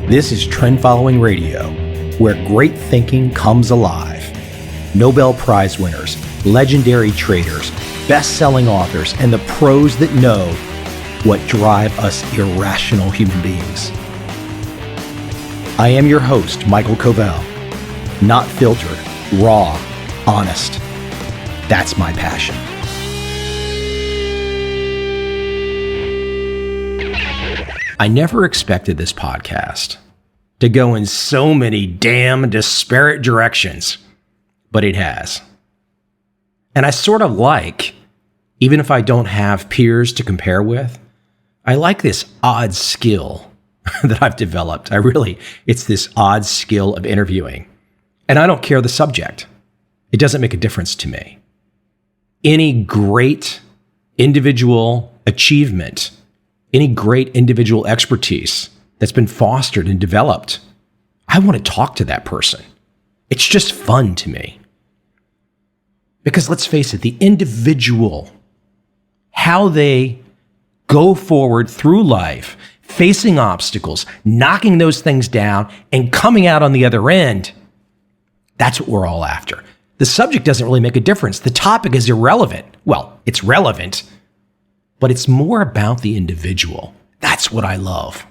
This is Trend Following Radio, where great thinking comes alive. Nobel Prize winners, legendary traders, best-selling authors, and the pros that know what drive us irrational human beings. I am your host, Michael Covel. Not filtered, raw, honest. That's my passion. I never expected this podcast to go in so many damn disparate directions, but it has. And I sort of like, even if I don't have peers to compare with, I like this odd skill that I've developed. It's this odd skill of interviewing. And I don't care the subject. It doesn't make a difference to me. Any great individual achievement, any great individual expertise that's been fostered and developed, I want to talk to that person. It's just fun to me. Because let's face it, the individual, how they go forward through life, facing obstacles, knocking those things down, and coming out on the other end, that's what we're all after. The subject doesn't really make a difference. The topic is irrelevant. Well, it's relevant, but it's more about the individual. That's what I love.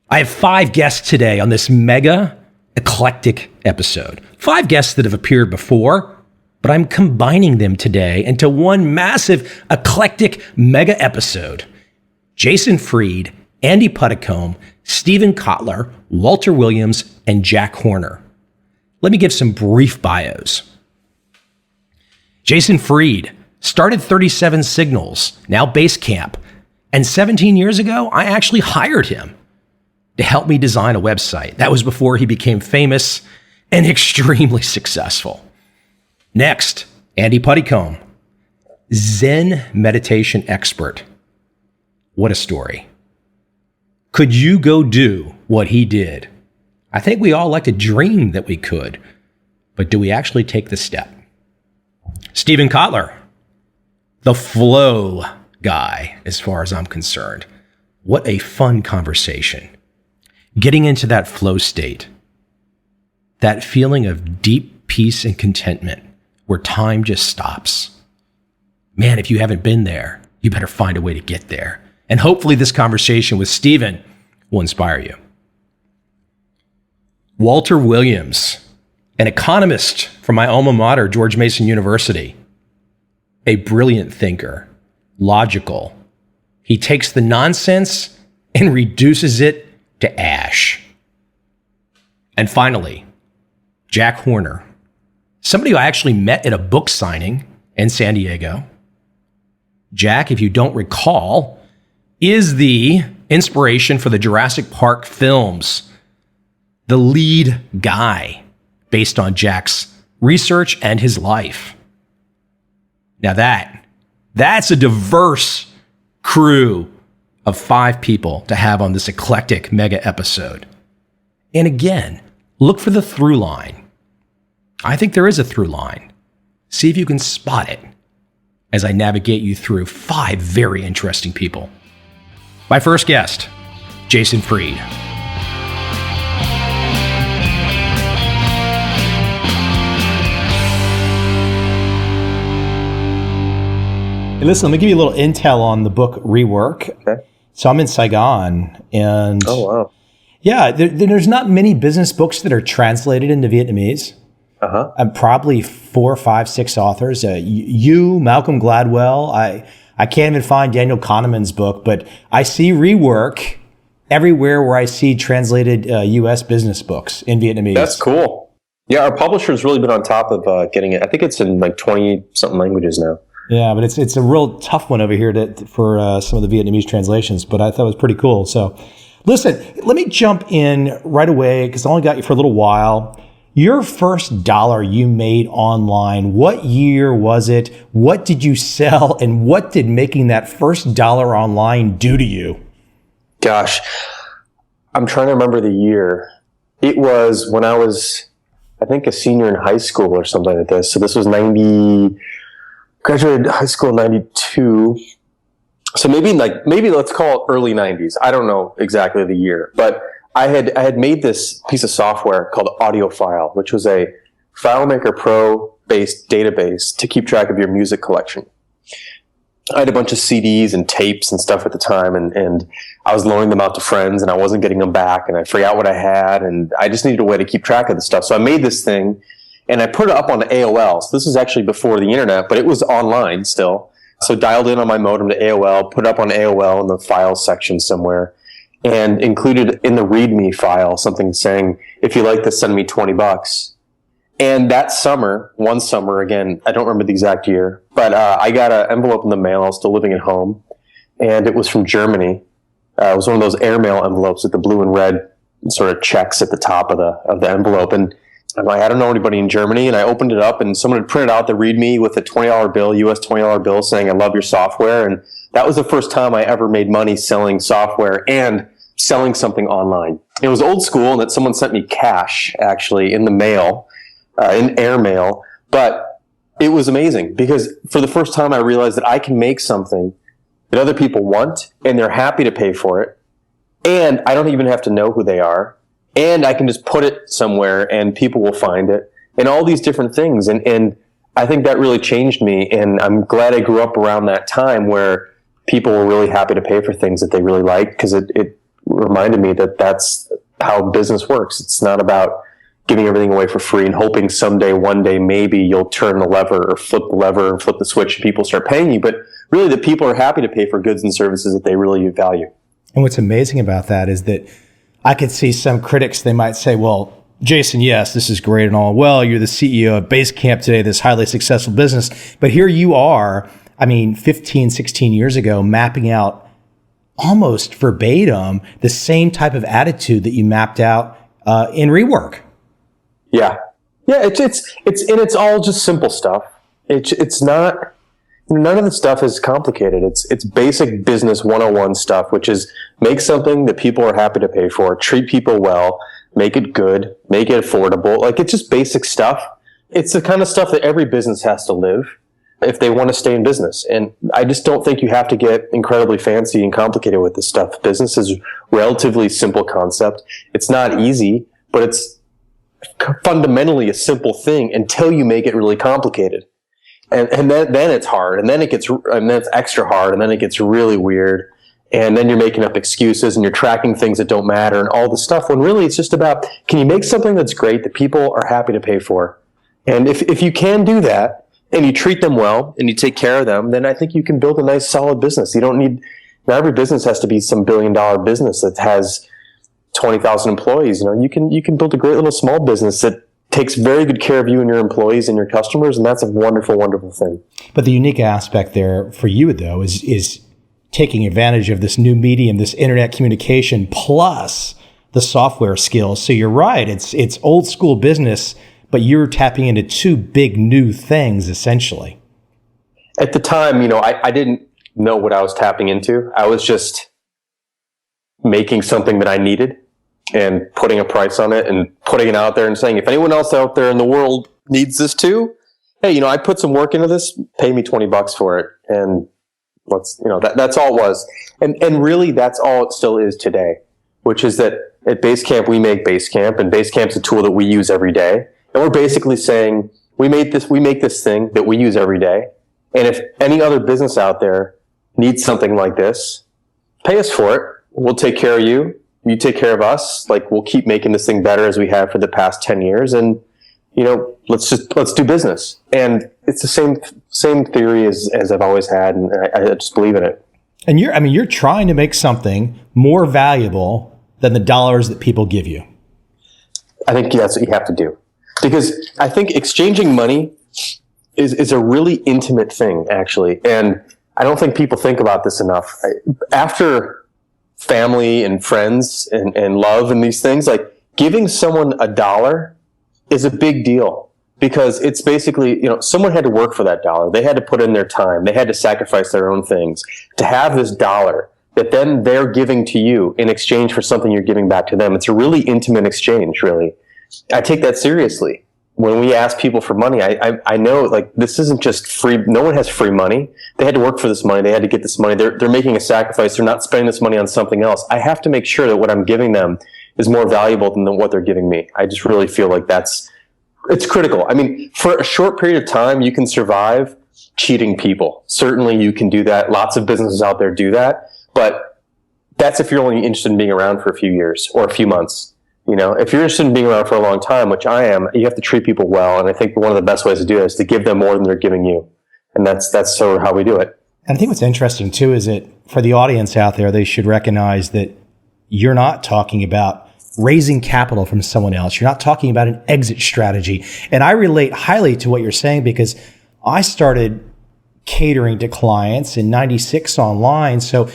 I have 5 guests today on this Mega Eclectic episode. 5 guests that have appeared before, but I'm combining them today into one massive eclectic mega episode. Jason Fried, Andy Puddicombe, Stephen Kotler, Walter Williams, and Jack Horner. Let me give some brief bios. Jason Fried started 37 Signals, now Basecamp, and 17 years ago, I actually hired him to help me design a website. That was before he became famous and extremely successful. Next, Andy Puddicombe, Zen meditation expert. What a story. Could you go do what he did? I think we all like to dream that we could, but do we actually take the step? Stephen Kotler, the flow guy, as far as I'm concerned. What a fun conversation. Getting into that flow state, that feeling of deep peace and contentment where time just stops. Man, if you haven't been there, you better find a way to get there. And hopefully this conversation with Stephen will inspire you. Walter Williams, an economist from my alma mater, George Mason University. A brilliant thinker, logical. He takes the nonsense and reduces it to ash. And finally, Jack Horner, somebody I actually met at a book signing in San Diego. Jack, if you don't recall, is the inspiration for the Jurassic Park films, the lead guy based on Jack's research and his life. Now that's a diverse crew of 5 people to have on this eclectic mega episode. And again, look for the through line. I think there is a through line. See if you can spot it as I navigate you through 5 very interesting people. My first guest, Jason Fried. Hey, listen, let me give you a little intel on the book Rework. Okay. So I'm in Saigon, and oh wow, yeah, there's not many business books that are translated into Vietnamese. I'm probably 4, 5, 6 authors. You, Malcolm Gladwell. I can't even find Daniel Kahneman's book, but I see Rework everywhere where I see translated U.S. business books in Vietnamese. That's cool. Yeah, our publisher's really been on top of getting it. I think it's in like 20-something languages now. Yeah, but it's a real tough one over here for some of the Vietnamese translations, but I thought it was pretty cool. So listen, let me jump in right away because I only got you for a little while. Your first dollar you made online, what year was it? What did you sell? And what did making that first dollar online do to you? Gosh, I'm trying to remember the year. It was when I was, I think, a senior in high school or something like this. So this was graduated high school in 92. So maybe let's call it early 90s. I don't know exactly the year, but I had made this piece of software called AudioFile, which was a FileMaker Pro based database to keep track of your music collection. I had a bunch of CDs and tapes and stuff at the time, and I was loaning them out to friends, and I wasn't getting them back, and I forgot what I had, and I just needed a way to keep track of the stuff. So I made this thing, and I put it up on AOL. So this was actually before the internet, but it was online still. So dialed in on my modem to AOL, put it up on AOL in the files section somewhere, and included in the README file something saying, if you like this, send me $20. And that summer, one summer, again, I don't remember the exact year, but I got an envelope in the mail. I was still living at home, and it was from Germany. It was one of those airmail envelopes with the blue and red sort of checks at the top of the envelope. And I'm like, I don't know anybody in Germany. And I opened it up, and someone had printed out the README with a $20 bill, US $20 bill, saying, I love your software. And that was the first time I ever made money selling software and selling something online. It was old school, and that someone sent me cash, actually, in the mail. In airmail, but it was amazing because for the first time I realized that I can make something that other people want and they're happy to pay for it, and I don't even have to know who they are, and I can just put it somewhere and people will find it, and all these different things, and I think that really changed me, and I'm glad I grew up around that time where people were really happy to pay for things that they really liked, because it reminded me that that's how business works. It's not about giving everything away for free and hoping someday, one day, maybe you'll turn the lever or flip the lever and flip the switch and people start paying you. But really, the people are happy to pay for goods and services that they really value. And what's amazing about that is that I could see some critics, they might say, well, Jason, yes, this is great and all. Well, you're the CEO of Basecamp today, this highly successful business. But here you are, 15, 16 years ago, mapping out almost verbatim the same type of attitude that you mapped out in Rework. Yeah. It's all just simple stuff. It's not, none of the stuff is complicated. It's basic business 101 stuff, which is make something that people are happy to pay for, treat people well, make it good, make it affordable. Like, it's just basic stuff. It's the kind of stuff that every business has to live if they want to stay in business. And I just don't think you have to get incredibly fancy and complicated with this stuff. Business is relatively simple concept. It's not easy, but it's fundamentally a simple thing until you make it really complicated, and then it's hard, and then it's extra hard, and then it gets really weird, and then you're making up excuses and you're tracking things that don't matter and all this stuff, when really it's just about, can you make something that's great that people are happy to pay for? And if you can do that and you treat them well and you take care of them, then I think you can build a nice solid business. You don't need, not every business has to be some $1 billion business that has 20,000 employees. You can build a great little small business that takes very good care of you and your employees and your customers, and that's a wonderful, wonderful thing. But the unique aspect there for you, though, is taking advantage of this new medium, this internet communication, plus the software skills. So you're right, it's old school business, but you're tapping into two big new things, essentially. At the time, I didn't know what I was tapping into. I was just making something that I needed and putting a price on it and putting it out there and saying, if anyone else out there in the world needs this too, hey, I put some work into this, pay me $20 for it. And that's all it was. And really that's all it still is today, which is that at Basecamp, we make Basecamp, and Basecamp's a tool that we use every day. And we're basically saying, we make this thing that we use every day. And if any other business out there needs something like this, pay us for it. We'll take care of you. You take care of us. Like, we'll keep making this thing better as we have for the past 10 years. And, let's do business. And it's the same theory as I've always had. And I just believe in it. And you're trying to make something more valuable than the dollars that people give you. I think that's what you have to do, because I think exchanging money is a really intimate thing, actually. And I don't think people think about this enough. After family and friends and love and these things, like, giving someone $1 is a big deal, because it's basically, someone had to work for that $1. They had to put in their time. They had to sacrifice their own things to have this $1 that then they're giving to you in exchange for something you're giving back to them. It's a really intimate exchange, really. I take that seriously. When we ask people for money, I know, like, this isn't just free. No one has free money. They had to work for this money. They had to get this money. They're making a sacrifice. They're not spending this money on something else. I have to make sure that what I'm giving them is more valuable than what they're giving me. I just really feel like it's critical. I mean, for a short period of time, you can survive cheating people. Certainly you can do that. Lots of businesses out there do that, but that's if you're only interested in being around for a few years or a few months. You know, if you're interested in being around for a long time, which I am, you have to treat people well. And I think one of the best ways to do it is to give them more than they're giving you. And that's sort of how we do it. And I think what's interesting too is that for the audience out there, they should recognize that you're not talking about raising capital from someone else. You're not talking about an exit strategy. And I relate highly to what you're saying because I started catering to clients in 96 online. So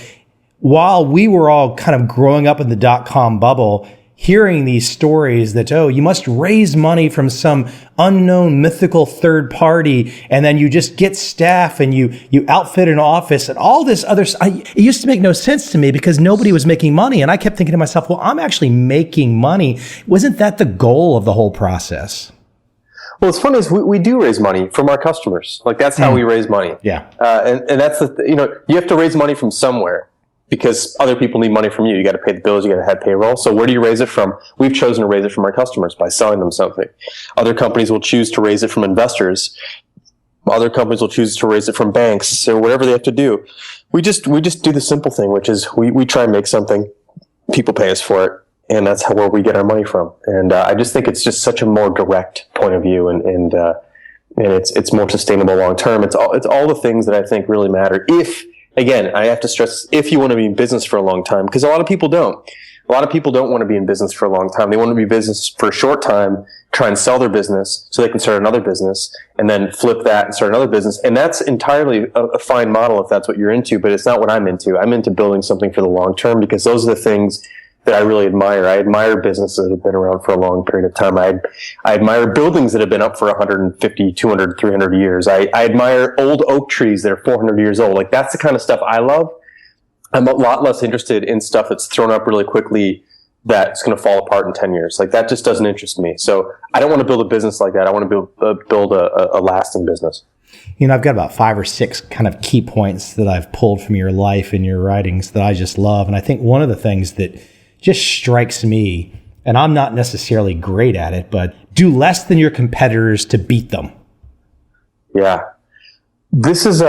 while we were all kind of growing up in the dot-com bubble, hearing these stories that, oh, you must raise money from some unknown mythical third party, and then you just get staff and you outfit an office and all this other stuff. It used to make no sense to me because nobody was making money. And I kept thinking to myself, well, I'm actually making money. Wasn't that the goal of the whole process? Well, what's funny is we do raise money from our customers. Like, that's how we raise money. Yeah. And that's you have to raise money from somewhere, because other people need money from you. You got to pay the bills. You got to have payroll. So where do you raise it from? We've chosen to raise it from our customers by selling them something. Other companies will choose to raise it from investors. Other companies will choose to raise it from banks or whatever they have to do. We just do the simple thing, which is we try and make something. People pay us for it, and that's where we get our money from. And I just think it's just such a more direct point of view, and it's more sustainable long term. It's all the things that I think really matter. Again, I have to stress, if you want to be in business for a long time, because a lot of people don't. A lot of people don't want to be in business for a long time. They want to be in business for a short time, try and sell their business so they can start another business, and then flip that and start another business. And that's entirely a fine model if that's what you're into, but it's not what I'm into. I'm into building something for the long term, because those are the things that I really admire. I admire businesses that have been around for a long period of time. I admire buildings that have been up for 150, 200, 300 years. I admire old oak trees that are 400 years old. Like, that's the kind of stuff I love. I'm a lot less interested in stuff that's thrown up really quickly that's going to fall apart in 10 years. Like, that just doesn't interest me. So I don't want to build a business like that. I want to build a lasting business. You know, I've got about 5 or 6 kind of key points that I've pulled from your life and your writings that I just love. And I think one of the things that just strikes me, and I'm not necessarily great at it, but do less than your competitors to beat them. Yeah. This is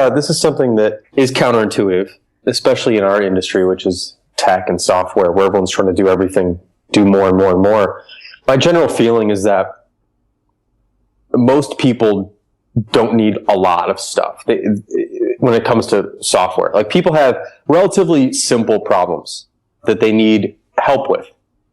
something that is counterintuitive, especially in our industry, which is tech and software, where everyone's trying to do everything, do more and more and more. My general feeling is that most people don't need a lot of stuff when it comes to software. Like, people have relatively simple problems that they need help with.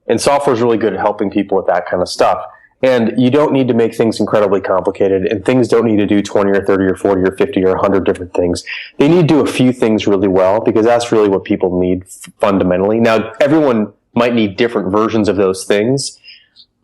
And software is really good at helping people with that kind of stuff. And you don't need to make things incredibly complicated, and things don't need to do 20 or 30 or 40 or 50 or 100 different things. They need to do a few things really well, because that's really what people need fundamentally. Now, everyone might need different versions of those things,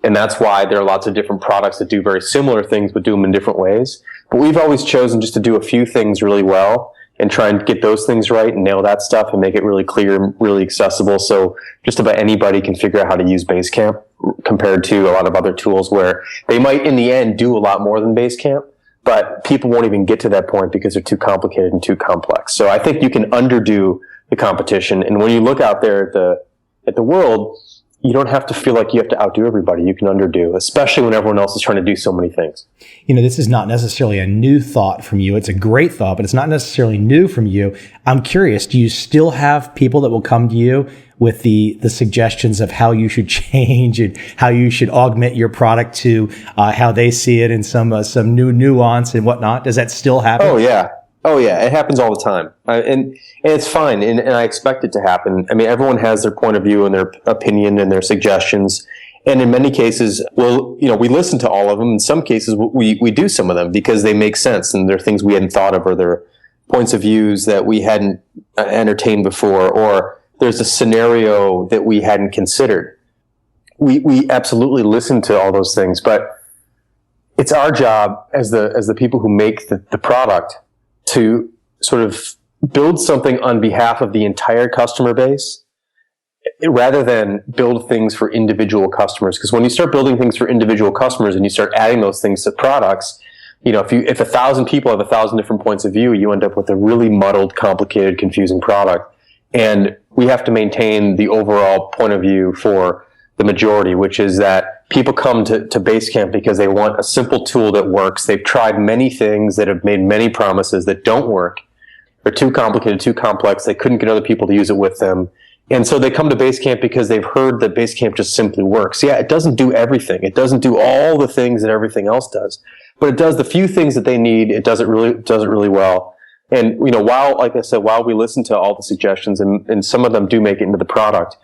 and that's why there are lots of different products that do very similar things but do them in different ways. But we've always chosen just to do a few things really well and try and get those things right and nail that stuff and make it really clear and really accessible, so just about anybody can figure out how to use Basecamp, compared to a lot of other tools where they might in the end do a lot more than Basecamp, but people won't even get to that point because they're too complicated and too complex. So I think you can underdo the competition, and when you look out there at the world, you don't have to feel like you have to outdo everybody. You can underdo, especially when everyone else is trying to do so many things. You know, this is not necessarily a new thought from you. It's a great thought, but it's not necessarily new from you. I'm curious, do you still have people that will come to you with the suggestions of how you should change and how you should augment your product to how they see it and some new nuance and whatnot? Does that still happen? Oh yeah, it happens all the time, and it's fine, and I expect it to happen. I mean, everyone has their point of view and their opinion and their suggestions, and in many cases, we listen to all of them. In some cases, we do some of them because they make sense, and they're things we hadn't thought of, or they're points of views that we hadn't entertained before, or there's a scenario that we hadn't considered. We absolutely listen to all those things, but it's our job as the people who make the product to sort of build something on behalf of the entire customer base, rather than build things for individual customers. Because when you start building things for individual customers and you start adding those things to products, if 1,000 people have 1,000 different points of view, you end up with a really muddled, complicated, confusing product. And we have to maintain the overall point of view for the majority, which is that people come to Basecamp because they want a simple tool that works. They've tried many things that have made many promises that don't work. They're too complicated, too complex. They couldn't get other people to use it with them. And so they come to Basecamp because they've heard that Basecamp just simply works. Yeah, it doesn't do everything. It doesn't do all the things that everything else does, but it does the few things that they need. It does it really well. And, while, like I said, while we listen to all the suggestions and some of them do make it into the product,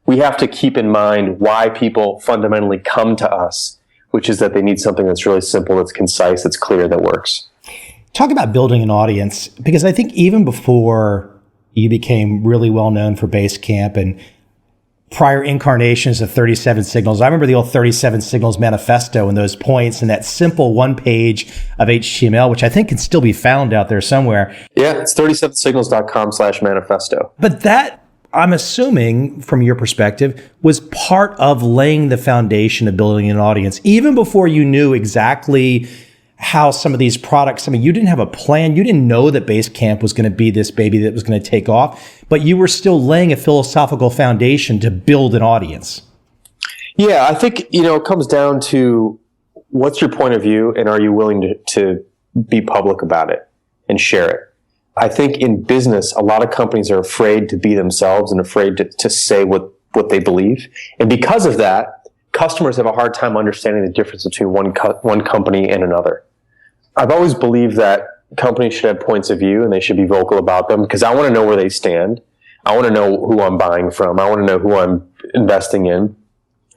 we have to keep in mind why people fundamentally come to us, which is that they need something that's really simple, that's concise, that's clear, that works. Talk about building an audience, because I think even before you became really well known for Basecamp and prior incarnations of 37 Signals. I remember the old 37 Signals manifesto and those points and that simple one page of HTML, which I think can still be found out there somewhere. Yeah, it's 37signals.com/manifesto. But that, I'm assuming, from your perspective, was part of laying the foundation of building an audience, even before you knew exactly how some of these products, you didn't have a plan. You didn't know that Basecamp was going to be this baby that was going to take off, but you were still laying a philosophical foundation to build an audience. Yeah, I think, it comes down to what's your point of view and are you willing to be public about it and share it? I think in business, a lot of companies are afraid to be themselves and afraid to say what they believe. And because of that, customers have a hard time understanding the difference between one company and another. I've always believed that companies should have points of view and they should be vocal about them because I want to know where they stand. I want to know who I'm buying from. I want to know who I'm investing in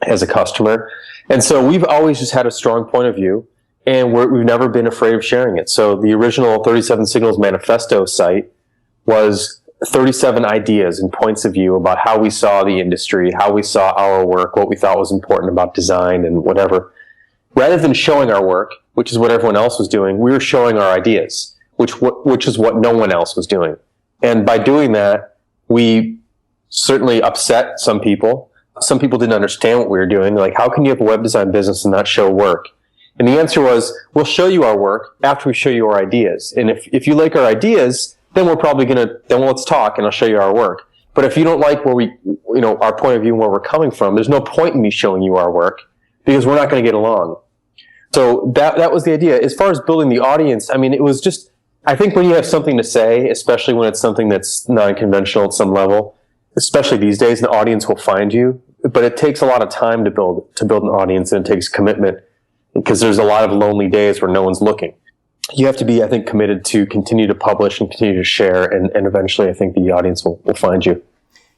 as a customer. And so we've always just had a strong point of view and we've never been afraid of sharing it. So the original 37 Signals manifesto site was 37 ideas and points of view about how we saw the industry, how we saw our work, what we thought was important about design and whatever. Rather than showing our work, which is what everyone else was doing, we were showing our ideas, which is what no one else was doing. And by doing that, we certainly upset some people. Some people didn't understand what we were doing. Like, how can you have a web design business and not show work? And the answer was, we'll show you our work after we show you our ideas. And if you like our ideas, then we're probably let's talk and I'll show you our work. But if you don't like where our point of view and where we're coming from, there's no point in me showing you our work because we're not going to get along. So that was the idea. As far as building the audience, it was just, I think when you have something to say, especially when it's something that's non-conventional at some level, especially these days, the audience will find you. But it takes a lot of time to build an audience, and it takes commitment because there's a lot of lonely days where no one's looking. You have to be, I think, committed to continue to publish and continue to share, and eventually I think the audience will find you.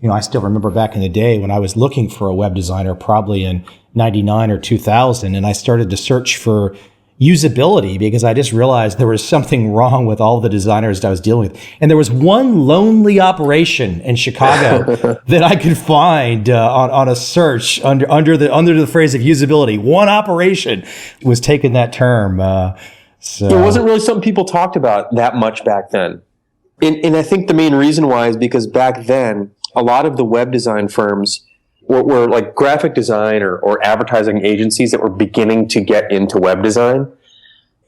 I still remember back in the day when I was looking for a web designer, probably in 99 or 2000, and I started to search for usability because I just realized there was something wrong with all the designers that I was dealing with. And there was one lonely operation in Chicago that I could find on a search under the phrase of usability. One operation was taking that term. So it wasn't really something people talked about that much back then. And I think the main reason why is because back then, a lot of the web design firms were like graphic design or advertising agencies that were beginning to get into web design.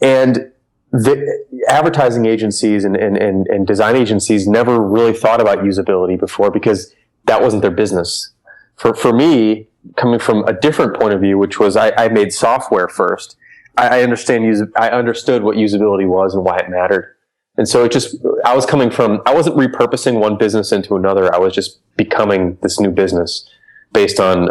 And the advertising agencies and design agencies never really thought about usability before because that wasn't their business. For me, coming from a different point of view, which was I made software first, I understood what usability was and why it mattered. And so I wasn't repurposing one business into another. I was just becoming this new business based on,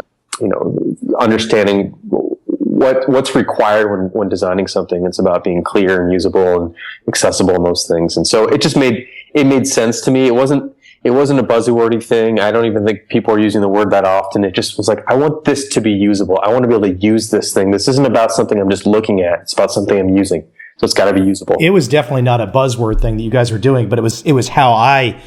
understanding what's required when designing something. It's about being clear and usable and accessible and those things. And so it made sense to me. It wasn't a buzzwordy thing. I don't even think people are using the word that often. It just was like, I want this to be usable. I want to be able to use this thing. This isn't about something I'm just looking at. It's about something I'm using. So it's got to be usable. It was definitely not a buzzword thing that you guys were doing, but it was how I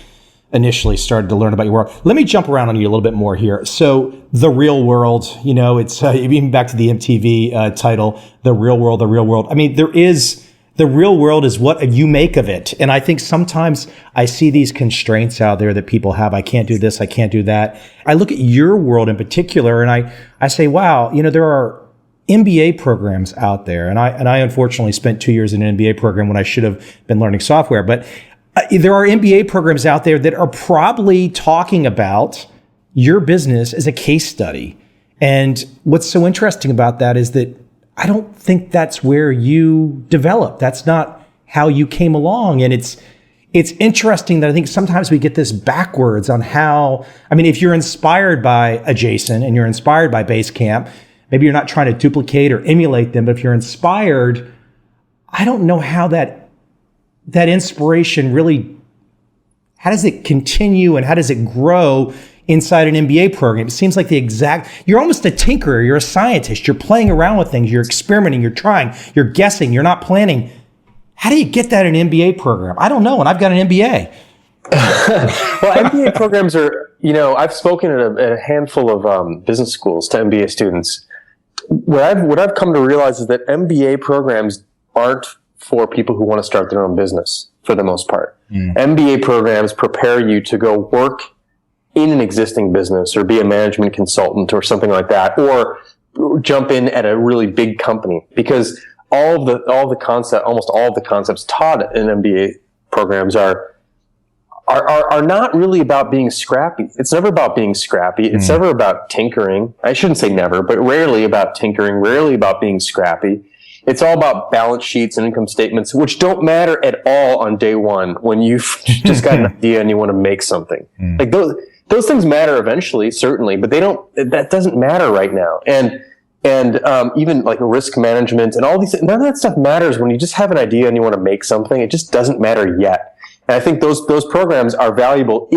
initially started to learn about your work. Let me jump around on you a little bit more here. So the real world, it's even back to the MTV title, the real world, the real world. The real world is what you make of it. And I think sometimes I see these constraints out there that people have. I can't do this. I can't do that. I look at your world in particular and I say, wow, there are MBA programs out there. And I unfortunately spent 2 years in an MBA program when I should have been learning software. But there are MBA programs out there that are probably talking about your business as a case study. And what's so interesting about that is that I don't think that's where you developed. That's not how you came along. And it's interesting that I think sometimes we get this backwards on how, I mean, if you're inspired by a Jason and you're inspired by Basecamp, maybe you're not trying to duplicate or emulate them, but if you're inspired, I don't know how that inspiration really, how does it continue and how does it grow inside an MBA program? It seems like you're almost a tinkerer, you're a scientist, you're playing around with things, you're experimenting, you're trying, you're guessing, you're not planning. How do you get that in an MBA program? I don't know, and I've got an MBA. Well, MBA programs are, I've spoken at a handful of business schools to MBA students. What I've come to realize is that MBA programs aren't for people who want to start their own business, for the most part. MBA programs prepare you to go work in an existing business or be a management consultant or something like that, or jump in at a really big company, because almost all of the concepts taught in MBA programs are not really about being scrappy. It's never about being scrappy. It's never about tinkering. I shouldn't say never, but rarely about tinkering, rarely about being scrappy. It's all about balance sheets and income statements, which don't matter at all on day one when you've just got an idea and you want to make something. Like those things matter eventually, certainly, but that doesn't matter right now. And even like risk management and all these, none of that stuff matters when you just have an idea and you want to make something. It just doesn't matter yet. And I think those programs are valuable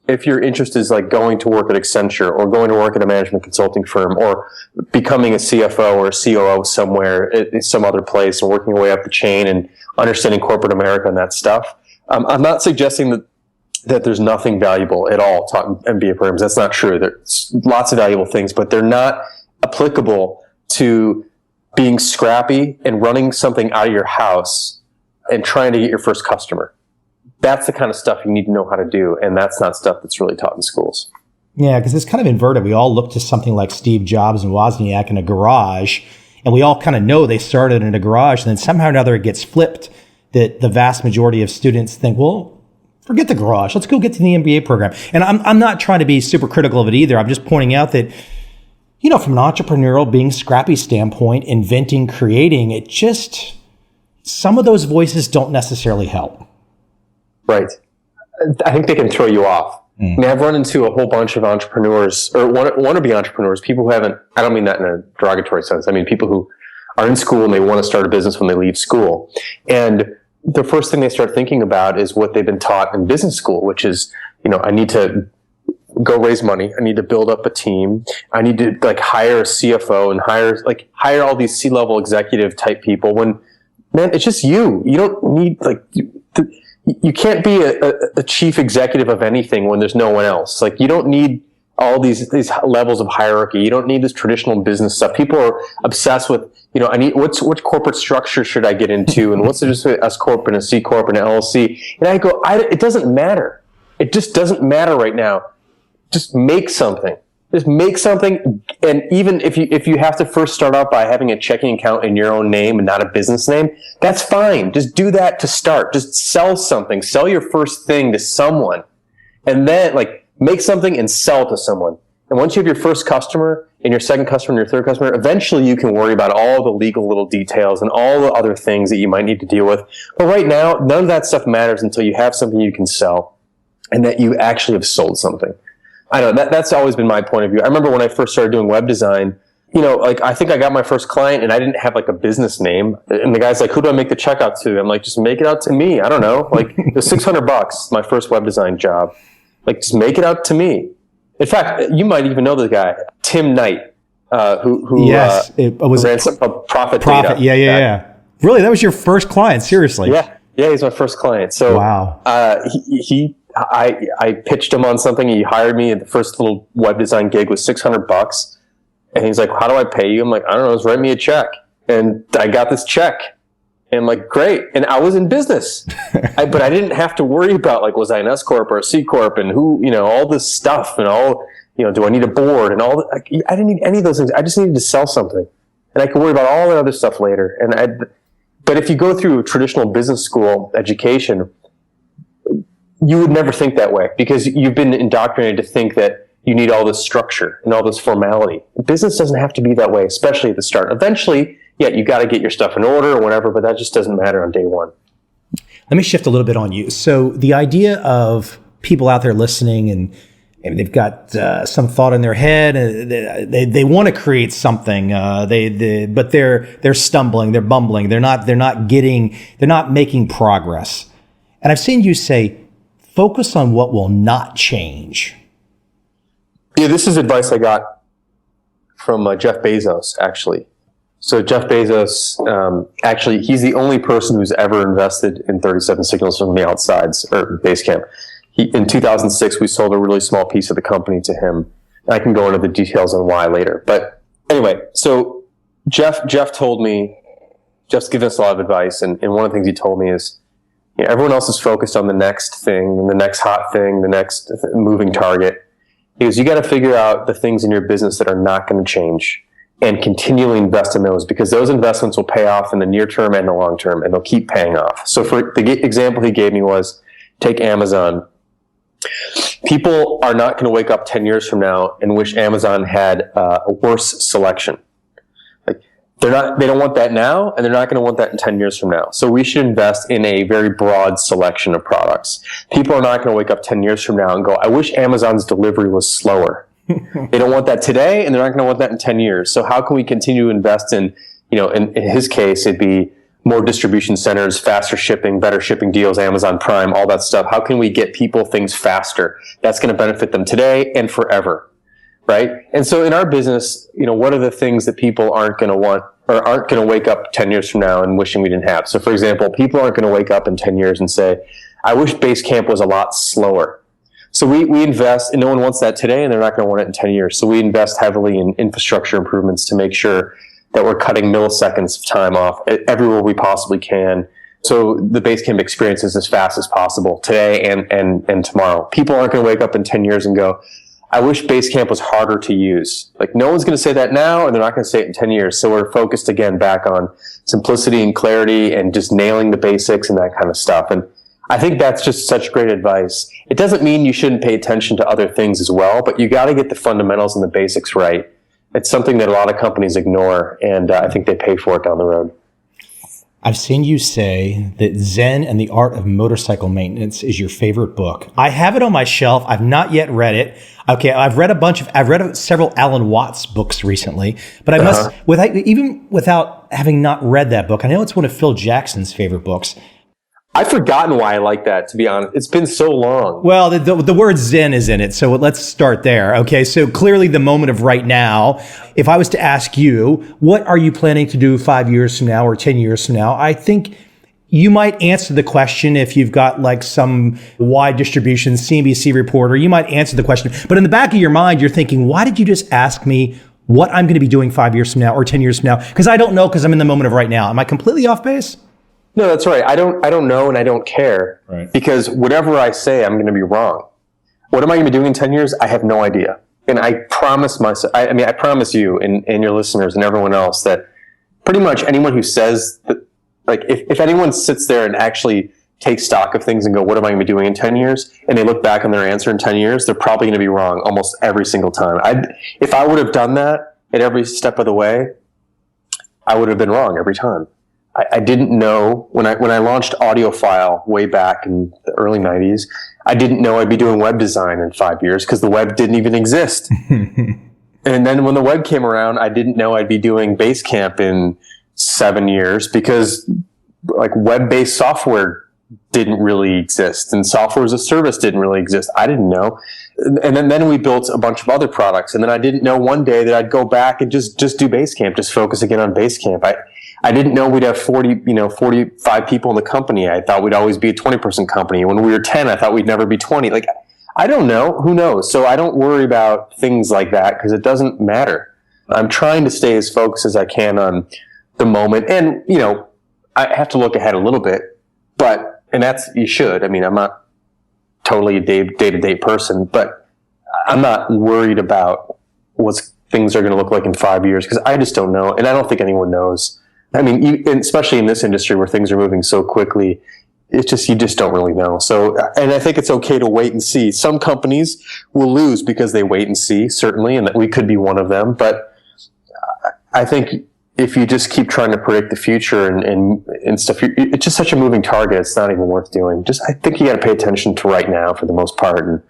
if your interest is like going to work at Accenture or going to work at a management consulting firm or becoming a CFO or a COO somewhere in some other place and working your way up the chain and understanding corporate America and that stuff. I'm not suggesting that there's nothing valuable at all taught in MBA programs. That's not true. There's lots of valuable things, but they're not applicable to being scrappy and running something out of your house and trying to get your first customer. That's the kind of stuff you need to know how to do, and that's not stuff that's really taught in schools. Yeah, because it's kind of inverted. We all look to something like Steve Jobs and Wozniak in a garage, and we all kind of know they started in a garage, and then somehow or another it gets flipped that the vast majority of students think, well, forget the garage. Let's go get to the MBA program. And I'm not trying to be super critical of it either. I'm just pointing out that, from an entrepreneurial, being scrappy standpoint, inventing, creating, some of those voices don't necessarily help. Right. I think they can throw you off. I mean, I've run into a whole bunch of entrepreneurs or wannabe entrepreneurs, people who haven't, I don't mean that in a derogatory sense. I mean, people who are in school and they want to start a business when they leave school. And the first thing they start thinking about is what they've been taught in business school, which is, I need to go raise money. I need to build up a team. I need to hire a CFO and hire all these C-level executive type people when, man, it's just you. You don't need you can't be a chief executive of anything when there's no one else. You don't need all these levels of hierarchy. You don't need this traditional business stuff. People are obsessed with, I need, which corporate structure should I get into? And what's the difference between S Corp and a C Corp and an LLC? And I go, it doesn't matter. It just doesn't matter right now. Just make something. Just make something. And even if you have to first start out by having a checking account in your own name and not a business name, that's fine. Just do that to start. Just sell something. Sell your first thing to someone. And then make something and sell to someone. And once you have your first customer and your second customer and your third customer, eventually you can worry about all the legal little details and all the other things that you might need to deal with. But right now, none of that stuff matters until you have something you can sell and that you actually have sold something. I know that's always been my point of view. I remember when I first started doing web design, I think I got my first client and I didn't have a business name. And the guy's like, who do I make the check out to? I'm like, just make it out to me. I don't know. It was $600, my first web design job. Just make it out to me. In fact, you might even know the guy, Tim Knight, who yes, it was ran something called Profit Data. Yeah. Really, that was your first client? Seriously? Yeah, he's my first client. So wow. I pitched him on something. He hired me, and the first little web design gig was $600. And he's like, "How do I pay you?" I'm like, "I don't know. Just write me a check." And I got this check. And I'm like, great. And I was in business. But I didn't have to worry about, was I an S Corp or a C Corp and who, all this stuff and all, do I need a board and all that? I didn't need any of those things. I just needed to sell something. And I could worry about all that other stuff later. But if you go through traditional business school education, you would never think that way because you've been indoctrinated to think that, you need all this structure and all this formality. Business doesn't have to be that way, especially at the start. Eventually, yeah, you got to get your stuff in order or whatever, but that just doesn't matter on day one. Let me shift a little bit on you. So the idea of people out there listening and they've got some thought in their head, and they want to create something, but they're stumbling, they're bumbling, they're not making progress. And I've seen you say, focus on what will not change. Yeah, this is advice I got from Jeff Bezos, actually. So Jeff Bezos, actually, he's the only person who's ever invested in 37 Signals from the outsides, or Basecamp. In 2006, we sold a really small piece of the company to him. I can go into the details on why later. But anyway, so Jeff told me, Jeff's given us a lot of advice, and one of the things he told me is, everyone else is focused on the next thing, the next hot thing, the next moving target. He goes, you got to figure out the things in your business that are not going to change and continually invest in those, because those investments will pay off in the near term and the long term, and they'll keep paying off. So for the example he gave me was, take Amazon. People are not going to wake up 10 years from now and wish Amazon had a worse selection. Like, they don't want that now, and they're not going to want that in 10 years from now. So we should invest in a very broad selection of products. People are not going to wake up 10 years from now and go, I wish Amazon's delivery was slower. They don't want that today, and they're not going to want that in 10 years. So how can we continue to invest in, in his case, it'd be more distribution centers, faster shipping, better shipping deals, Amazon Prime, all that stuff. How can we get people things faster? That's going to benefit them today and forever, right? And so in our business, what are the things that people aren't going to want or aren't going to wake up 10 years from now and wishing we didn't have? So for example, people aren't going to wake up in 10 years and say, I wish Basecamp was a lot slower. So we invest, and no one wants that today, and they're not going to want it in 10 years. So we invest heavily in infrastructure improvements to make sure that we're cutting milliseconds of time off everywhere we possibly can. So the Basecamp experience is as fast as possible today and tomorrow. People aren't going to wake up in 10 years and go, I wish Basecamp was harder to use. Like, no one's going to say that now, and they're not going to say it in 10 years. So we're focused again back on simplicity and clarity and just nailing the basics and that kind of stuff. And I think that's just such great advice. It doesn't mean you shouldn't pay attention to other things as well, but you got to get the fundamentals and the basics right. It's something that a lot of companies ignore, and I think they pay for it down the road. I've seen you say that Zen and the Art of Motorcycle Maintenance is your favorite book. I have it on my shelf. I've not yet read it. Okay, I've read several Alan Watts books recently, but I must, even without having not read that book, I know it's one of Phil Jackson's favorite books. I've forgotten why I like that, to be honest. It's been so long. Well, the word Zen is in it, so let's start there. Okay, so clearly the moment of right now, if I was to ask you, what are you planning to do 5 years from now or 10 years from now? I think you might answer the question if you've got like some wide distribution CNBC reporter. You might answer the question, but in the back of your mind, you're thinking, why did you just ask me what I'm going to be doing 5 years from now or 10 years from now? Because I don't know, because I'm in the moment of right now. Am I completely off base? No, that's right. I don't know, and I don't care, right? Because whatever I say, I'm going to be wrong. What am I going to be doing in 10 years? I have no idea. And I promise myself, I promise you and your listeners and everyone else that pretty much anyone who says that, like, if anyone sits there and actually takes stock of things and go, what am I going to be doing in 10 years? And they look back on their answer in 10 years, they're probably going to be wrong almost every single time. If I would have done that at every step of the way, I would have been wrong every time. I didn't know when I launched AudioFile way back in the early 90s, I didn't know I'd be doing web design in 5 years because the web didn't even exist. And then when the web came around, I didn't know I'd be doing Basecamp in 7 years because like web-based software didn't really exist and software as a service didn't really exist. I didn't know. And then we built a bunch of other products. And then I didn't know one day that I'd go back and just do Basecamp, just focus again on Basecamp. I didn't know we'd have 45 people in the company. I thought we'd always be a 20-person company. When we were 10, I thought we'd never be 20. Like, I don't know. Who knows? So I don't worry about things like that because it doesn't matter. I'm trying to stay as focused as I can on the moment. And, I have to look ahead a little bit, and that's, you should. I mean, I'm not totally a day-to-day person, but I'm not worried about what things are going to look like in 5 years because I just don't know. And I don't think anyone knows. I mean, especially in this industry where things are moving so quickly, it's just, you just don't really know. So, and I think it's okay to wait and see. Some companies will lose because they wait and see, certainly, and that we could be one of them. But I think if you just keep trying to predict the future and stuff, it's just such a moving target. It's not even worth doing. I think you got to pay attention to right now for the most part. And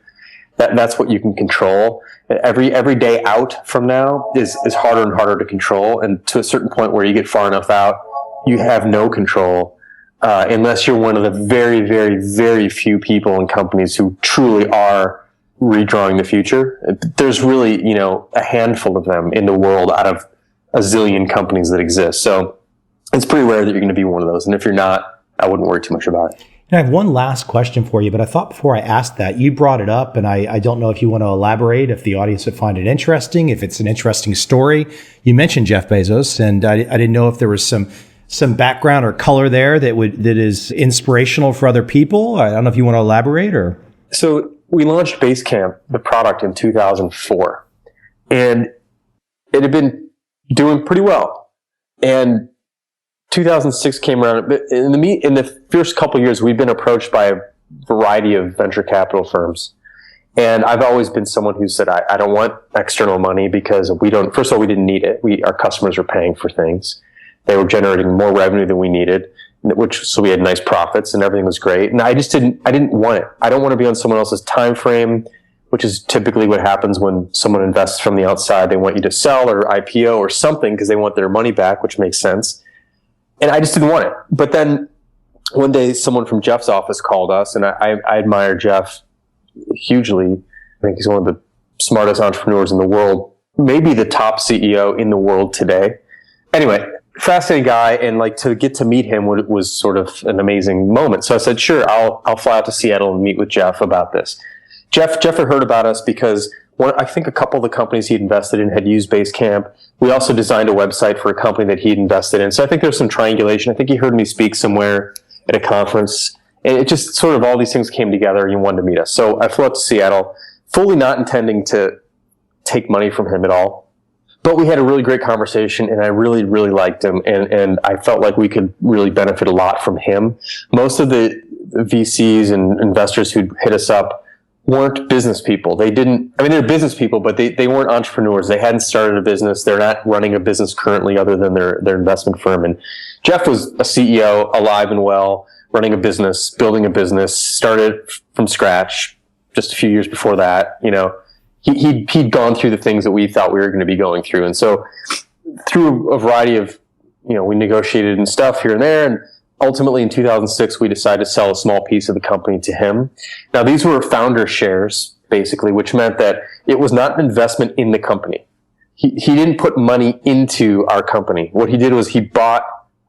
that's what you can control. Every day out from now is harder and harder to control. And to a certain point where you get far enough out, you have no control, unless you're one of the very, very, very few people and companies who truly are redrawing the future. There's really, a handful of them in the world out of a zillion companies that exist. So it's pretty rare that you're going to be one of those. And if you're not, I wouldn't worry too much about it. And I have one last question for you, but I thought before I asked that, you brought it up, and I don't know if you want to elaborate, if the audience would find it interesting, if it's an interesting story. You mentioned Jeff Bezos, and I didn't know if there was some background or color there that is inspirational for other people. I don't know if you want to elaborate or. So we launched Basecamp, the product, in 2004, and it had been doing pretty well. And 2006 came around. In the first couple of years, we've been approached by a variety of venture capital firms. And I've always been someone who said, I don't want external money because first of all, we didn't need it. Our customers were paying for things. They were generating more revenue than we needed, so we had nice profits and everything was great. And I didn't want it. I don't want to be on someone else's time frame, which is typically what happens when someone invests from the outside. They want you to sell or IPO or something because they want their money back, which makes sense. And I just didn't want it. But then one day, someone from Jeff's office called us, and I admire Jeff hugely. I think he's one of the smartest entrepreneurs in the world, maybe the top CEO in the world today. Anyway, fascinating guy, and to get to meet him was sort of an amazing moment. So I said, sure, I'll fly out to Seattle and meet with Jeff about this. Jeff had heard about us because I think a couple of the companies he'd invested in had used Basecamp. We also designed a website for a company that he'd invested in. So I think there's some triangulation. I think he heard me speak somewhere at a conference. And it just sort of all these things came together and he wanted to meet us. So I flew up to Seattle, fully not intending to take money from him at all. But we had a really great conversation and I really, really liked him. And I felt like we could really benefit a lot from him. Most of the VCs and investors who'd hit us up weren't business people. They're business people, but they weren't entrepreneurs. They hadn't started a business. They're not running a business currently other than their investment firm. And Jeff was a CEO, alive and well, running a business, building a business, started from scratch just a few years before that. He'd gone through the things that we thought we were going to be going through. And so through a variety of, we negotiated and stuff here and there, and ultimately, in 2006, we decided to sell a small piece of the company to him. Now, these were founder shares, basically, which meant that it was not an investment in the company. He didn't put money into our company. What he did was he bought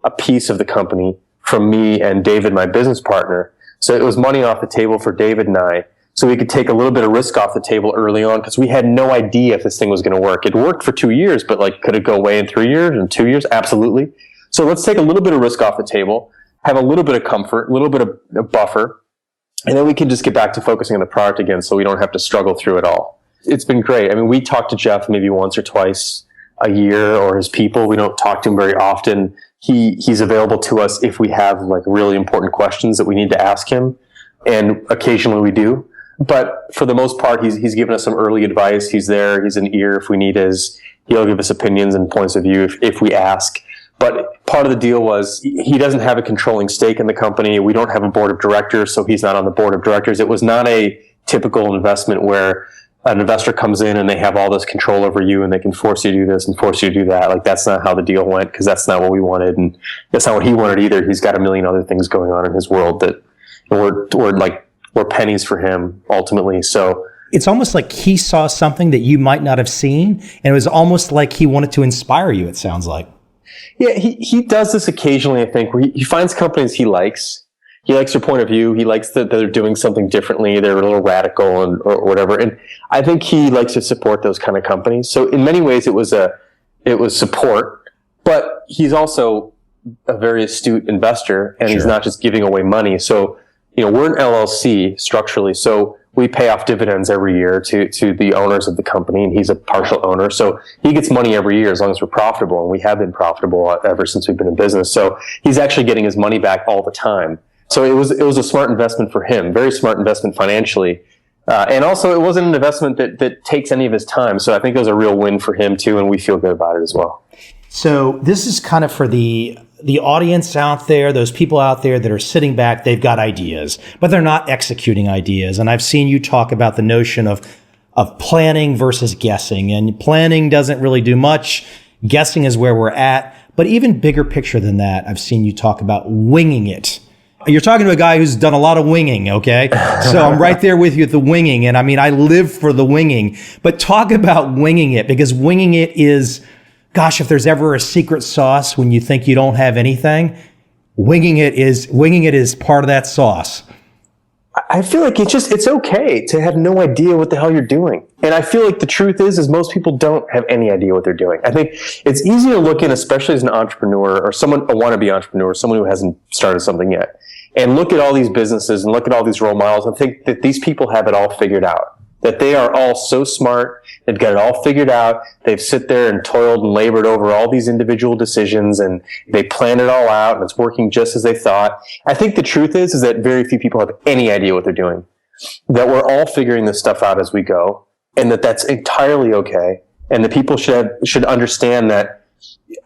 a piece of the company from me and David, my business partner. So it was money off the table for David and I, so we could take a little bit of risk off the table early on because we had no idea if this thing was going to work. It worked for 2 years, but could it go away in 3 years and 2 years? Absolutely. So let's take a little bit of risk off the table, have a little bit of comfort, a little bit of a buffer, and then we can just get back to focusing on the product again so we don't have to struggle through it all. It's been great. We talk to Jeff maybe once or twice a year, or his people. We don't talk to him very often. He's available to us if we have really important questions that we need to ask him, and occasionally we do. But for the most part, he's given us some early advice. He's there. He's an ear if we need his. He'll give us opinions and points of view if we ask. But part of the deal was he doesn't have a controlling stake in the company. We don't have a board of directors, so he's not on the board of directors. It was not a typical investment where an investor comes in and they have all this control over you and they can force you to do this and force you to do that. That's not how the deal went, because that's not what we wanted, and that's not what he wanted either. He's got a million other things going on in his world that we're pennies for him ultimately. So it's almost like he saw something that you might not have seen, and it was almost like he wanted to inspire you, it sounds like. Yeah, he does this occasionally, I think, where he finds companies he likes. He likes their point of view. He likes that they're doing something differently. They're a little radical or whatever. And I think he likes to support those kind of companies. So in many ways, it was support, but he's also a very astute investor, and Sure. He's not just giving away money. So, we're an LLC structurally. So we pay off dividends every year to the owners of the company, and he's a partial owner. So he gets money every year as long as we're profitable, and we have been profitable ever since we've been in business. So he's actually getting his money back all the time. So it was a smart investment for him, very smart investment financially. And also it wasn't an investment that takes any of his time. So I think it was a real win for him too. And we feel good about it as well. So this is kind of for the audience out there, those people out there that are sitting back, they've got ideas, but they're not executing ideas. And I've seen you talk about the notion of planning versus guessing, and planning doesn't really do much. Guessing is where we're at. But even bigger picture than that, I've seen you talk about winging it. You're talking to a guy who's done a lot of winging, okay? So I'm right there with you at the winging. And I mean, I live for the winging. But talk about winging it, because winging it is, gosh, if there's ever a secret sauce when you think you don't have anything, winging it is part of that sauce. I feel like it's okay to have no idea what the hell you're doing. And I feel like the truth is most people don't have any idea what they're doing. I think it's easy to look in, especially as an entrepreneur or a wannabe entrepreneur, someone who hasn't started something yet, and look at all these businesses and look at all these role models and think that these people have it all figured out, that they are all so smart, they've got it all figured out, they've sit there and toiled and labored over all these individual decisions and they plan it all out and it's working just as they thought. I think the truth is that very few people have any idea what they're doing, that we're all figuring this stuff out as we go, and that's entirely okay. And the people should understand that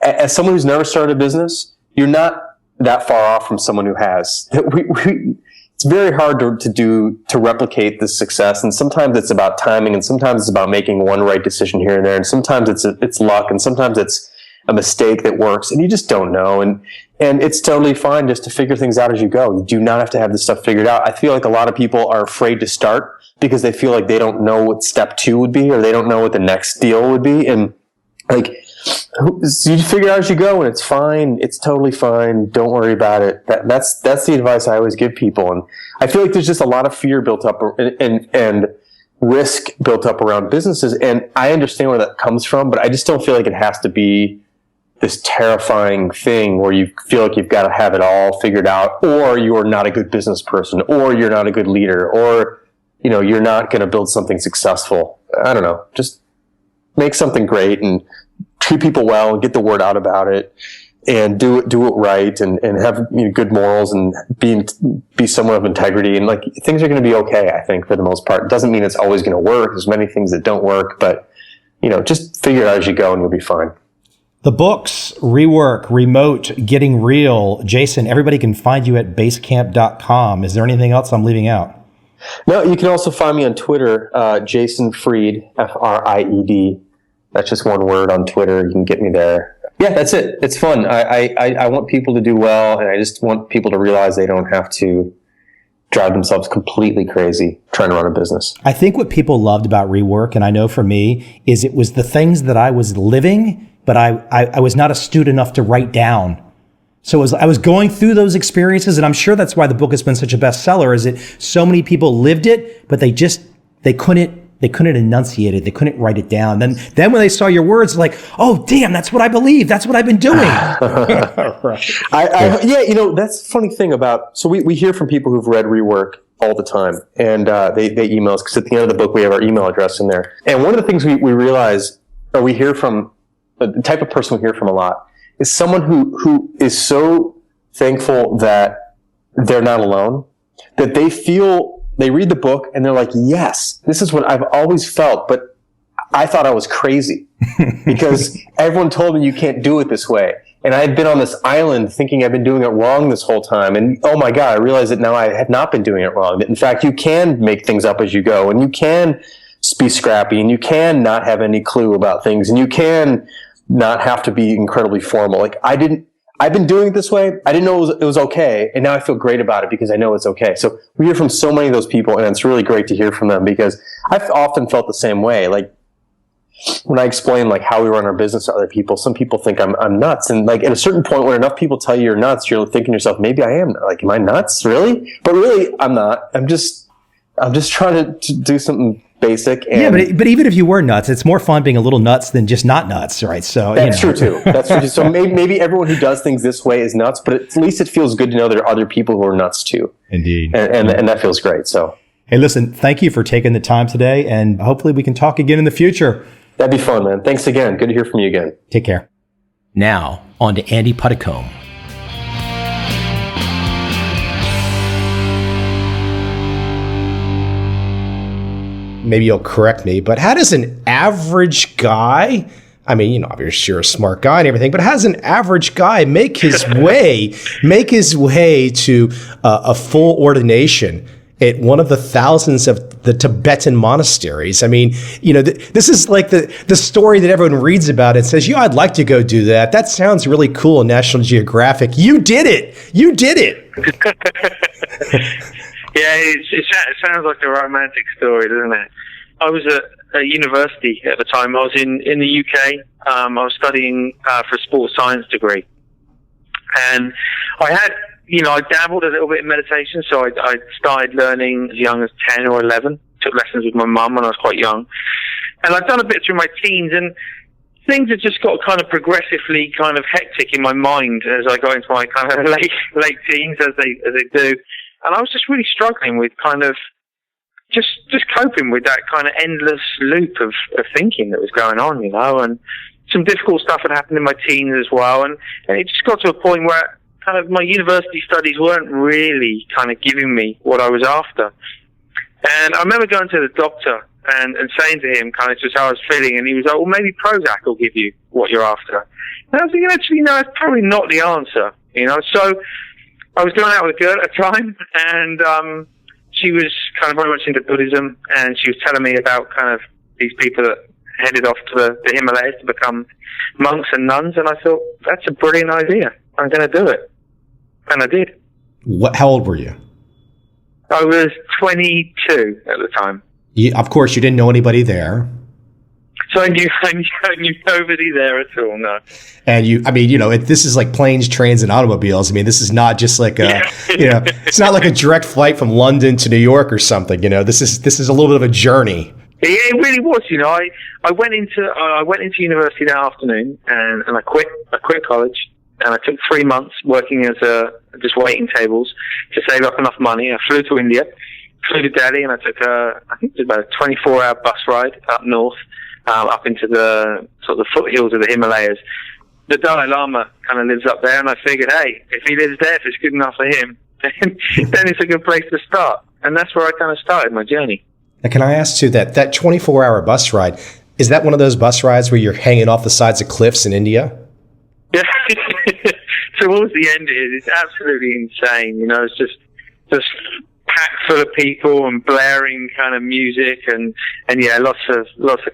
as someone who's never started a business, you're not that far off from someone who has. It's very hard to replicate this success, and sometimes it's about timing, and sometimes it's about making one right decision here and there, and sometimes it's luck, and sometimes it's a mistake that works, and you just don't know, and it's totally fine just to figure things out as you go. You do not have to have this stuff figured out. I feel like a lot of people are afraid to start because they feel like they don't know what step 2 would be, or they don't know what the next deal would be, and like, so you figure it out as you go, and it's fine. It's totally fine. Don't worry about it. That's the advice I always give people. And I feel like there's just a lot of fear built up and risk built up around businesses. And I understand where that comes from, but I just don't feel like it has to be this terrifying thing where you feel like you've got to have it all figured out, or you're not a good business person, or you're not a good leader, or, you're not going to build something successful. I don't know. Just make something great and treat people well and get the word out about it and do it right and have good morals and be someone of integrity, and like things are going to be okay, I think, for the most part. It doesn't mean it's always going to work. There's many things that don't work, but just figure it out as you go and you'll be fine. The books, Rework, Remote, Getting Real. Jason, everybody can find you at basecamp.com. Is there anything else I'm leaving out? No, you can also find me on Twitter, Jason Fried, Fried. That's just one word on Twitter. You can get me there. Yeah, that's it. It's fun. I want people to do well, and I just want people to realize they don't have to drive themselves completely crazy trying to run a business. I think what people loved about Rework, and I know for me, is it was the things that I was living, but I was not astute enough to write down. So I was going through those experiences, and I'm sure that's why the book has been such a bestseller, is that so many people lived it, but they couldn't enunciate it. They couldn't write it down. Then when they saw your words, like, oh, damn, that's what I believe. That's what I've been doing. Right. Yeah, that's the funny thing about, so we hear from people who've read Rework all the time, and they email us, because at the end of the book, we have our email address in there. And one of the things we realize, or we hear from, the type of person we hear from a lot, is someone who is so thankful that they're not alone, that they read the book and they're like, yes, this is what I've always felt, but I thought I was crazy because everyone told me you can't do it this way. And I had been on this island thinking I've been doing it wrong this whole time. And oh my God, I realized that now I had not been doing it wrong. That in fact, you can make things up as you go, and you can be scrappy, and you can not have any clue about things, and you can not have to be incredibly formal. Like I've been doing it this way. I didn't know it was okay. And now I feel great about it because I know it's okay. So we hear from so many of those people, and it's really great to hear from them, because I've often felt the same way. Like when I explain like how we run our business to other people, some people think I'm nuts. And like at a certain point when enough people tell you you're nuts, you're thinking to yourself, maybe I am. Like, am I nuts? Really? But really, I'm not. I'm just trying to do something basic. And yeah, but even if you were nuts, it's more fun being a little nuts than just not nuts, right? So that's true too. That's true too. So maybe everyone who does things this way is nuts, but at least it feels good to know there are other people who are nuts too. Indeed, and that feels great. So hey, listen, thank you for taking the time today, and hopefully we can talk again in the future. That'd be fun, man. Thanks again. Good to hear from you again. Take care. Now on to Andy Puddicombe. maybe you'll correct me, but how does an average guy, I mean, obviously you're a smart guy and everything, but how does an average guy make his way to a full ordination at one of the thousands of the Tibetan monasteries? I mean, this is like the story that everyone reads about and says, I'd like to go do that. That sounds really cool in National Geographic. You did it. Yeah, it sounds like a romantic story, doesn't it? I was at university at the time. I was in the UK. I was studying for a sports science degree. And I had, I dabbled a little bit in meditation, so I started learning as young as 10 or 11. Took lessons with my mum when I was quite young. And I'd done a bit through my teens, and things had just got kind of progressively kind of hectic in my mind as I got into my kind of late teens, as they do. And I was just really struggling with kind of just coping with that kind of endless loop of thinking that was going on, and some difficult stuff had happened in my teens as well. And it just got to a point where kind of my university studies weren't really kind of giving me what I was after. And I remember going to the doctor and saying to him kind of just how I was feeling, and he was like, well, maybe Prozac will give you what you're after. And I was thinking, actually, no, it's probably not the answer, So I was going out with a girl at the time, and she was kind of very much into Buddhism, and she was telling me about kind of these people that headed off to the Himalayas to become monks and nuns, and I thought, that's a brilliant idea. I'm going to do it. And I did. How old were you? I was 22 at the time. Of course, you didn't know anybody there. So I knew nobody there at all, no. And this is like planes, trains, and automobiles. I mean, this is not just like it's not like a direct flight from London to New York or something. This is a little bit of a journey. It really was. I went into university that afternoon, and I quit college, and I took 3 months working as just waiting tables to save up enough money. I flew to India, flew to Delhi, and I took I think it was about a 24-hour bus ride up north. Up into the sort of the foothills of the Himalayas. The Dalai Lama kind of lives up there, and I figured, hey, if he lives there, if it's good enough for him, then it's a good place to start. And that's where I kind of started my journey. Now, can I ask too, that 24-hour bus ride, is that one of those bus rides where you're hanging off the sides of cliffs in India? Yeah. Towards the end, it's absolutely insane. It's just packed full of people and blaring kind of music and yeah, lots of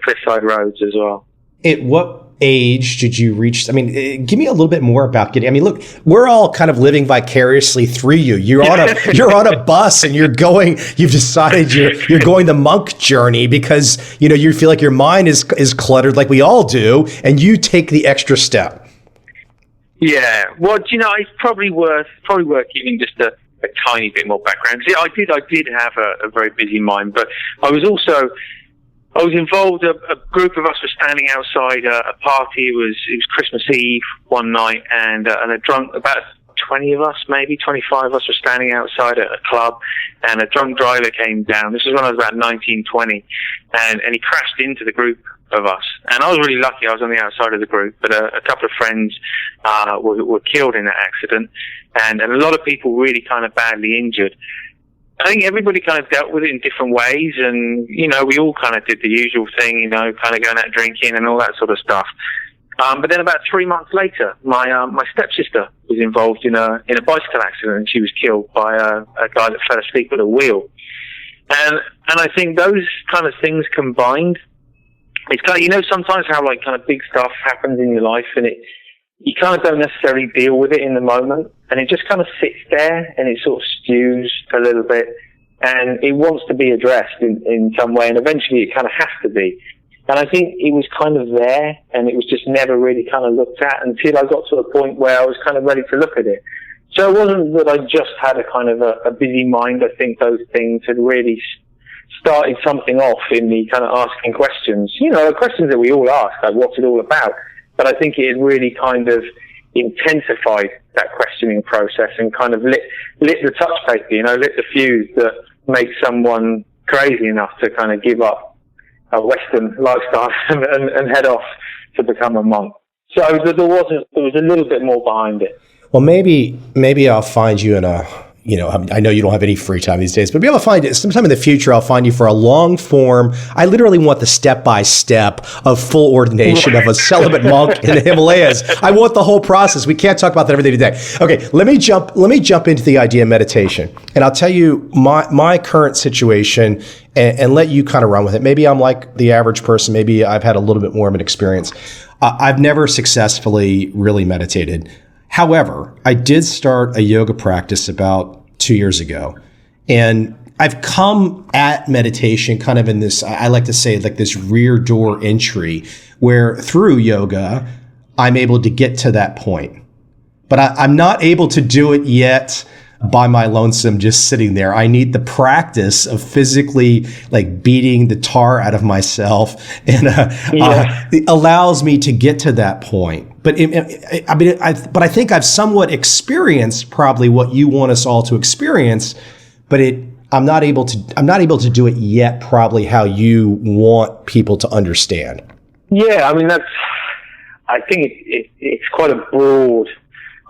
cliffside roads as well. At what age did you reach? I mean, give me a little bit more about getting. I mean, look, we're all kind of living vicariously through you. You're on a bus and you've decided you're going the monk journey because you feel like your mind is cluttered like we all do, and you take the extra step. Yeah, well, it's probably worth giving just a tiny bit more background. See, I did have a very busy mind, but I was involved. A group of us were standing outside a party. It was Christmas Eve one night, and a drunk, about 20 of us, maybe 25 of us, were standing outside a club, and a drunk driver came down. This was when I was about 19, 20, and he crashed into the group of us. And I was really lucky. I was on the outside of the group, but a couple of friends were killed in that accident, and a lot of people really kind of badly injured. I think everybody kind of dealt with it in different ways, and we all kind of did the usual thing, kind of going out drinking and all that sort of stuff. But then about 3 months later, my stepsister was involved in a bicycle accident, and she was killed by a guy that fell asleep at a wheel. And I think those kind of things combined, it's kind of, sometimes how like kind of big stuff happens in your life, and you kind of don't necessarily deal with it in the moment, and it just kind of sits there and it sort of stews a little bit, and it wants to be addressed in some way, and eventually it kind of has to be. And I think it was kind of there, and it was just never really kind of looked at until I got to a point where I was kind of ready to look at it. So it wasn't that I just had a kind of a busy mind. I think those things had really started something off in me kind of asking questions, the questions that we all ask, like what's it all about? But I think it had really kind of intensified that questioning process and kind of lit the touch paper, lit the fuse that makes someone crazy enough to kind of give up a Western lifestyle and head off to become a monk. So there was a little bit more behind it. Well, maybe I'll find you in a I know you don't have any free time these days, but be able to find it sometime in the future. I'll find you for a long form. I literally want the step-by-step of full ordination of a celibate monk in the Himalayas. I want the whole process. We can't talk about that every day today. Okay, let me jump into the idea of meditation, and I'll tell you my current situation and let you kind of run with it. Maybe I'm like the average person. Maybe I've had a little bit more of an experience. I've never successfully really meditated. However, I did start a yoga practice about 2 years ago, and I've come at meditation kind of in this, I like to say, like this rear door entry, where through yoga, I'm able to get to that point. But I'm not able to do it yet by my lonesome, just sitting there. I need the practice of physically like beating the tar out of myself, and it allows me to get to that point. But I think I've somewhat experienced probably what you want us all to experience, but I'm not able to do it yet. Probably how you want people to understand. Yeah, I mean I think it's quite a broad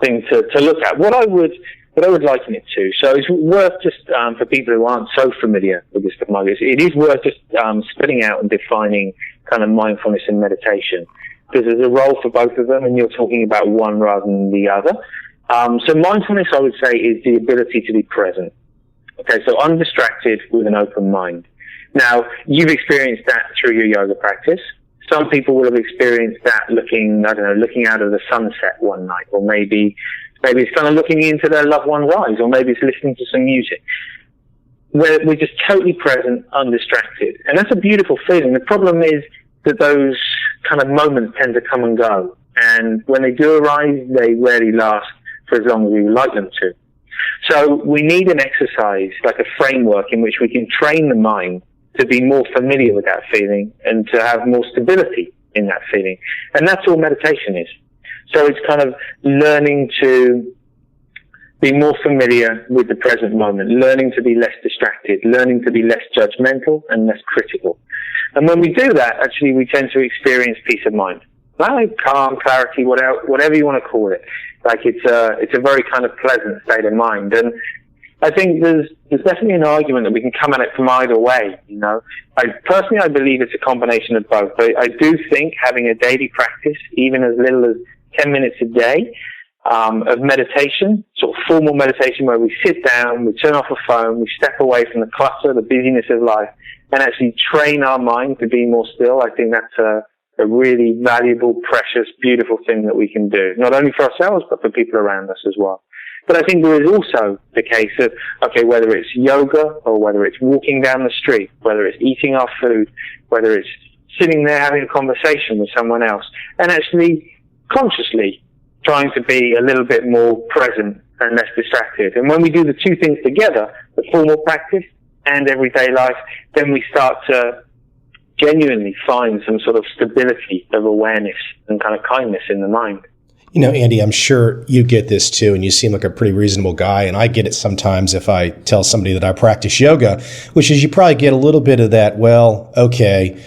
thing to look at. What I would liken it to, so it's worth just for people who aren't so familiar with this technology, it is worth just spitting out and defining kind of mindfulness and meditation, because there's a role for both of them, and you're talking about one rather than the other. So mindfulness, I would say, is the ability to be present. Okay, so undistracted with an open mind. Now, you've experienced that through your yoga practice. Some people will have experienced that looking out of the sunset one night, or maybe it's kind of looking into their loved one's eyes, or maybe it's listening to some music. Where we're just totally present, undistracted. And that's a beautiful feeling. The problem is that those kind of moments tend to come and go. And when they do arise, they rarely last for as long as we would like them to. So we need an exercise, like a framework in which we can train the mind to be more familiar with that feeling and to have more stability in that feeling. And that's all meditation is. So it's kind of learning to be more familiar with the present moment, learning to be less distracted, learning to be less judgmental and less critical. And when we do that, actually, we tend to experience peace of mind. Like calm, clarity, whatever you want to call it. Like it's a very kind of pleasant state of mind. And I think there's definitely an argument that we can come at it from either way, you know. I believe it's a combination of both. But I do think having a daily practice, even as little as 10 minutes a day, of meditation, sort of formal meditation where we sit down, we turn off the phone, we step away from the clutter, the busyness of life, and actually train our mind to be more still. I think that's a really valuable, precious, beautiful thing that we can do, not only for ourselves, but for people around us as well. But I think there is also the case of, okay, whether it's yoga or whether it's walking down the street, whether it's eating our food, whether it's sitting there having a conversation with someone else, and actually consciously trying to be a little bit more present and less distracted. And when we do the two things together, the formal practice and everyday life, then we start to genuinely find some sort of stability of awareness and kind of kindness in the mind. You know, Andy, I'm sure you get this too, and you seem like a pretty reasonable guy, and I get it sometimes if I tell somebody that I practice yoga, which is you probably get a little bit of that, well, okay,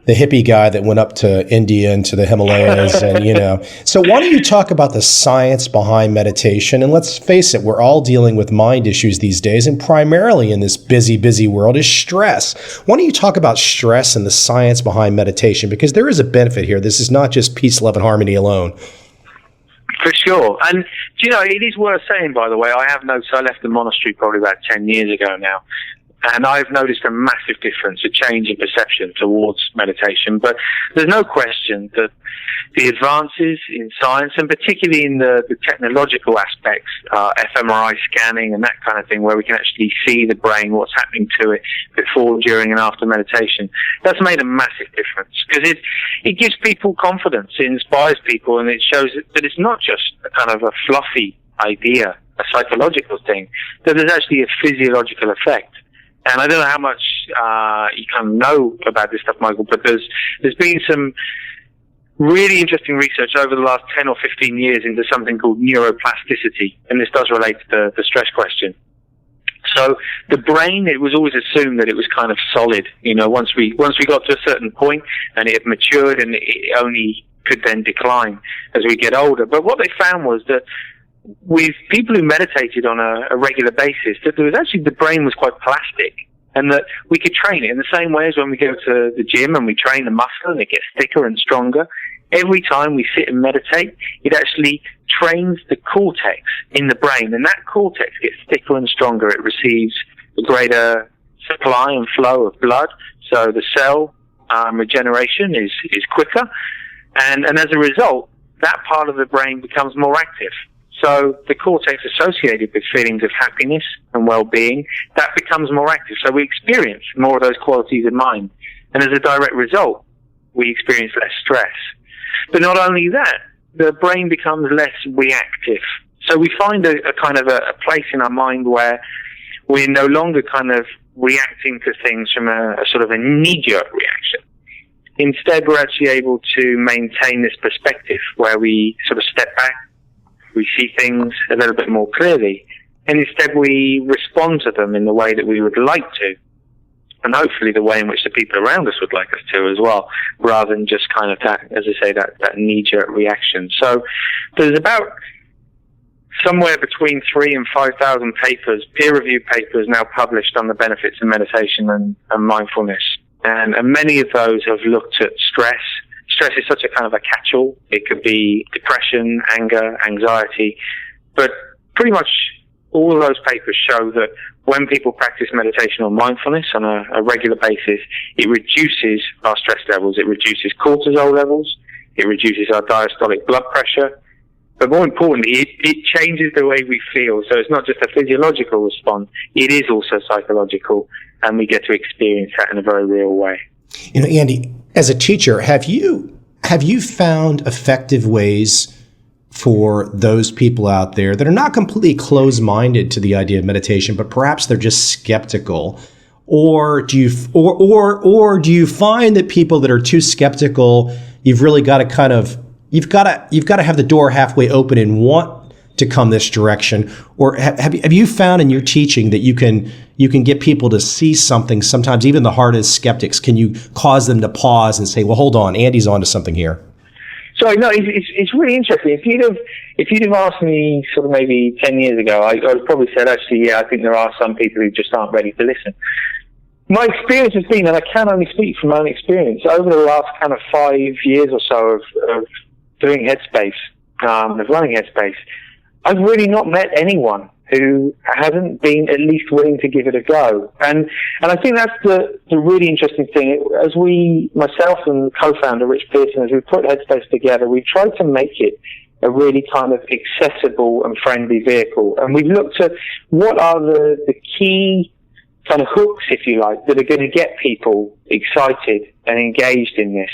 the hippie guy that went up to India and to the Himalayas, and, you know. So why don't you talk about the science behind meditation? And let's face it, we're all dealing with mind issues these days, and primarily in this busy, busy world is stress. Why don't you talk about stress and the science behind meditation? Because there is a benefit here. This is not just peace, love, and harmony alone. For sure. And, you know, it is worth saying, by the way, I have noticed, I left the monastery probably about 10 years ago now, and I've noticed a massive difference, a change in perception towards meditation. But there's no question that the advances in science, and particularly in the technological aspects, fMRI scanning and that kind of thing, where we can actually see the brain, what's happening to it before, during, and after meditation, that's made a massive difference, because it gives people confidence, it inspires people, and it shows that it's not just a kind of a fluffy idea, a psychological thing, that there's actually a physiological effect. And I don't know how much you kind of know about this stuff, Michael, but there's been some really interesting research over the last 10 or 15 years into something called neuroplasticity, and this does relate to the stress question. So the brain, it was always assumed that it was kind of solid. You know, once we got to a certain point and it had matured, and it only could then decline as we get older. But what they found was that with people who meditated on a regular basis, that there was actually, the brain was quite plastic, and that we could train it in the same way as when we go to the gym and we train the muscle and it gets thicker and stronger. Every time we sit and meditate, it actually trains the cortex in the brain, and that cortex gets thicker and stronger. It receives a greater supply and flow of blood, so the cell regeneration is quicker, and as a result, that part of the brain becomes more active. So the cortex associated with feelings of happiness and well-being, that becomes more active. So we experience more of those qualities of mind. And as a direct result, we experience less stress. But not only that, the brain becomes less reactive. So we find a kind of a place in our mind where we're no longer kind of reacting to things from a sort of a knee-jerk reaction. Instead, we're actually able to maintain this perspective where we sort of step back, we see things a little bit more clearly, and instead we respond to them in the way that we would like to, and hopefully the way in which the people around us would like us to as well, rather than just kind of that, as I say, that knee-jerk reaction. So there's about somewhere between 3,000 and 5,000 papers, peer-reviewed papers, now published on the benefits of meditation and mindfulness. And many of those have looked at stress. Stress is such a kind of a catch-all. It could be depression, anger, anxiety. But pretty much all of those papers show that when people practice meditation or mindfulness on a regular basis, it reduces our stress levels. It reduces cortisol levels. It reduces our diastolic blood pressure. But more importantly, it changes the way we feel. So it's not just a physiological response. It is also psychological, and we get to experience that in a very real way. You know, Andy, as a teacher, have you found effective ways for those people out there that are not completely closed-minded to the idea of meditation, but perhaps they're just skeptical? Or do you find that people that are too skeptical, you've really got to kind of you've got to have the door halfway open and want to come this direction? Or have you found in your teaching that you can get people to see something? Sometimes even the hardest skeptics, can you cause them to pause and say, well, hold on, Andy's onto something here? So no, it's really interesting. If you'd have asked me sort of maybe 10 years ago, I would probably said, actually, yeah, I think there are some people who just aren't ready to listen. My experience has been, and I can only speak from my own experience, over the last kind of 5 years or so of doing Headspace, of running Headspace, I've really not met anyone who hasn't been at least willing to give it a go. And I think that's the really interesting thing. As myself and co-founder Rich Pearson, as we put Headspace together, we tried to make it a really kind of accessible and friendly vehicle. And we've looked at what are the key kind of hooks, if you like, that are going to get people excited and engaged in this.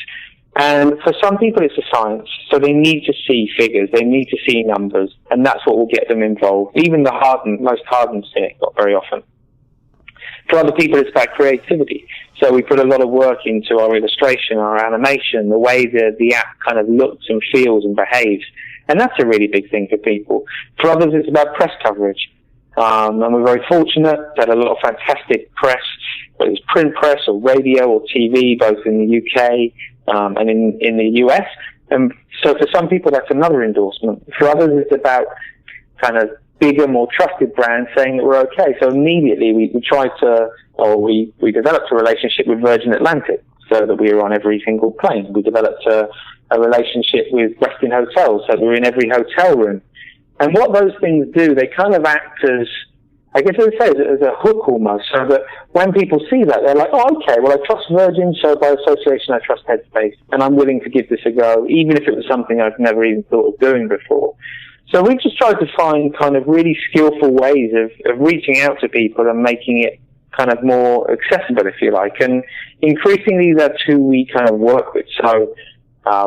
And for some people, it's a science. So they need to see figures. They need to see numbers. And that's what will get them involved. Even the most hardened cynic, not very often. For other people, it's about creativity. So we put a lot of work into our illustration, our animation, the way the app kind of looks and feels and behaves. And that's a really big thing for people. For others, it's about press coverage. And we're very fortunate to have a lot of fantastic press, whether it's print press or radio or TV, both in the UK and in the US. And so for some people, that's another endorsement. For others, it's about kind of bigger, more trusted brands saying that we're okay. So immediately we developed a relationship with Virgin Atlantic so that we were on every single plane. We developed a relationship with Westin Hotels so that we're in every hotel room. And what those things do, they kind of act as, I guess I would say, as a hook almost, so that when people see that, they're like, oh, okay, well, I trust Virgin, so by association, I trust Headspace, and I'm willing to give this a go, even if it was something I've never even thought of doing before. So we just tried to find kind of really skillful ways of reaching out to people and making it kind of more accessible, if you like. And increasingly, that's who we kind of work with. So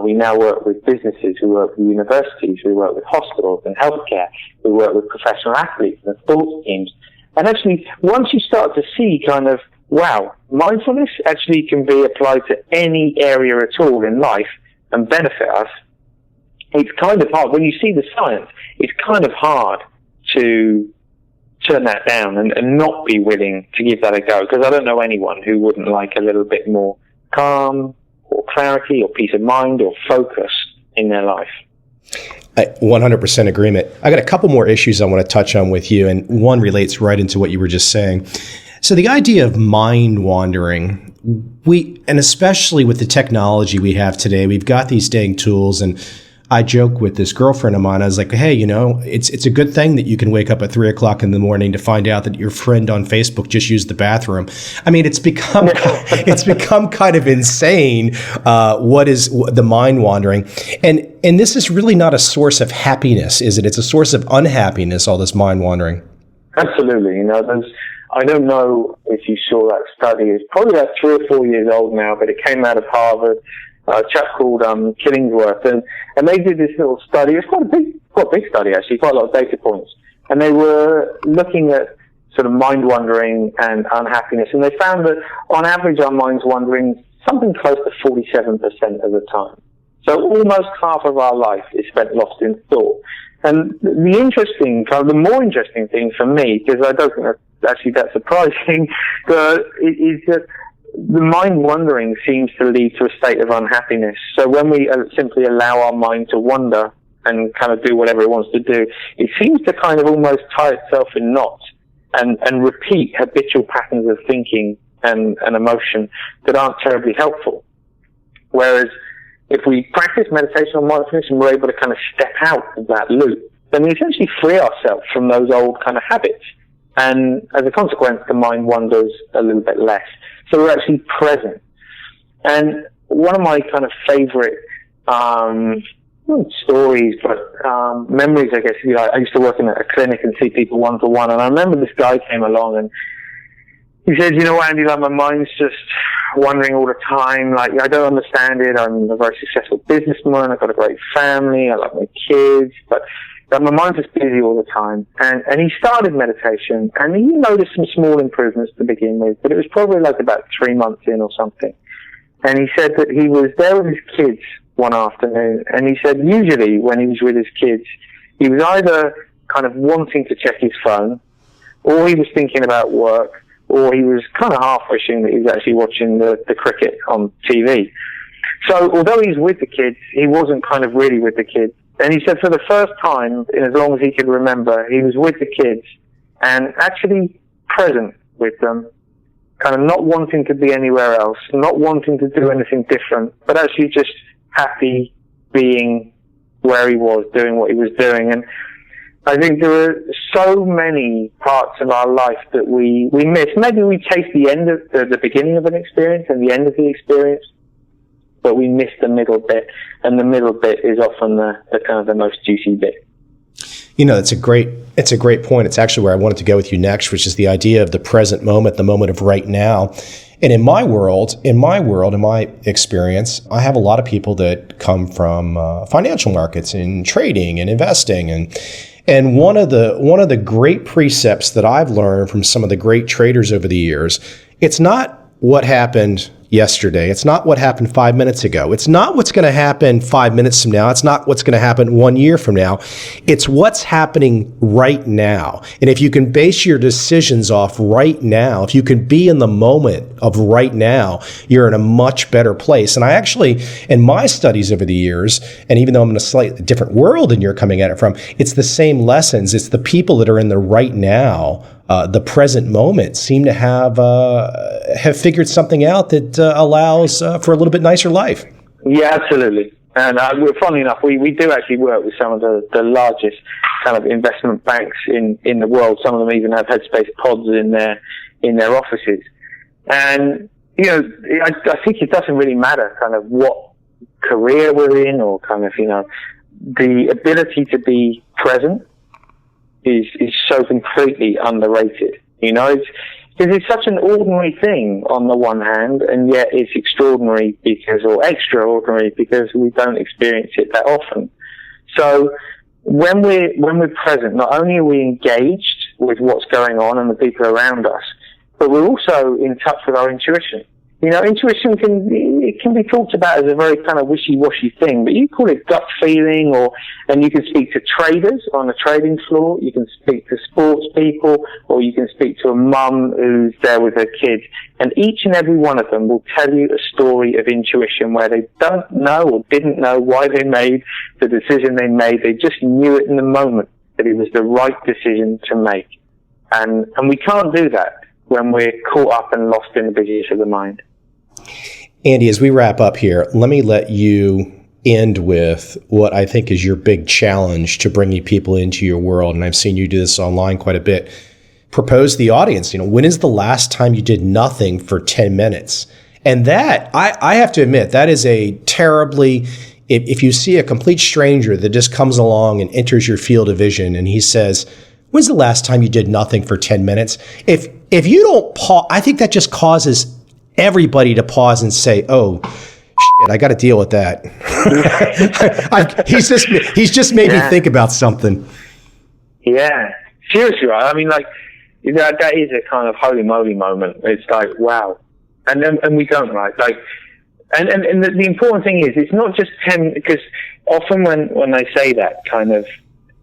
we now work with businesses, we work with universities, we work with hospitals and healthcare, we work with professional athletes and sports teams. And actually, once you start to see kind of, wow, mindfulness actually can be applied to any area at all in life and benefit us, it's kind of hard. When you see the science, it's kind of hard to turn that down and not be willing to give that a go, because I don't know anyone who wouldn't like a little bit more calm or clarity or peace of mind or focus in their life. 100% agreement. I got a couple more issues I want to touch on with you, and one relates right into what you were just saying. So the idea of mind wandering, and especially with the technology we have today, we've got these dang tools, and I joke with this girlfriend of mine. I was like, hey, it's a good thing that you can wake up at 3 o'clock in the morning to find out that your friend on Facebook just used the bathroom. I mean, it's become kind of insane. What is the mind wandering? And this is really not a source of happiness, is it? It's a source of unhappiness, all this mind wandering. Absolutely. I don't know if you saw that study. It's probably about 3 or 4 years old now, but it came out of Harvard. A chap called Killingsworth, and they did this little study. It's quite a big study actually, quite a lot of data points, and they were looking at sort of mind wandering and unhappiness, and they found that on average our mind's wandering something close to 47% of the time. So almost half of our life is spent lost in thought. And the more interesting thing for me, because I don't think that's actually that surprising, is that the mind wandering seems to lead to a state of unhappiness. So when we simply allow our mind to wander and kind of do whatever it wants to do, it seems to kind of almost tie itself in knots and repeat habitual patterns of thinking and emotion that aren't terribly helpful. Whereas if we practice meditation or mindfulness and we're able to kind of step out of that loop, then we essentially free ourselves from those old kind of habits. And as a consequence, the mind wanders a little bit less. So we're actually present. And one of my kind of favorite stories, but memories, I guess. I used to work in a clinic and see people one-to-one, and I remember this guy came along and he said, Andy, like, my mind's just wandering all the time. Like, I don't understand it. I'm a very successful businessman. I've got a great family. I love my kids, but my mind's just busy all the time. And he started meditation, and he noticed some small improvements to begin with, but it was probably like about 3 months in or something. And he said that he was there with his kids one afternoon, and he said usually when he was with his kids, he was either kind of wanting to check his phone, or he was thinking about work, or he was kind of half wishing that he was actually watching the cricket on TV. So although he's with the kids, he wasn't kind of really with the kids. And he said for the first time, in as long as he could remember, he was with the kids and actually present with them, kind of not wanting to be anywhere else, not wanting to do anything different, but actually just happy being where he was, doing what he was doing. And I think there are so many parts of our life that we miss. Maybe we chase the end of the beginning of an experience and the end of the experience, but we miss the middle bit, and the middle bit is often the kind of the most juicy bit. It's a great point. It's actually where I wanted to go with you next, which is the idea of the present moment, the moment of right now. And in my experience, I have a lot of people that come from financial markets and trading and investing, and one of the great precepts that I've learned from some of the great traders over the years, it's not what happened yesterday. It's not what happened 5 minutes ago. It's not what's going to happen 5 minutes from now. It's not what's going to happen 1 year from now. It's what's happening right now. And if you can base your decisions off right now, if you can be in the moment of right now, you're in a much better place. And I actually, in my studies over the years, and even though I'm in a slightly different world than you're coming at it from, it's the same lessons. It's the people that are in the right now, the present moment, seem to have figured something out that allows for a little bit nicer life. Yeah, absolutely. And funnily enough, we do actually work with some of the largest kind of investment banks in the world. Some of them even have Headspace pods in their offices. And I think it doesn't really matter kind of what career we're in, or kind of the ability to be present is so completely underrated. It's such an ordinary thing on the one hand, and yet it's extraordinary or extraordinary because we don't experience it that often. So when we're present, not only are we engaged with what's going on and the people around us, but we're also in touch with our intuition. You know, intuition can be talked about as a very kind of wishy-washy thing, but you call it gut feeling, and you can speak to traders on a trading floor, you can speak to sports people, or you can speak to a mum who's there with her kids, and each and every one of them will tell you a story of intuition where they don't know or didn't know why they made the decision they made. They just knew it in the moment that it was the right decision to make. And we can't do that when we're caught up and lost in the busyness of the mind. Andy, as we wrap up here, let me let you end with what I think is your big challenge to bringing people into your world. And I've seen you do this online quite a bit. Propose to the audience, when is the last time you did nothing for 10 minutes? And that, I have to admit, that is a terribly, if you see a complete stranger that just comes along and enters your field of vision and he says, when's the last time you did nothing for 10 minutes? If you don't pause, I think that just causes everybody to pause and say, oh, shit, I got to deal with that. He's just made me think about something. Yeah, seriously, right? I mean, like, that is a kind of holy moly moment. It's like, wow. And we don't, right? Like, and the important thing is, it's not just 10, because often when I say that kind of,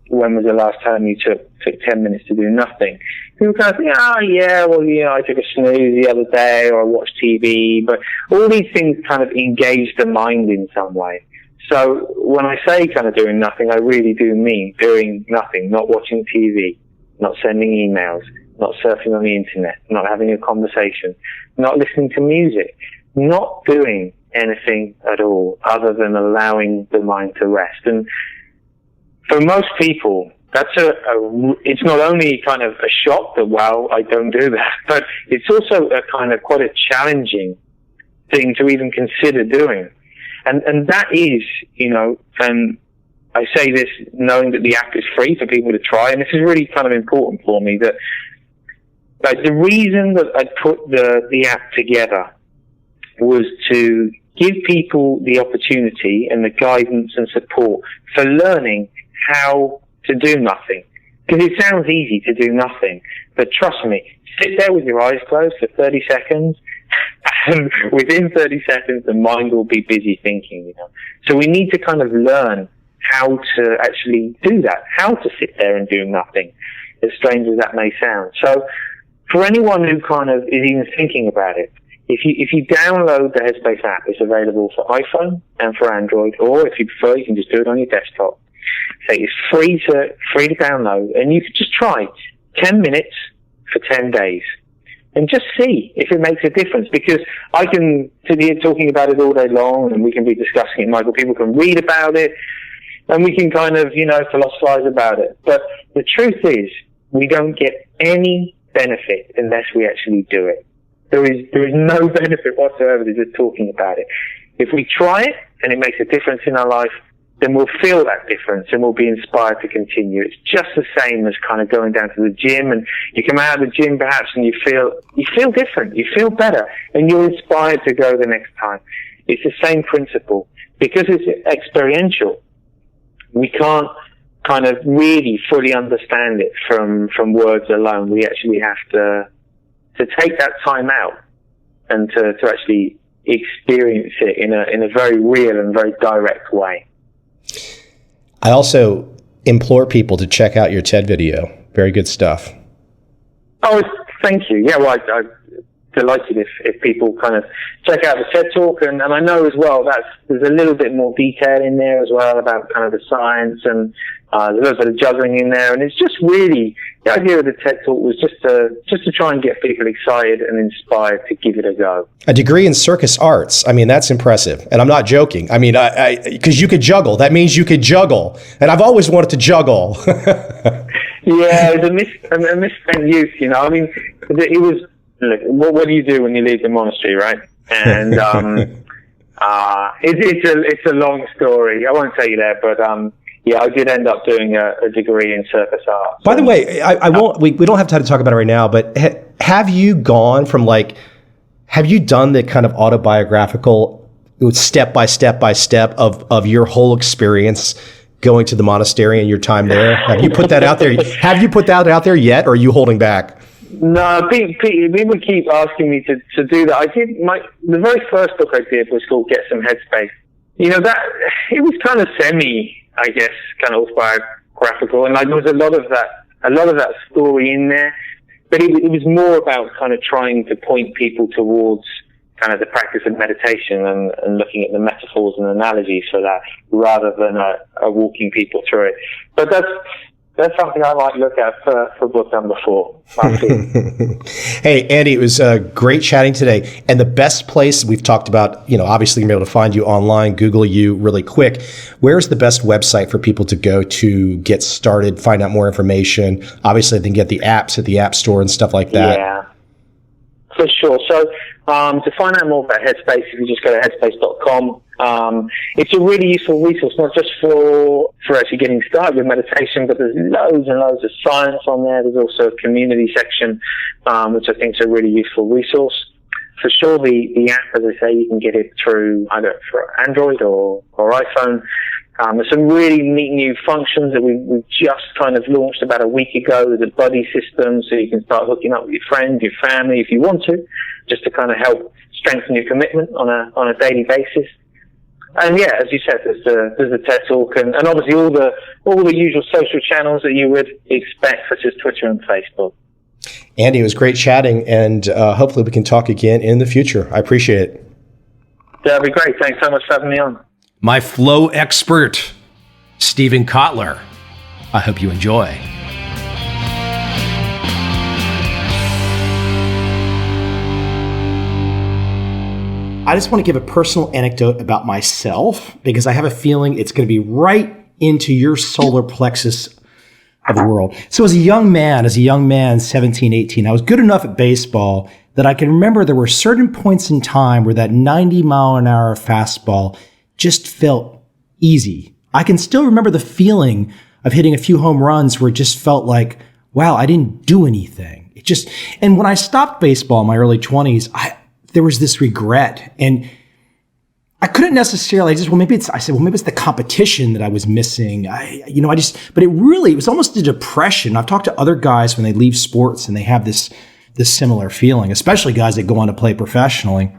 when was the last time you took 10 minutes to do nothing? People kind of think, oh yeah, well, I took a snooze the other day, or I watched TV, but all these things kind of engage the mind in some way. So when I say kind of doing nothing, I really do mean doing nothing, not watching TV, not sending emails, not surfing on the internet, not having a conversation, not listening to music, not doing anything at all other than allowing the mind to rest. And for most people, that's it's not only kind of a shock that, wow, I don't do that, but it's also a kind of quite a challenging thing to even consider doing. And that is, and I say this knowing that the app is free for people to try, and this is really kind of important for me, that like the reason that I put the app together was to give people the opportunity and the guidance and support for learning how to do nothing. Because it sounds easy to do nothing, but trust me, sit there with your eyes closed for 30 seconds, and within 30 seconds the mind will be busy thinking, So we need to kind of learn how to actually do that, how to sit there and do nothing, as strange as that may sound. So for anyone who kind of is even thinking about it, if you download the Headspace app, it's available for iPhone and for Android, or if you prefer, you can just do it on your desktop. So it's free to download, and you can just try 10 minutes for 10 days and just see if it makes a difference. Because I can sit here talking about it all day long, and we can be discussing it, Michael. People can read about it, and we can kind of, philosophize about it. But the truth is, we don't get any benefit unless we actually do it. There is no benefit whatsoever to just talking about it. If we try it and it makes a difference in our life, then we'll feel that difference and we'll be inspired to continue. It's just the same as kind of going down to the gym, and you come out of the gym perhaps and you feel different, you feel better, and you're inspired to go the next time. It's the same principle. Because it's experiential, we can't kind of really fully understand it from words alone. We actually have to take that time out and to actually experience it in a very real and very direct way. I also implore people to check out your TED video. Very good stuff. Oh, thank you. Yeah, well, I'm delighted if people kind of check out the TED Talk, and I know as well there's a little bit more detail in there as well about kind of the science, and there's a little bit of juggling in there, and it's just really, the idea of the TED Talk was just to try and get people excited and inspired to give it a go. A degree in circus arts. I mean, that's impressive, and I'm not joking. I mean, because you could juggle. That means you could juggle, and I've always wanted to juggle. Yeah, it was a misspent youth, I mean, it was. Look, what do you do when you leave the monastery, right? And it's a long story. I won't tell you that, but yeah, I did end up doing a degree in circus arts. By the way, I won't. We don't have time to talk about it right now. But have you gone from have you done the kind of autobiographical, step by step of your whole experience going to the monastery and your time there? Have you put that out there? Have you put that out there yet, or are you holding back? No, people keep asking me to do that. The very first book I did was called Get Some Headspace. You know, that it was kind of I guess, kind of autobiographical, and like there was a lot of that story in there. But it was more about kind of trying to point people towards kind of the practice of meditation and looking at the metaphors and analogies for that, rather than walking people through it. But that's something I might look at for book number 4. Hey, Andy, it was great chatting today. And the best place we've talked about, you know, obviously you're able to find you online, Google you really quick. Where's the best website for people to go to get started, find out more information? Obviously, they can get the apps at the App Store and stuff like that. Yeah, for sure. So to find out more about Headspace, if you just go to headspace.com, it's a really useful resource, not just for actually getting started with meditation, but there's loads and loads of science on there. There's also a community section, which I think is a really useful resource. For sure, the app, as I say, you can get it through either for Android or iPhone. There's some really neat new functions that we've just kind of launched about a week ago. There's a buddy system, so you can start hooking up with your friends, your family, if you want to, just to kind of help strengthen your commitment on a daily basis. And yeah, as you said, there's the TED Talk and obviously all the usual social channels that you would expect, such as Twitter and Facebook. Andy, it was great chatting, and hopefully we can talk again in the future. I appreciate it. That'd be great. Thanks so much for having me on. My flow expert, Stephen Kotler. I hope you enjoy. I just want to give a personal anecdote about myself because I have a feeling it's going to be right into your solar plexus of the world. So as a young man, 17, 18, I was good enough at baseball that I can remember there were certain points in time where that 90-mile-an-hour fastball just felt easy. I can still remember the feeling of hitting a few home runs where it just felt like, wow, I didn't do anything. And when I stopped baseball in my early 20s, there was this regret. And I couldn't necessarily maybe it's the competition that I was missing. But it was almost a depression. I've talked to other guys when they leave sports and they have this similar feeling, especially guys that go on to play professionally.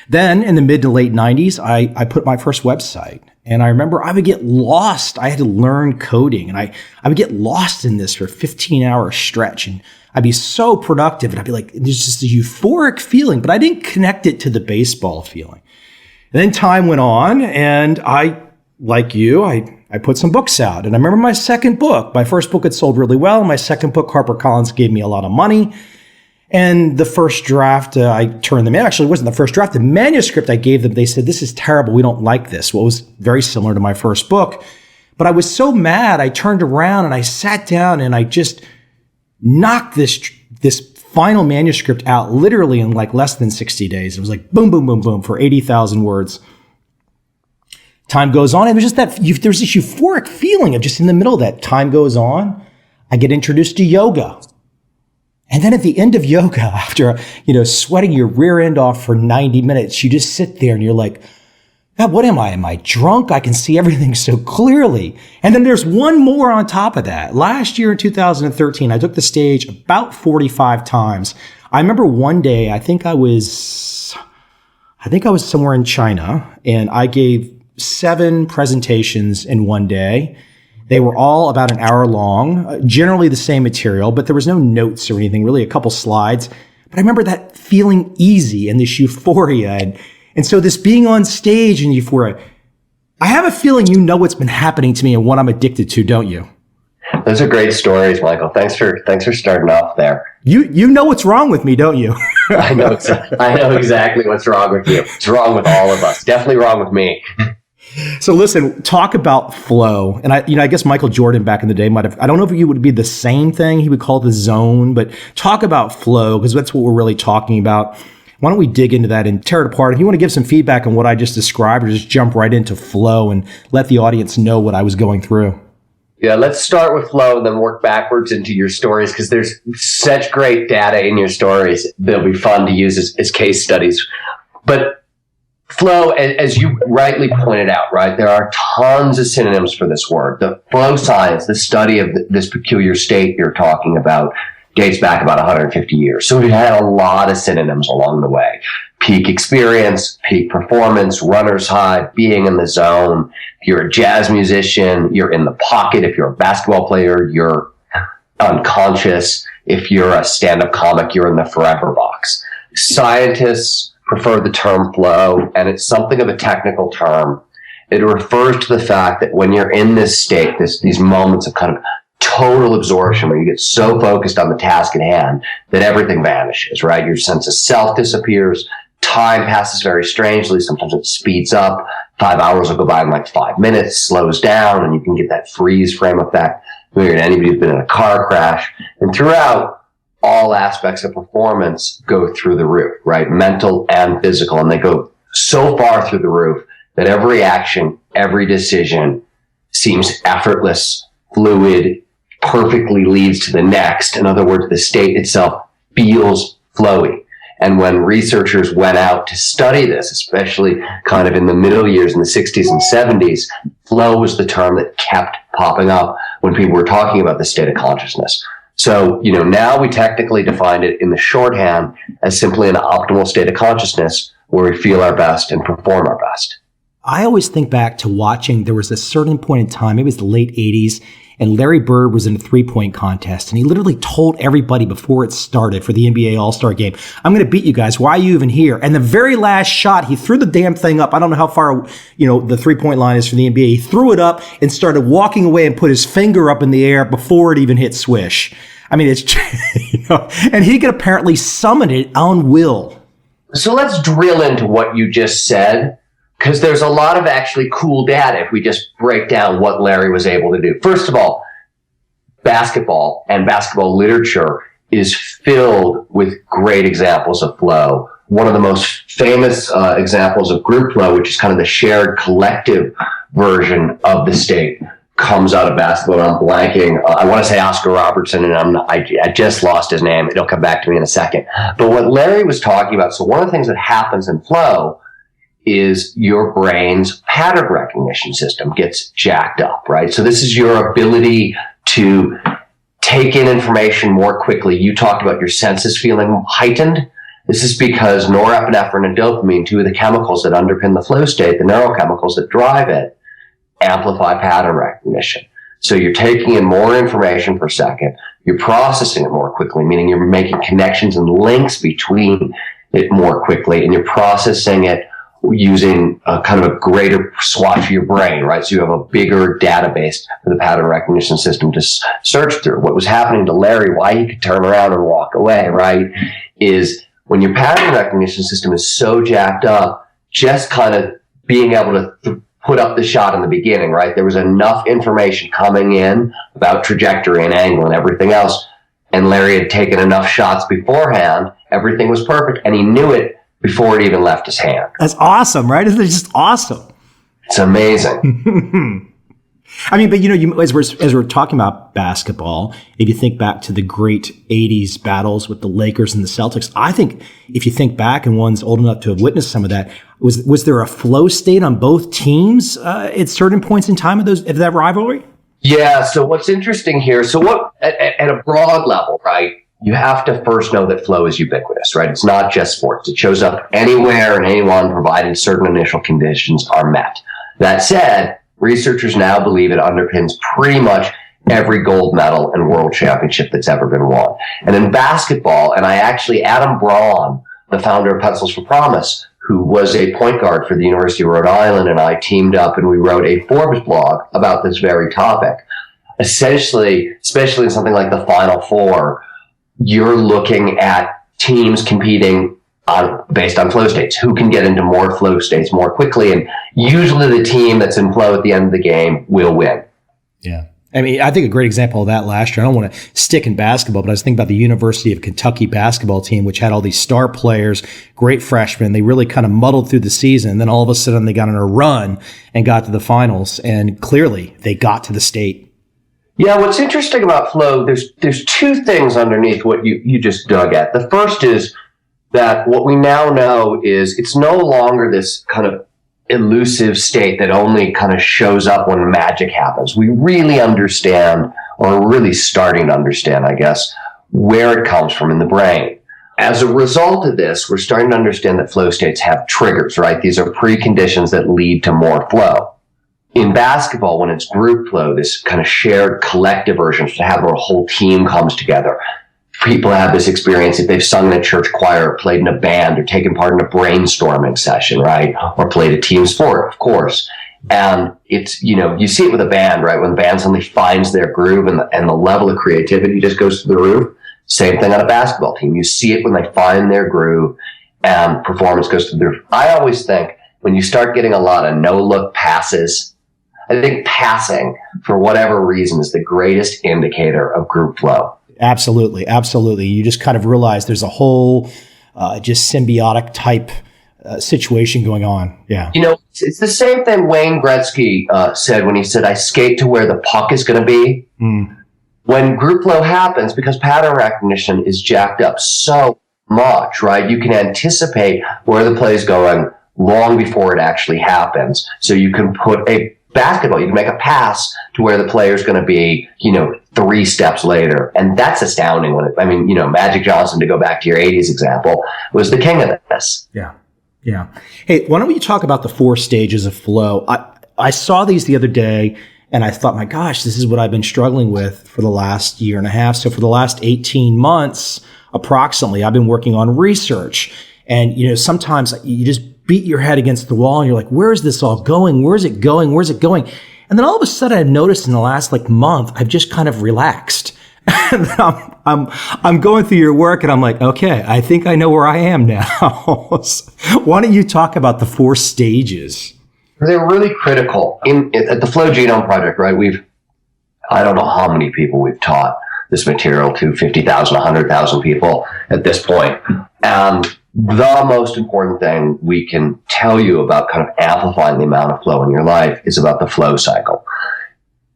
Then in the mid to late 90s, I put my first website, and I remember I would get lost. I had to learn coding, and I would get lost in this for a 15-hour stretch, and I'd be so productive, and I'd be like, there's just a euphoric feeling, but I didn't connect it to the baseball feeling. And then time went on, and I put some books out, and I remember my first book had sold really well. My second book, HarperCollins, gave me a lot of money. And the first draft, I turned them in. Actually, it wasn't the first draft. The manuscript I gave them, they said, this is terrible. We don't like this. Well, it was very similar to my first book. But I was so mad, I turned around and I sat down and I just knocked this final manuscript out literally in like less than 60 days. It was like boom, boom, boom, boom for 80,000 words. Time goes on. It was just there's this euphoric feeling of just in the middle of that. Time goes on. I get introduced to yoga. And then at the end of yoga, after, sweating your rear end off for 90 minutes, you just sit there and you're like, God, what am I? Am I drunk? I can see everything so clearly. And then there's one more on top of that. Last year in 2013, I took the stage about 45 times. I remember one day, I think I was somewhere in China, and I gave 7 presentations in one day. They were all about an hour long, generally the same material, but there was no notes or anything, really a couple slides. But I remember that feeling easy and this euphoria. And so this being on stage and euphoria, I have a feeling you know what's been happening to me and what I'm addicted to, don't you? Those are great stories, Michael. Thanks for starting off there. You know what's wrong with me, don't you? I know exactly what's wrong with you. It's wrong with all of us. Definitely wrong with me. So listen, talk about flow. And I guess Michael Jordan back in the day I don't know if it would be the same thing he would call the zone, but talk about flow because that's what we're really talking about. Why don't we dig into that and tear it apart? If you want to give some feedback on what I just described, or just jump right into flow and let the audience know what I was going through. Yeah, let's start with flow and then work backwards into your stories because there's such great data in your stories that'll be fun to use as case studies. But flow, as you rightly pointed out, right, there are tons of synonyms for this word. The flow science, the study of this peculiar state you're talking about, dates back about 150 years. So we've had a lot of synonyms along the way. Peak experience, peak performance, runner's high, being in the zone. If you're a jazz musician, you're in the pocket. If you're a basketball player, you're unconscious. If you're a stand-up comic, you're in the forever box. Scientists prefer the term flow, and it's something of a technical term. It refers to the fact that when you're in this state, these moments of kind of total absorption, where you get so focused on the task at hand that everything vanishes, right? Your sense of self disappears. Time passes very strangely. Sometimes it speeds up. 5 hours will go by in like 5 minutes, slows down, and you can get that freeze frame effect. Anybody who's been in a car crash. And throughout, all aspects of performance go through the roof, right? Mental and physical. And they go so far through the roof that every action, every decision seems effortless, fluid, perfectly leads to the next. In other words, the state itself feels flowy. And when researchers went out to study this, especially kind of in the middle years in the 60s and 70s, flow was the term that kept popping up when people were talking about the state of consciousness. So, now we technically defined it in the shorthand as simply an optimal state of consciousness where we feel our best and perform our best. I always think back to watching, there was a certain point in time, maybe it was the late 80s, and Larry Bird was in a 3-point contest, and he literally told everybody before it started for the NBA All-Star game, I'm going to beat you guys. Why are you even here? And the very last shot, he threw the damn thing up. I don't know how far, the 3-point line is for the NBA. He threw it up and started walking away and put his finger up in the air before it even hit swish. I mean, it's, and he could apparently summon it on will. So let's drill into what you just said, because there's a lot of actually cool data if we just break down what Larry was able to do. First of all, basketball and basketball literature is filled with great examples of flow. One of the most famous examples of group flow, which is kind of the shared collective version of the state, comes out of basketball. I'm blanking. I want to say Oscar Robertson, and I just lost his name. It'll come back to me in a second. But what Larry was talking about, so one of the things that happens in flow is your brain's pattern recognition system gets jacked up, right? So this is your ability to take in information more quickly. You talked about your senses feeling heightened. This is because norepinephrine and dopamine, two of the chemicals that underpin the flow state, the neurochemicals that drive it, amplify pattern recognition. So you're taking in more information per second. You're processing it more quickly, meaning you're making connections and links between it more quickly, and you're processing it using kind of a greater swatch of your brain, right? So you have a bigger database for the pattern recognition system to search through. What was happening to Larry, why he could turn around and walk away, right, is when your pattern recognition system is so jacked up, just kind of being able to put up the shot in the beginning, right? There was enough information coming in about trajectory and angle and everything else, and Larry had taken enough shots beforehand, everything was perfect, and he knew it before it even left his hand. That's awesome, right? Isn't it just awesome? It's amazing. I mean, but as we're talking about basketball, if you think back to the great 80s battles with the Lakers and the Celtics, I think if you think back, and one's old enough to have witnessed some of that, was there a flow state on both teams at certain points in time of that rivalry? Yeah, so what's interesting here, at a broad level, right? You have to first know that flow is ubiquitous, right? It's not just sports. It shows up anywhere and anyone, provided certain initial conditions are met. That said, researchers now believe it underpins pretty much every gold medal and world championship that's ever been won. And in basketball, Adam Braun, the founder of Pencils for Promise, who was a point guard for the University of Rhode Island, and I teamed up and we wrote a Forbes blog about this very topic. Essentially, especially in something like the Final Four, you're looking at teams competing based on flow states. Who can get into more flow states more quickly? And usually the team that's in flow at the end of the game will win. Yeah. I mean, I think a great example of that last year, I don't want to stick in basketball, but I was thinking about the University of Kentucky basketball team, which had all these star players, great freshmen. They really kind of muddled through the season. And then all of a sudden they got on a run and got to the finals. And clearly they got to the state. Yeah, what's interesting about flow, there's two things underneath what you just dug at. The first is that what we now know is it's no longer this kind of elusive state that only kind of shows up when magic happens. We really understand, or really starting to understand, I guess, where it comes from in the brain. As a result of this, we're starting to understand that flow states have triggers, right? These are preconditions that lead to more flow. In basketball, when it's group flow, this kind of shared collective version, to have where a whole team comes together. People have this experience if they've sung in a church choir, or played in a band, or taken part in a brainstorming session, right? Or played a team sport, of course. And it's, you see it with a band, right? When the band suddenly finds their groove and the level of creativity just goes through the roof. Same thing on a basketball team. You see it when they find their groove and performance goes through the roof. I always think when you start getting a lot of no-look passes, I think passing, for whatever reason, is the greatest indicator of group flow. Absolutely. Absolutely. You just kind of realize there's a whole just symbiotic type situation going on. Yeah. It's the same thing Wayne Gretzky said when he said, I skate to where the puck is going to be. When group flow happens, because pattern recognition is jacked up so much, right? You can anticipate where the play is going long before it actually happens. So you can put you can make a pass to where the player is going to be, 3 steps later. And that's astounding. Magic Johnson, to go back to your 80s example, was the king of this. Yeah. Yeah. Hey, why don't we talk about the 4 stages of flow? I saw these the other day and I thought, my gosh, this is what I've been struggling with for the last year and a half. So for the last 18 months, approximately, I've been working on research. And, sometimes you just beat your head against the wall and you're like, where is this all going? Where's it going? Where's it going? And then all of a sudden I've noticed in the last month, I've just kind of relaxed. And I'm going through your work and I'm like, okay, I think I know where I am now. Why don't you talk about the 4 stages? They're really critical. At the Flow Genome Project, right, I don't know how many people we've taught this material to, 50,000, 100,000 people at this point. And the most important thing we can tell you about kind of amplifying the amount of flow in your life is about the flow cycle.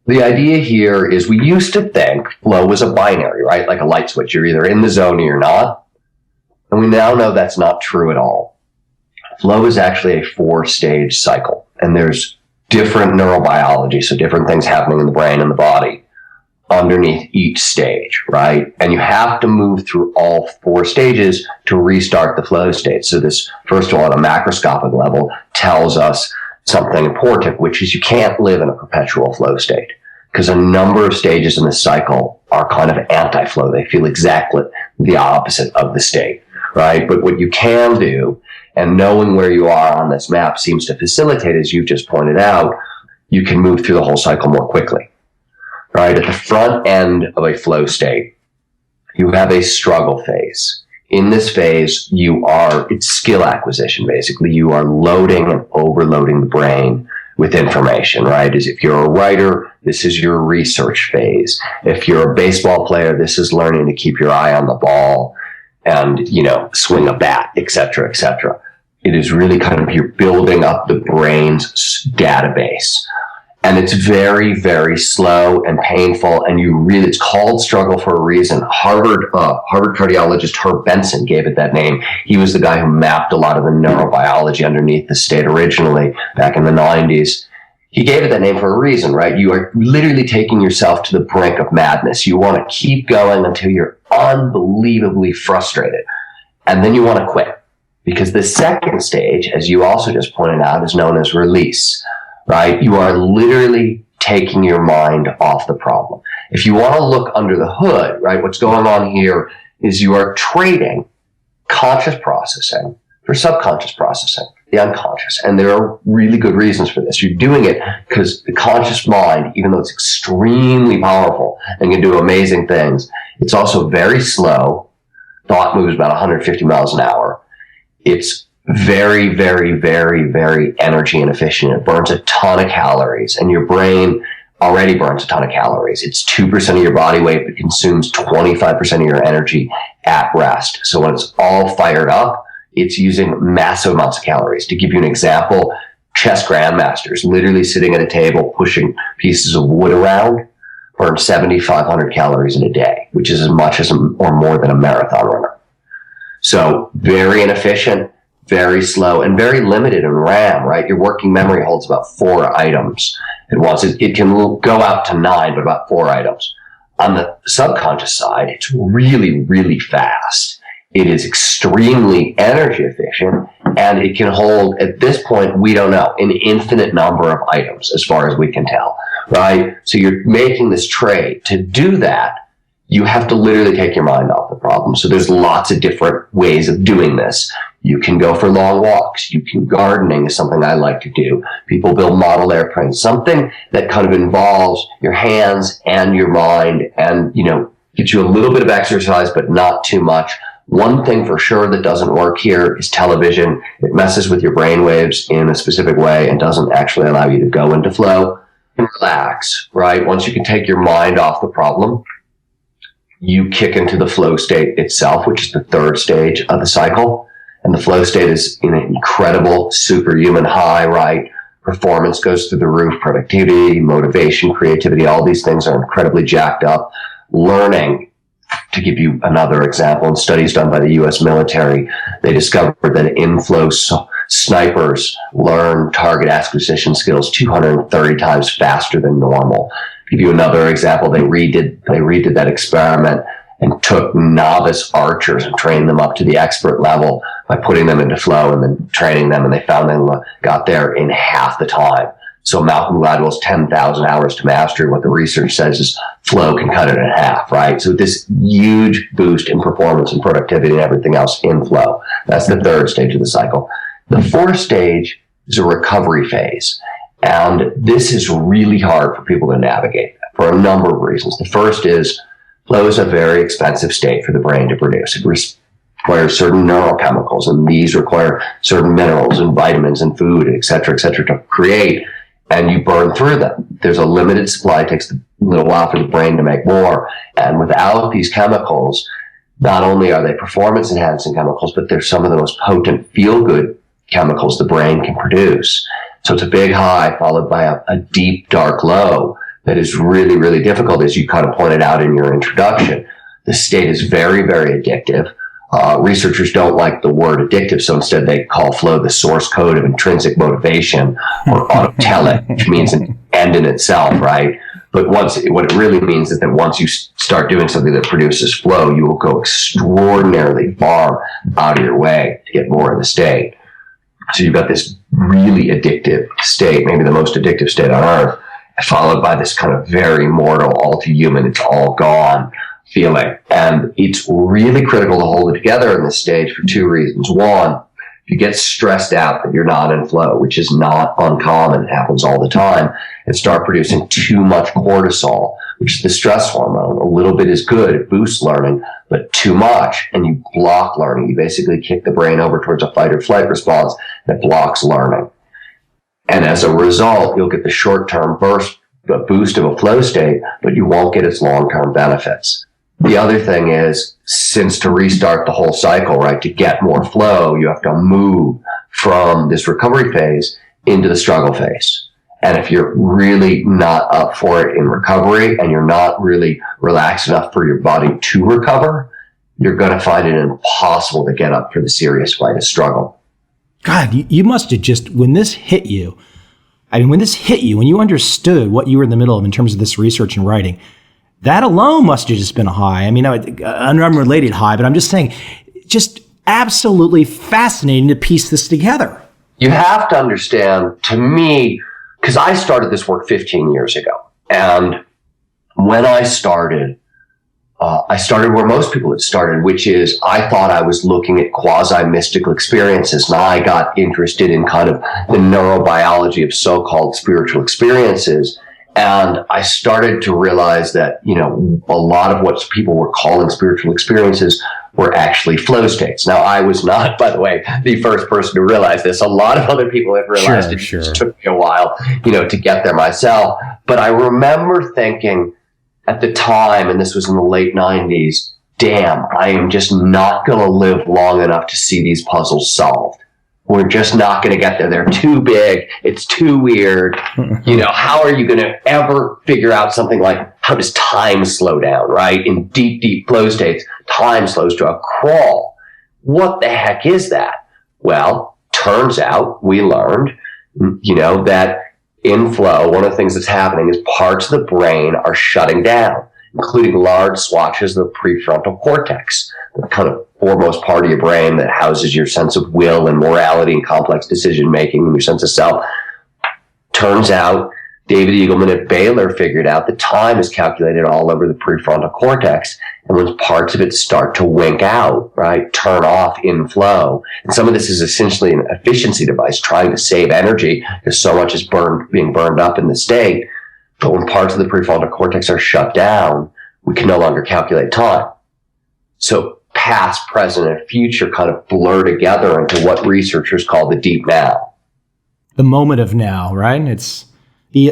The idea here is we used to think flow was a binary, right? Like a light switch. You're either in the zone or you're not. And we now know that's not true at all. Flow is actually a 4-stage cycle. And there's different neurobiology, so different things happening in the brain and the body underneath each stage, right? And you have to move through all 4 stages to restart the flow state. So this, first of all, at a macroscopic level, tells us something important, which is you can't live in a perpetual flow state because a number of stages in the cycle are kind of anti-flow. They feel exactly the opposite of the state, right? But what you can do, and knowing where you are on this map seems to facilitate, as you've just pointed out, you can move through the whole cycle more quickly, right? At the front end of a flow state, you have a struggle phase. In this phase, it's skill acquisition, basically. You are loading and overloading the brain with information, right? As if you're a writer, this is your research phase. If you're a baseball player, this is learning to keep your eye on the ball and, swing a bat, et cetera, et cetera. It is really kind of, you're building up the brain's database. And it's very, very slow and painful. And it's called struggle for a reason. Harvard cardiologist Herb Benson gave it that name. He was the guy who mapped a lot of the neurobiology underneath the state originally back in the 90s. He gave it that name for a reason, right? You are literally taking yourself to the brink of madness. You want to keep going until you're unbelievably frustrated. And then you want to quit. Because the second stage, as you also just pointed out, is known as release. Right? You are literally taking your mind off the problem. If you want to look under the hood, right, what's going on here is you are trading conscious processing for subconscious processing, the unconscious. And there are really good reasons for this. You're doing it because the conscious mind, even though it's extremely powerful and can do amazing things, it's also very slow. Thought moves about 150 miles an hour. It's very, very, very, very energy inefficient. It burns a ton of calories, and your brain already burns a ton of calories. It's 2% of your body weight, but consumes 25% of your energy at rest. So when it's all fired up, it's using massive amounts of calories. To give you an example, chess grandmasters literally sitting at a table pushing pieces of wood around burn 7,500 calories in a day, which is as much as or more than a marathon runner. So very inefficient, very slow, and very limited in RAM, right? Your working memory holds about 4 items at once. It can go out to 9, but about 4 items. On the subconscious side, it's really, really fast. It is extremely energy efficient, and it can hold, at this point, we don't know, an infinite number of items as far as we can tell, right? So you're making this trade. To do that, you have to literally take your mind off the problem. So there's lots of different ways of doing this. You can go for long walks. You can gardening is something I like to do. People build model airplanes, something that kind of involves your hands and your mind and, gets you a little bit of exercise, but not too much. One thing for sure that doesn't work here is television. It messes with your brain waves in a specific way and doesn't actually allow you to go into flow and relax, right? Once you can take your mind off the problem, you kick into the flow state itself, which is the third stage of the cycle. And the flow state is an incredible superhuman high, right? Performance goes through the roof, productivity, motivation, creativity, all these things are incredibly jacked up. Learning, to give you another example, in studies done by the U.S. military, they discovered that in-flow snipers learn target acquisition skills 230 times faster than normal. To give you another example, they redid that experiment and took novice archers and trained them up to the expert level by putting them into flow and then training them, and they found they got there in half the time. So Malcolm Gladwell's 10,000 hours to mastery, what the research says is flow can cut it in half, right? So this huge boost in performance and productivity and everything else in flow. That's the third stage of the cycle. The fourth stage is a recovery phase. And this is really hard for people to navigate for a number of reasons. The first is flow is a very expensive state for the brain to produce. It requires certain neurochemicals, and these require certain minerals and vitamins and food, et cetera, to create, and you burn through them. There's a limited supply. It takes a little while for the brain to make more. And without these chemicals, not only are they performance-enhancing chemicals, but they're some of the most potent feel-good chemicals the brain can produce. So it's a big high followed by a deep, dark low that is really, really difficult, as you kind of pointed out in your introduction. The state is very, very addictive. Researchers don't like the word addictive, so instead they call flow the source code of intrinsic motivation, or autotelic, which means an end in itself, right? But what it really means is that once you start doing something that produces flow, you will go extraordinarily far out of your way to get more of the state. So you've got this really addictive state, maybe the most addictive state on earth, followed by this kind of very mortal, all too human, it's all gone feeling. And it's really critical to hold it together in this stage for two reasons. One, if you get stressed out that you're not in flow, which is not uncommon, it happens all the time, and start producing too much cortisol, which is the stress hormone. A little bit is good, it boosts learning, but too much, and you block learning. You basically kick the brain over towards a fight or flight response that blocks learning. And as a result, you'll get the short-term boost of a flow state, but you won't get its long-term benefits. The other thing is, since to restart the whole cycle, right, to get more flow, you have to move from this recovery phase into the struggle phase. And if you're really not up for it in recovery and you're not really relaxed enough for your body to recover, you're going to find it impossible to get up for the serious fight of struggle. God, you must have just, when this hit you, when you understood what you were in the middle of in terms of this research and writing, that alone must have just been a high. I mean, an unrelated high, but I'm just saying, just absolutely fascinating to piece this together. You have to understand, to me, because I started this work 15 years ago. And when I started where most people had started, which is I thought I was looking at quasi-mystical experiences, and I got interested in kind of the neurobiology of so-called spiritual experiences. And I started to realize that, a lot of what people were calling spiritual experiences were actually flow states. Now, I was not, by the way, the first person to realize this. A lot of other people have realized it. Sure. It just took me a while, to get there myself. But I remember thinking at the time, and this was in the late 90s, damn, I am just not going to live long enough to see these puzzles solved. We're just not going to get there. They're too big. It's too weird. How are you going to ever figure out something like how does time slow down, right? In deep, deep flow states, time slows to a crawl. What the heck is that? Well, turns out we learned, that in flow, one of the things that's happening is parts of the brain are shutting down. including large swatches of the prefrontal cortex, the kind of foremost part of your brain that houses your sense of will and morality and complex decision making and your sense of self. Turns out David Eagleman at Baylor figured out that time is calculated all over the prefrontal cortex. And when parts of it start to wink out, right, turn off in flow. And some of this is essentially an efficiency device trying to save energy because so much is being burned up in the state. But when parts of the prefrontal cortex are shut down, we can no longer calculate time. So past, present, and future kind of blur together into what researchers call the deep now. The moment of now, right?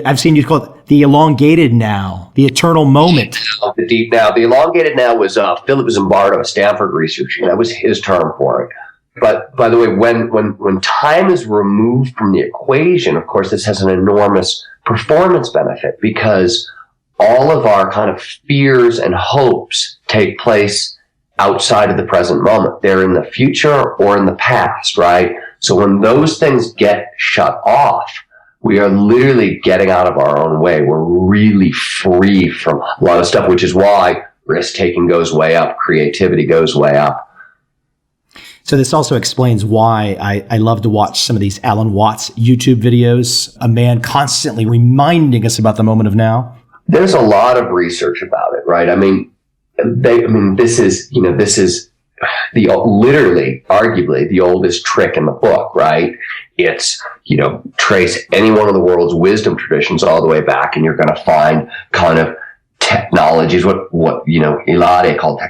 I've seen you call it the elongated now, the eternal moment. The deep now. The elongated now was Philip Zimbardo, a Stanford researcher. That was his term for it. But by the way, when time is removed from the equation, of course, this has an enormous performance benefit because all of our kind of fears and hopes take place outside of the present moment. They're in the future or in the past, right? So when those things get shut off, we are literally getting out of our own way. We're really free from a lot of stuff, which is why risk-taking goes way up, creativity goes way up. So this also explains why I love to watch some of these Alan Watts YouTube videos, a man constantly reminding us about the moment of now. There's a lot of research about it, right? This is literally, arguably, the oldest trick in the book, right? It's, trace any one of the world's wisdom traditions all the way back, and you're going to find kind of technologies, what Elade called,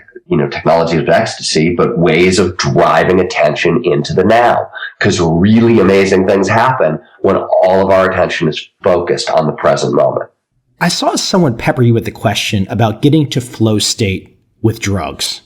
technologies of ecstasy, but ways of driving attention into the now. Because really amazing things happen when all of our attention is focused on the present moment. I saw someone pepper you with the question about getting to flow state with drugs.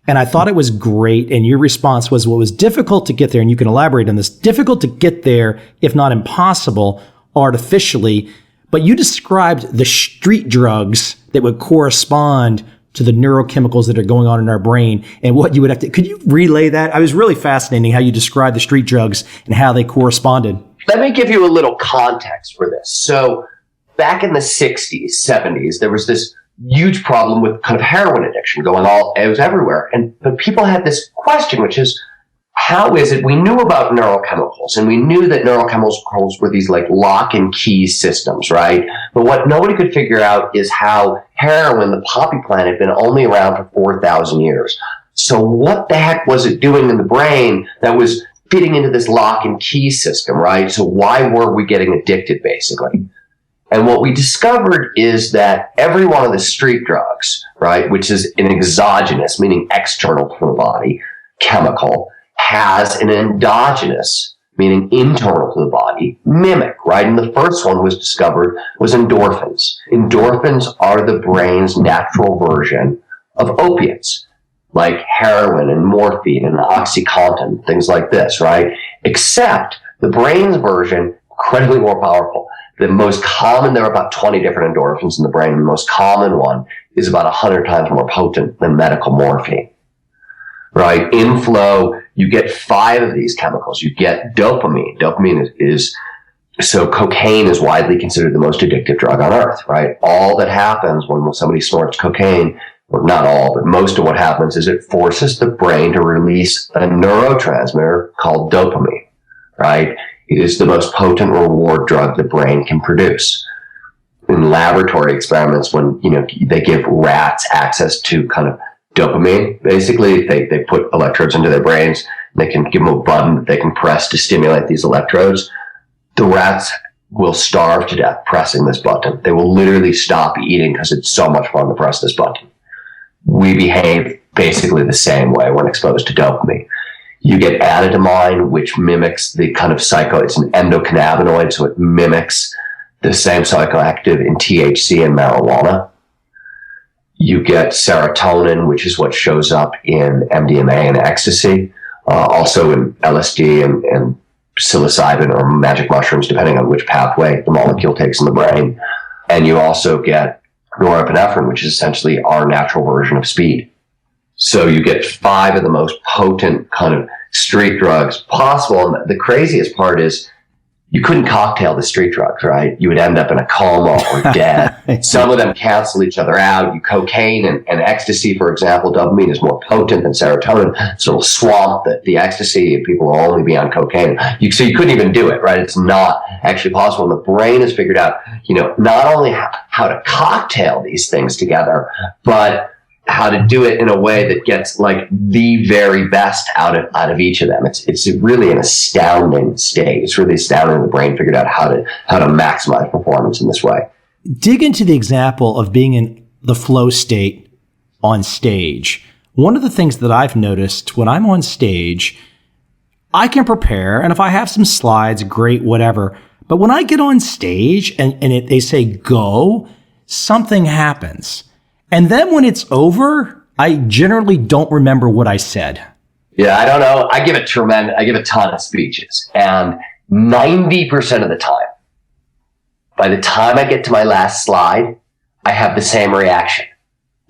And I thought it was great. And your response was, well, it was difficult to get there. And you can elaborate on this. Difficult to get there, if not impossible, artificially. But you described the street drugs that would correspond to the neurochemicals that are going on in our brain and what you would have to. Could you relay that? I was really fascinating how you described the street drugs and how they corresponded. Let me give you a little context for this. So back in the 60s, 70s, there was this huge problem with kind of heroin addiction it was everywhere. But people had this question, which is, how is it we knew about neurochemicals and we knew that neurochemicals were these like lock and key systems, right? But what nobody could figure out is how heroin, the poppy plant, had been only around for 4,000 years. So what the heck was it doing in the brain that was fitting into this lock and key system, right? So why were we getting addicted, basically? And what we discovered is that every one of the street drugs, right, which is an exogenous, meaning external to the body, chemical, has an endogenous, meaning internal to the body, mimic, right? And the first one was discovered was endorphins. Endorphins are the brain's natural version of opiates, like heroin and morphine and OxyContin, things like this, right? Except the brain's version, incredibly more powerful. The most common, there are about 20 different endorphins in the brain. The most common one is about 100 times more potent than medical morphine, right? In flow, you get 5 of these chemicals. You get dopamine. Dopamine so cocaine is widely considered the most addictive drug on earth, right? All that happens when somebody snorts cocaine, or not all, but most of what happens is it forces the brain to release a neurotransmitter called dopamine, right? It is the most potent reward drug the brain can produce. In laboratory experiments, when they give rats access to kind of dopamine, basically they put electrodes into their brains. They can give them a button that they can press to stimulate these electrodes. The rats will starve to death pressing this button. They will literally stop eating because it's so much fun to press this button. We behave basically the same way when exposed to dopamine. You get anandamide, which mimics the kind of it's an endocannabinoid, so it mimics the same psychoactive in THC and marijuana. You get serotonin, which is what shows up in MDMA and ecstasy, also in LSD and psilocybin or magic mushrooms, depending on which pathway the molecule takes in the brain. And you also get norepinephrine, which is essentially our natural version of speed. So you get 5 of the most potent kind of street drugs possible. And the craziest part is you couldn't cocktail the street drugs, right? You would end up in a coma or dead. Some of them cancel each other out. Cocaine and ecstasy, for example, dopamine is more potent than serotonin, so it'll swamp the ecstasy, and people will only be on cocaine. So you couldn't even do it, right? It's not actually possible. And the brain has figured out, not only how to cocktail these things together, but how to do it in a way that gets like the very best out of each of them. It's really an astounding state. It's really astounding the brain figured out how to maximize performance in this way. Dig into the example of being in the flow state on stage. One of the things that I've noticed when I'm on stage, I can prepare, and if I have some slides, great, whatever. But when I get on stage and they say go, something happens. And then when it's over, I generally don't remember what I said. Yeah, I don't know. I give a ton of speeches, and 90% of the time, by the time I get to my last slide, I have the same reaction.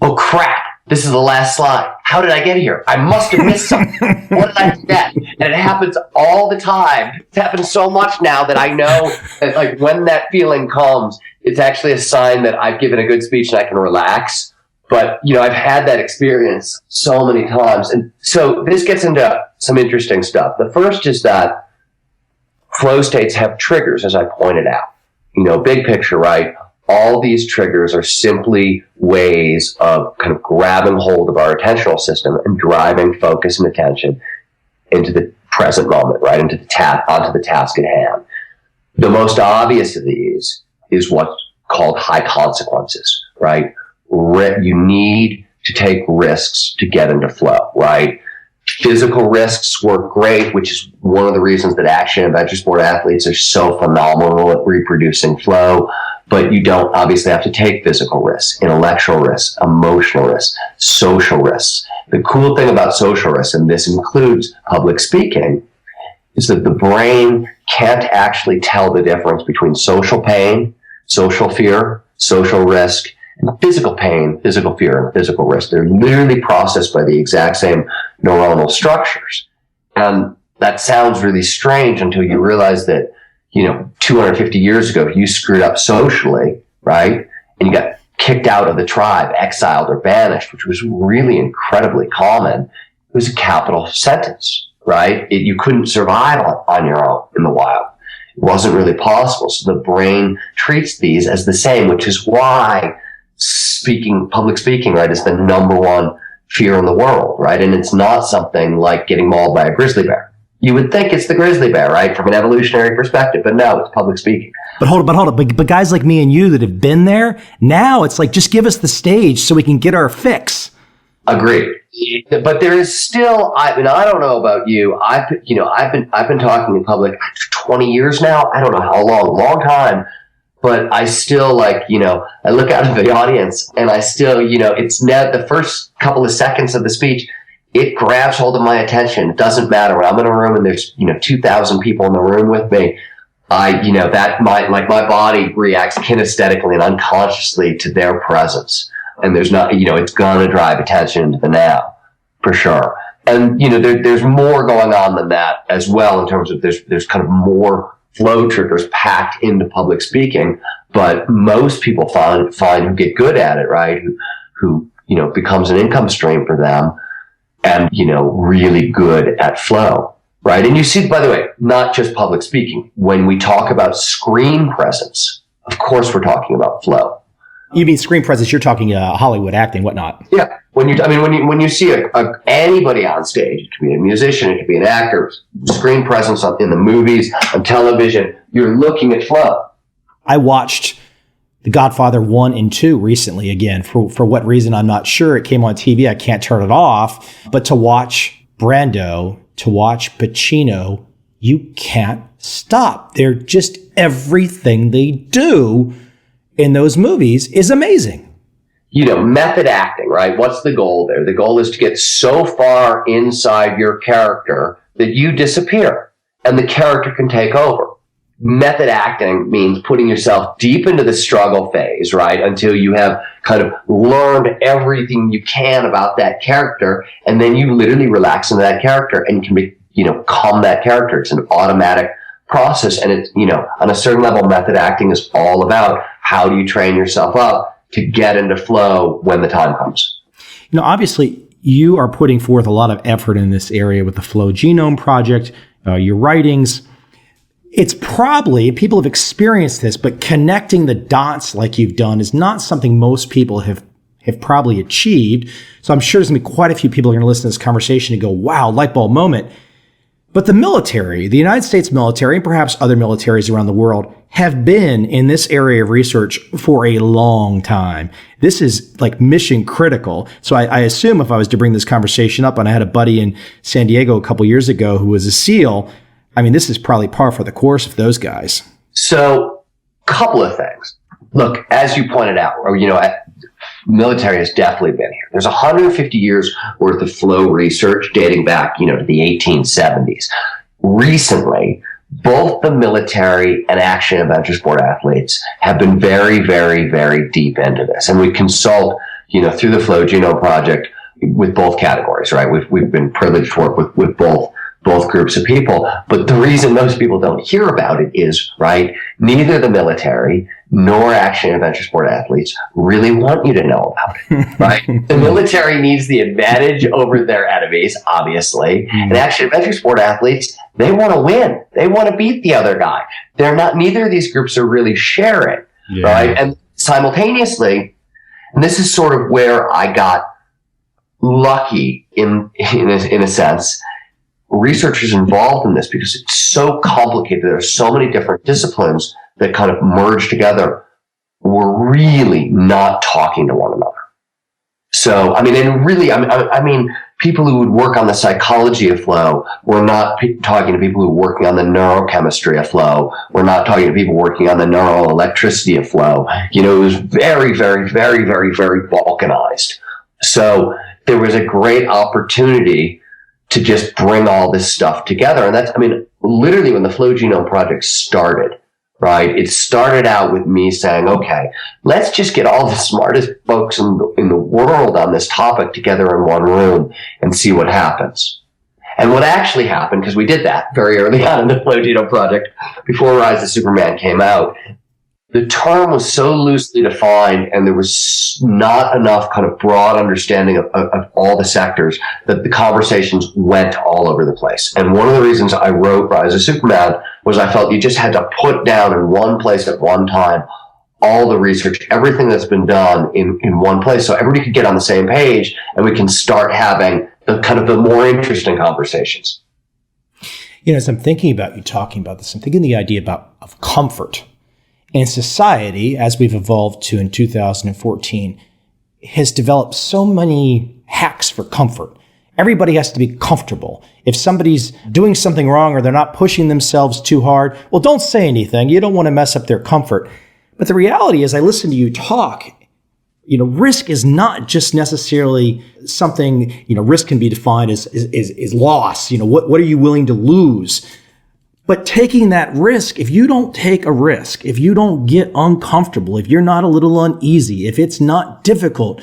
Oh crap, this is the last slide. How did I get here? I must have missed something. What did I forget? And it happens all the time. It's happened so much now that I know that like when that feeling comes, it's actually a sign that I've given a good speech and I can relax. But, I've had that experience so many times. And so this gets into some interesting stuff. The first is that flow states have triggers, as I pointed out. Big picture, right? All these triggers are simply ways of kind of grabbing hold of our attentional system and driving focus and attention into the present moment, right? Onto the task at hand. The most obvious of these is what's called high consequences, right? You need to take risks to get into flow, right? Physical risks work great, which is one of the reasons that action and adventure sport athletes are so phenomenal at reproducing flow. But you don't obviously have to take physical risks, intellectual risks, emotional risks, social risks. The cool thing about social risks, and this includes public speaking, is that the brain can't actually tell the difference between social pain, social fear, social risk, and physical pain, physical fear, and physical risk. They're literally processed by the exact same neuronal structures. And that sounds really strange until you realize that, 250 years ago, you screwed up socially, right? And you got kicked out of the tribe, exiled or banished, which was really incredibly common. It was a capital sentence, right? You couldn't survive on your own in the wild. It wasn't really possible. So the brain treats these as the same, which is why public speaking, right, is the number one fear in the world, right? And it's not something like getting mauled by a grizzly bear. You would think it's the grizzly bear, right, from an evolutionary perspective, but no, it's public speaking. But hold up. But guys like me and you that have been there, now it's like, just give us the stage so we can get our fix. Agreed. But there is still, I don't know about you. I've been talking in public 20 years now. I don't know how long time. But I still I look out at the audience and I still, it's the first couple of seconds of the speech, it grabs hold of my attention. It doesn't matter. When I'm in a room and there's, 2,000 people in the room with me, my body reacts kinesthetically and unconsciously to their presence. And there's not, it's gonna drive attention into the now, for sure. And, there's more going on than that as well in terms of there's kind of more flow triggers packed into public speaking, but most people find who get good at it, right? Who becomes an income stream for them and, really good at flow, right? And you see, by the way, not just public speaking. When we talk about screen presence, of course, we're talking about flow. You mean screen presence? You're talking Hollywood acting, whatnot. Yeah. When you see anybody on stage, it could be a musician, it could be an actor, screen presence in the movies, on television, you're looking at flow. I watched The Godfather 1 and 2 recently again. For what reason, I'm not sure. It came on TV. I can't turn it off. But to watch Brando, to watch Pacino, you can't stop. They're just, everything they do in those movies is amazing. Method acting, right? What's the goal there? The goal is to get so far inside your character that you disappear and the character can take over. Method acting means putting yourself deep into the struggle phase, right? Until you have kind of learned everything you can about that character. And then you literally relax into that character and can become that character. It's an automatic process. And it's, on a certain level, method acting is all about how do you train yourself up to get into flow when the time comes. Obviously, you are putting forth a lot of effort in this area with the Flow Genome Project, your writings. It's probably, people have experienced this, but connecting the dots like you've done is not something most people have probably achieved. So I'm sure there's going to be quite a few people who are going to listen to this conversation and go, wow, light bulb moment. But the military, the United States military, and perhaps other militaries around the world, have been in this area of research for a long time. This is like mission critical. So I assume if I was to bring this conversation up, and I had a buddy in San Diego a couple years ago who was a SEAL, I mean, this is probably par for the course of those guys. So, couple of things. Look, as you pointed out, military has definitely been here. There's 150 years worth of flow research dating back, to the 1870s. Recently, both the military and action adventure sport athletes have been very, very, very deep into this. And we consult, through the Flow Genome Project with both categories, right? We've been privileged to work with both groups of people. But the reason most people don't hear about it is, right, neither the military nor action adventure sport athletes really want you to know about it, right? The military needs the advantage over their enemies, obviously. And action adventure sport athletes, they want to win. They want to beat the other guy. Neither of these groups are really sharing, right? And simultaneously, and this is sort of where I got lucky in a sense, researchers involved in this, because it's so complicated. There are so many different disciplines that kind of merge together, were really not talking to one another. So, people who would work on the psychology of flow were not talking to people who were working on the neurochemistry of flow. We're not talking to people working on the neuroelectricity of flow. It was very, very, very, very, very balkanized. So there was a great opportunity to just bring all this stuff together. And that's, literally when the Flow Genome Project started, right? It started out with me saying, okay, let's just get all the smartest folks in the world on this topic together in one room and see what happens. And what actually happened, because we did that very early on in the Flow Genome Project, before Rise of Superman came out, the term was so loosely defined and there was not enough kind of broad understanding of all the sectors that the conversations went all over the place. And one of the reasons I wrote Rise of Superman was I felt you just had to put down in one place at one time all the research, everything that's been done in one place, so everybody could get on the same page and we can start having the more interesting conversations. As I'm thinking about you talking about this, I'm thinking the idea of comfort. And society, as we've evolved to in 2014, has developed so many hacks for comfort. Everybody has to be comfortable. If somebody's doing something wrong or they're not pushing themselves too hard, well, don't say anything. You don't want to mess up their comfort. But the reality is, I listen to you talk, risk is not just necessarily something, risk can be defined as loss. What are you willing to lose? But taking that risk, if you don't take a risk, if you don't get uncomfortable, if you're not a little uneasy, if it's not difficult,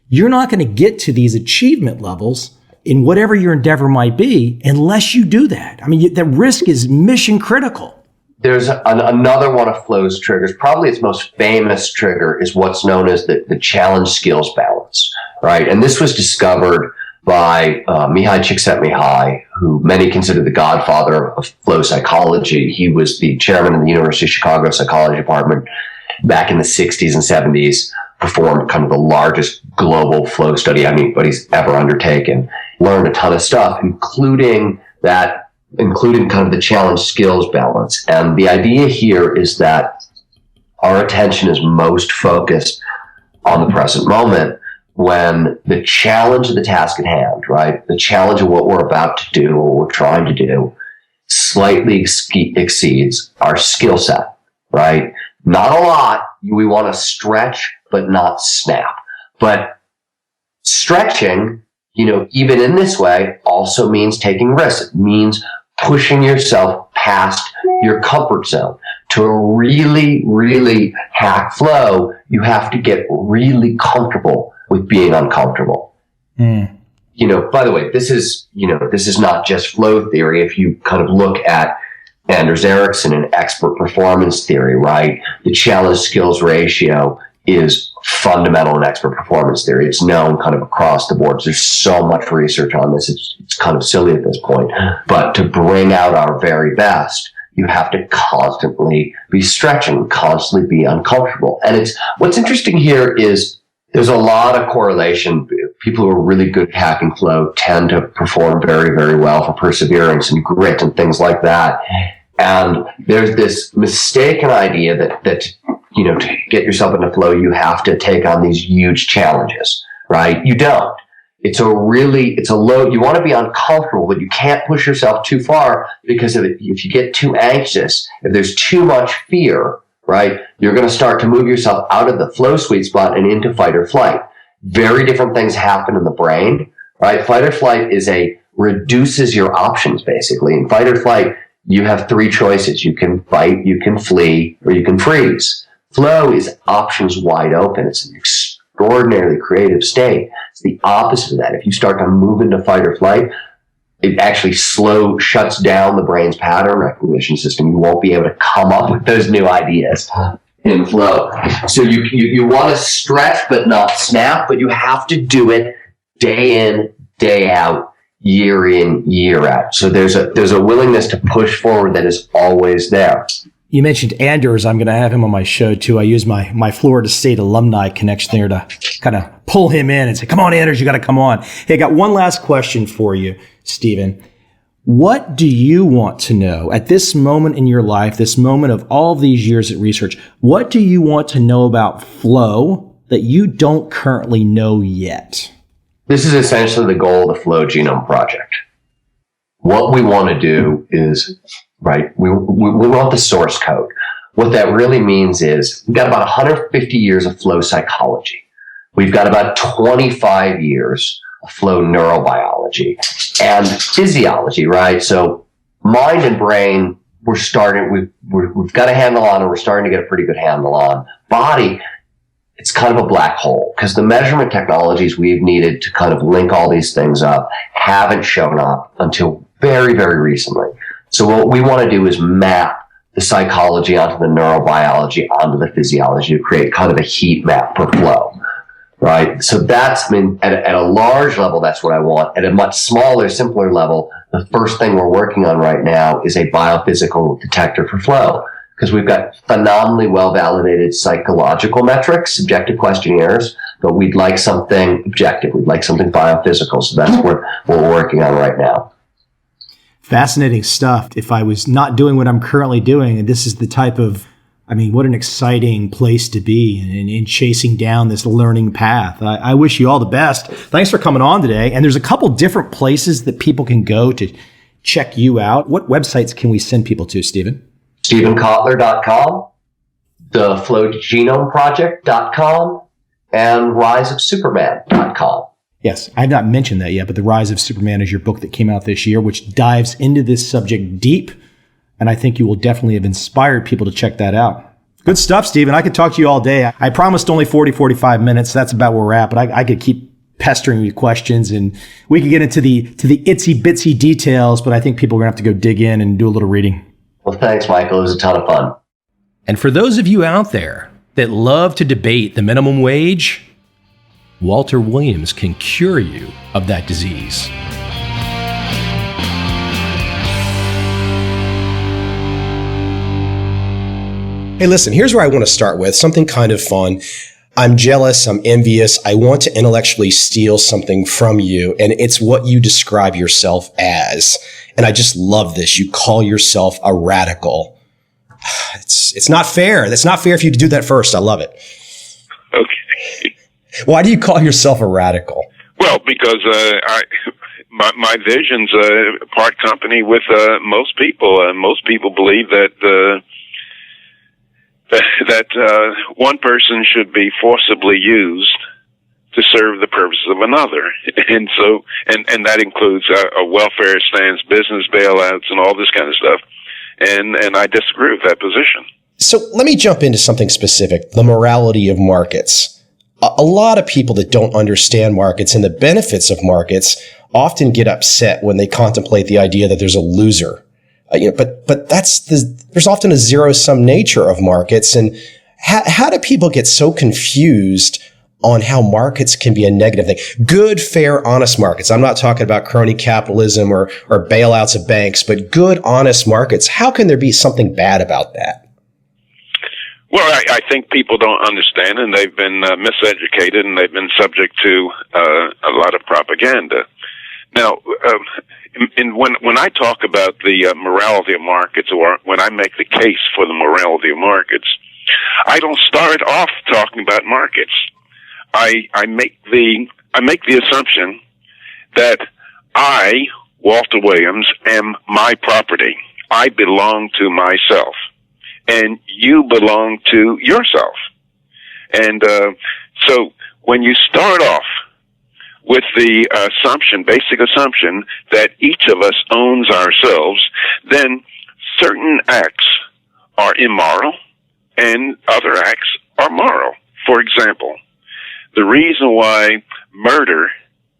you're not going to get to these achievement levels in whatever your endeavor might be unless you do that. The risk is mission critical. There's another one of Flow's triggers. Probably its most famous trigger is what's known as the challenge skills balance, right? And this was discovered by Mihai Csikszentmihalyi, who many consider the godfather of flow psychology. He was the chairman of the University of Chicago Psychology Department back in the 60s and 70s, performed kind of the largest global flow study anybody's ever undertaken, learned a ton of stuff, including kind of the challenge skills balance. And the idea here is that our attention is most focused on the present moment when the challenge of the task at hand, right, the challenge of what we're about to do or what we're trying to do slightly exceeds our skill set, right? Not a lot. We want to stretch, but not snap. But stretching, even in this way, also means taking risks. It means pushing yourself past your comfort zone. To really, really hack flow, you have to get really comfortable with being uncomfortable. By the way, this is not just flow theory. If you kind of look at Anders Ericsson in expert performance theory, right? The challenge skills ratio is fundamental in expert performance theory. It's known kind of across the board. There's so much research on this. It's kind of silly at this point. But to bring out our very best, you have to constantly be stretching, constantly be uncomfortable. And what's interesting here is there's a lot of correlation. People who are really good at hacking flow tend to perform very, very well for perseverance and grit and things like that. And there's this mistaken idea that to get yourself into flow, you have to take on these huge challenges, right? You don't. It's a load. You want to be uncomfortable, but you can't push yourself too far, because if you get too anxious, if there's too much fear, right, you're going to start to move yourself out of the flow sweet spot and into fight or flight. Very different things happen in the brain, right? Fight or flight reduces your options, basically. In fight or flight, you have three choices. You can fight, you can flee, or you can freeze. Flow is options wide open. It's an extraordinarily creative state. It's the opposite of that. If you start to move into fight or flight, it actually shuts down the brain's pattern recognition system. You won't be able to come up with those new ideas in flow. So you want to stretch but not snap, but you have to do it day in, day out, year in, year out. So there's a willingness to push forward that is always there. You mentioned Anders. I'm going to have him on my show too. I use my Florida State alumni connection there to kind of pull him in and say, come on, Anders, you got to come on. Hey, I got one last question for you, Stephen. What do you want to know at this moment in your life, this moment of all of these years at research? What do you want to know about flow that you don't currently know yet? This is essentially the goal of the Flow Genome Project. What we want to do is, right, we want the source code. What that really means is we've got about 150 years of flow psychology. We've got about 25 years of flow neurobiology and physiology, right? So mind and brain, we've got a handle on, and we're starting to get a pretty good handle on. Body, it's kind of a black hole, because the measurement technologies we've needed to kind of link all these things up haven't shown up until very, very recently. So what we want to do is map the psychology onto the neurobiology onto the physiology to create kind of a heat map for flow, right? So that's at a large level, that's what I want. At a much smaller, simpler level, the first thing we're working on right now is a biophysical detector for flow, because we've got phenomenally well-validated psychological metrics, subjective questionnaires, but we'd like something objective. We'd like something biophysical. So that's what we're working on right now. Fascinating stuff. If I was not doing what I'm currently doing, and this is the type of, what an exciting place to be in chasing down this learning path. I wish you all the best. Thanks for coming on today. And there's a couple different places that people can go to check you out. What websites can we send people to, Stephen? StephenKotler.com, theflowgenomeproject.com, and riseofsuperman.com. Yes, I have not mentioned that yet, but The Rise of Superman is your book that came out this year, which dives into this subject deep, and I think you will definitely have inspired people to check that out. Good stuff, Stephen. I could talk to you all day. I promised only 45 minutes. That's about where we're at, but I could keep pestering you questions, and we could get into the itsy bitsy details, but I think people are going to have to go dig in and do a little reading. Well, thanks, Michael. It was a ton of fun. And for those of you out there that love to debate the minimum wage, Walter Williams can cure you of that disease. Hey, listen, here's where I want to start with something kind of fun. I'm jealous. I'm envious. I want to intellectually steal something from you, and it's what you describe yourself as. And I just love this. You call yourself a radical. It's not fair. That's not fair if you do that first. I love it. Okay. Why do you call yourself a radical? Well, because my vision's part company with most people. Most people believe that one person should be forcibly used to serve the purposes of another, and so and that includes a welfare stance, business bailouts, and all this kind of stuff. And I disagree with that position. So let me jump into something specific: the morality of markets. A lot of people that don't understand markets and the benefits of markets often get upset when they contemplate the idea that there's a loser. But there's often a zero-sum nature of markets. And how do people get so confused on how markets can be a negative thing? Good, fair, honest markets. I'm not talking about crony capitalism or bailouts of banks, but good, honest markets. How can there be something bad about that? Well, I think people don't understand, and they've been miseducated, and they've been subject to a lot of propaganda. Now, when I talk about the morality of markets, or when I make the case for the morality of markets, I don't start off talking about markets. I make the assumption that I, Walter Williams, am my property. I belong to myself, and you belong to yourself. And so when you start off with the basic assumption that each of us owns ourselves, then certain acts are immoral and other acts are moral. For example, the reason why murder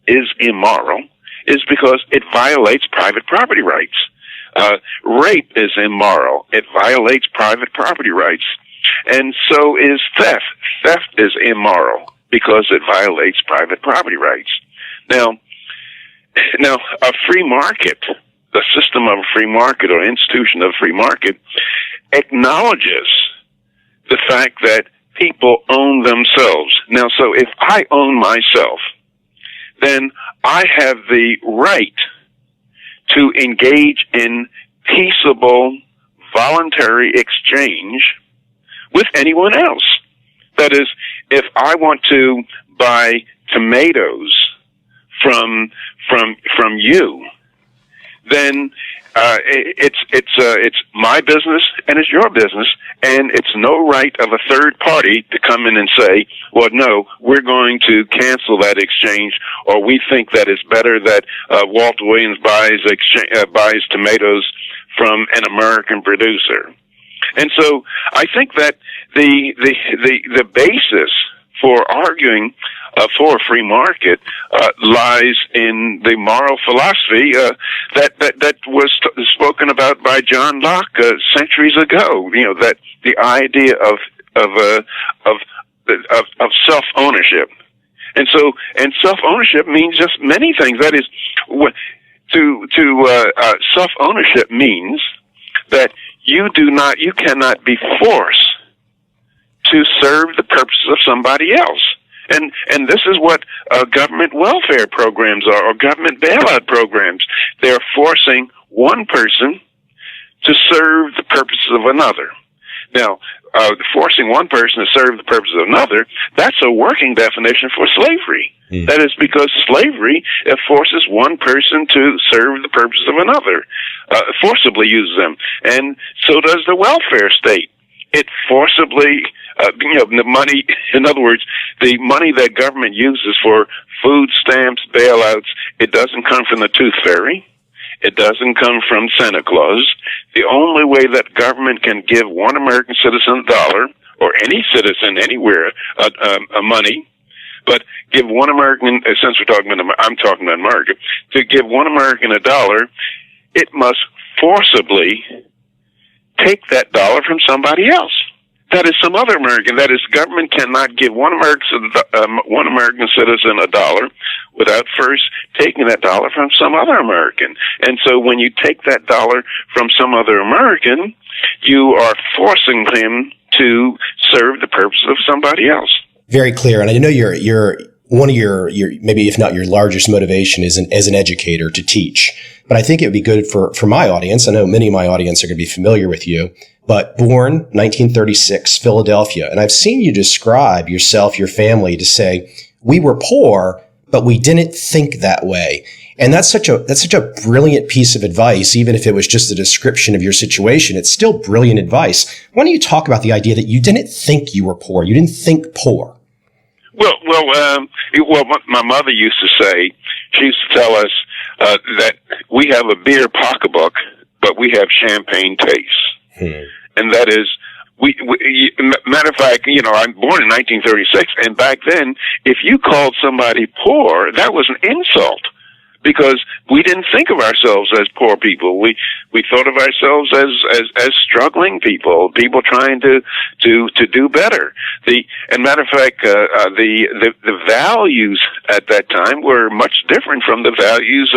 is immoral is because it violates private property rights. Rape is immoral. It violates private property rights. And so is theft. Theft is immoral because it violates private property rights. Now, a free market, the system of a free market or institution of a free market, acknowledges the fact that people own themselves. Now, so if I own myself, then I have the right to engage in peaceable, voluntary exchange with anyone else. That is, if I want to buy tomatoes from you, then it's my business and it's your business, and it's no right of a third party to come in and say, well, no, we're going to cancel that exchange, or we think that it's better that Walter Williams buys tomatoes from an American producer. And so I think that the basis for arguing for a free market lies in the moral philosophy that was spoken about by John Locke centuries ago. You know, that the idea of self ownership, and self ownership means just many things. That is, self ownership means that you cannot be forced to serve the purposes of somebody else. And this is what government welfare programs are, or government bailout programs. They're forcing one person to serve the purposes of another. Now, forcing one person to serve the purposes of another, that's a working definition for slavery. That is because slavery forces one person to serve the purposes of another, forcibly uses them. And so does the welfare state. It forcibly, the money, in other words, the money that government uses for food stamps, bailouts, it doesn't come from the Tooth Fairy. It doesn't come from Santa Claus. The only way that government can give one American citizen $1, or any citizen anywhere, money, but give one American, since I'm talking about America, to give one American $1, it must forcibly take that $1 from somebody else. That is some other American. That is, government cannot give one American citizen $1 without first taking that $1 from some other American. And so when you take that $1 from some other American, you are forcing him to serve the purpose of somebody else. Very clear. And I know you're one of your maybe if not your largest motivation is as an educator to teach. But I think it would be good for my audience. I know many of my audience are going to be familiar with you, but born 1936, Philadelphia. And I've seen you describe yourself, your family, to say, we were poor, but we didn't think that way. And that's such a brilliant piece of advice. Even if it was just a description of your situation, it's still brilliant advice. Why don't you talk about the idea that you didn't think you were poor? You didn't think poor. Well, my mother used to say, she used to tell us that we have a beer pocketbook, but we have champagne taste. And that is, matter of fact, I'm born in 1936, and back then, if you called somebody poor, that was an insult. because we didn't think of ourselves as poor people. We thought of ourselves as struggling people trying to do better. And matter of fact, the values at that time were much different from the values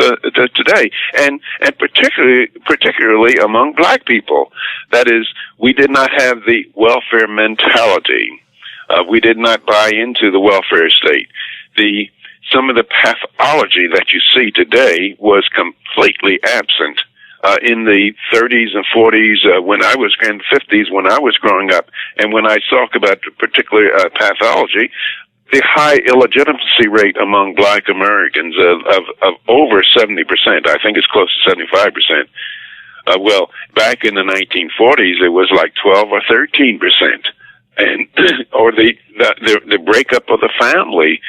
today, and particularly among black people. That is, we did not have the welfare mentality. We did not buy into the welfare state. Some of the pathology that you see today was completely absent in the 30s and 40s, when I was in the 50s, when I was growing up. And when I talk about particular pathology, the high illegitimacy rate among black Americans of over 70%, I think it's close to 75%. Well, back in the 1940s, it was like 12 or 13%. And or the breakup of the family.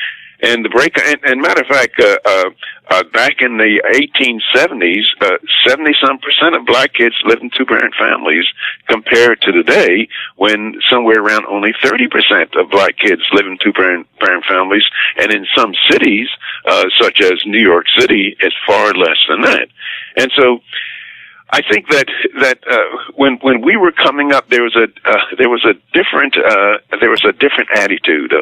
And and matter of fact, back in the 1870s, 70-some% of black kids lived in two-parent families, compared to today, when somewhere around only 30% of black kids live in two-parent families, and in some cities, such as New York City, it's far less than that. And so, I think that when we were coming up, there was a different attitude.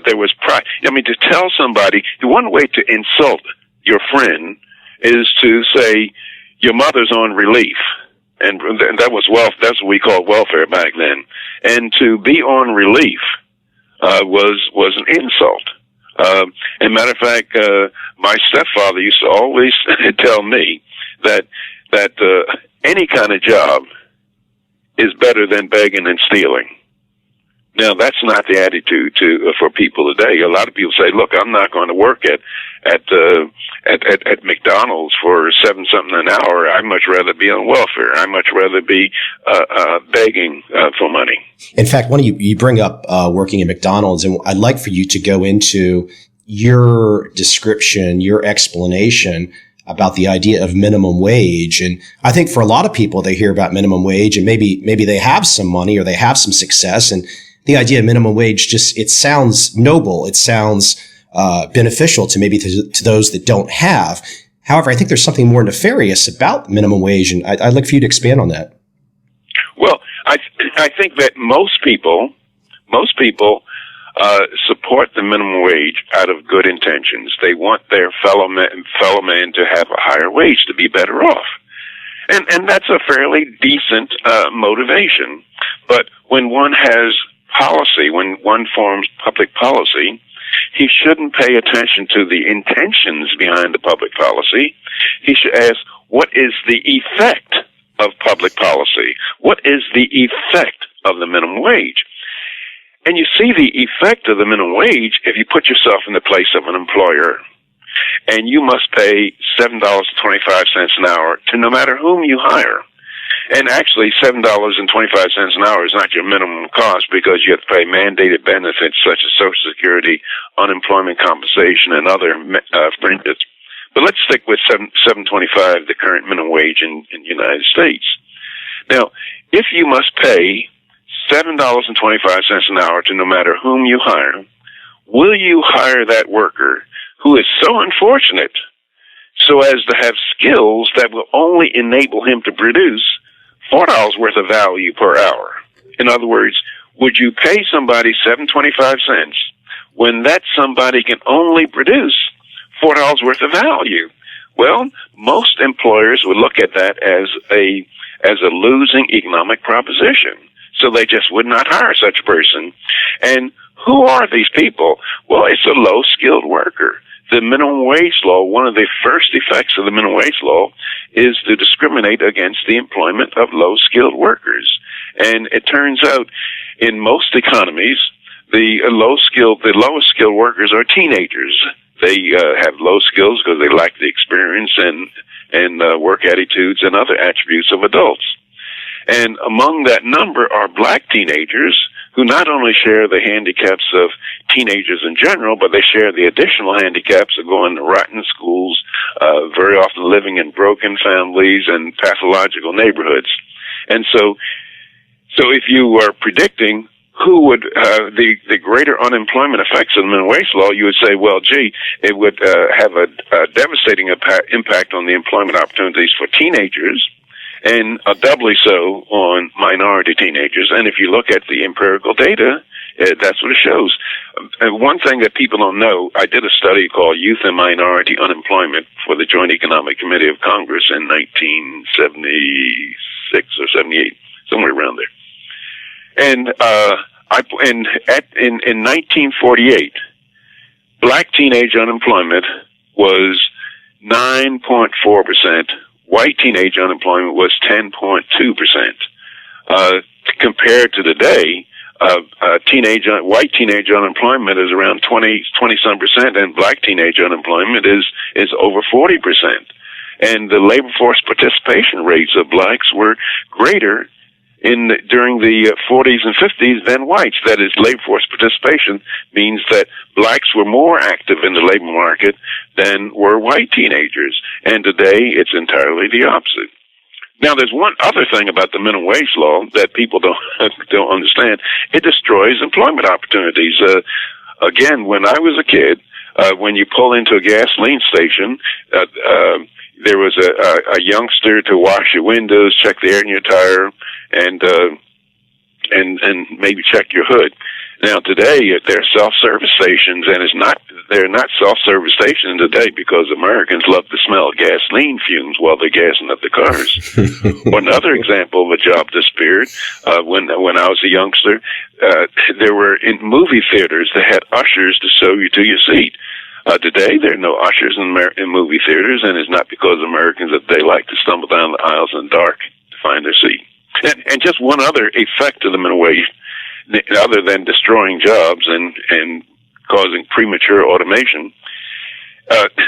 There was pride. I mean, to tell somebody, the one way to insult your friend is to say your mother's on relief, and that was that's what we called welfare back then. And to be on relief was an insult. And matter of fact, my stepfather used to always tell me that any kind of job is better than begging and stealing. Now, that's not the attitude for people today. A lot of people say, "Look, I'm not going to work at McDonald's for $7-something an hour. I'd much rather be on welfare. I'd much rather be begging for money." In fact, when you bring up working at McDonald's, and I'd like for you to go into your description, your explanation about the idea of minimum wage. And I think for a lot of people, they hear about minimum wage and maybe they have some money or they have some success. And the idea of minimum wage it sounds noble. It sounds beneficial to those that don't have. However, I think there's something more nefarious about minimum wage. And I'd like for you to expand on that. Well, I think that most people support the minimum wage out of good intentions. They want their fellow man to have a higher wage, to be better off. And that's a fairly decent motivation. But when one has policy, when one forms public policy, he shouldn't pay attention to the intentions behind the public policy. He should ask, what is the effect of public policy? What is the effect of the minimum wage? And you see the effect of the minimum wage if you put yourself in the place of an employer. And you must pay $7.25 an hour to no matter whom you hire. And actually, $7.25 an hour is not your minimum cost, because you have to pay mandated benefits such as Social Security, unemployment compensation, and other fringes. But let's stick with $7.25, the current minimum wage in the United States. Now, if you must pay $7.25 an hour to no matter whom you hire, will you hire that worker who is so unfortunate so as to have skills that will only enable him to produce $4 worth of value per hour? In other words, would you pay somebody $7.25 when that somebody can only produce $4 worth of value? Well, most employers would look at that as a losing economic proposition. So they just would not hire such a person. And who are these people? Well, it's a low-skilled worker. The minimum wage law, one of the first effects of the minimum wage law is to discriminate against the employment of low-skilled workers. And it turns out in most economies, the lowest skilled workers are teenagers. They have low skills because they lack the experience and work attitudes and other attributes of adults. And among that number are black teenagers who not only share the handicaps of teenagers in general, but they share the additional handicaps of going to rotten schools, very often living in broken families and pathological neighborhoods. And so if you are predicting who would the greater unemployment effects of the minimum wage law, you would say, well, gee, it would have a devastating impact on the employment opportunities for teenagers, and doubly so on minority teenagers. And if you look at the empirical data, that's what it shows. One thing that people don't know, I did a study called Youth and Minority Unemployment for the Joint Economic Committee of Congress in 1976 or 78, somewhere around there. And in 1948, black teenage unemployment was 9.4%. White teenage unemployment was 10.2%. Compared to today, white teenage unemployment is around 20-some percent, and black teenage unemployment is over 40%. And the labor force participation rates of blacks were greater during the 40s and 50s than whites. That is, labor force participation means that blacks were more active in the labor market than were white teenagers. And today, it's entirely the opposite. Now, there's one other thing about the minimum wage law that people don't understand. It destroys employment opportunities. Again, when I was a kid, when you pull into a gasoline station, there was a youngster to wash your windows, check the air in your tire, and maybe check your hood. Now today they're self-service stations, and they're not self-service stations today because Americans love the smell of gasoline fumes while they're gassing up the cars. Another example of a job disappeared when I was a youngster. There were in movie theaters that had ushers to show you to your seat. Today, there are no ushers in movie theaters, and it's not because Americans that they like to stumble down the aisles in the dark to find their seat. And just one other effect of the minimum wage, other than destroying jobs and causing premature automation,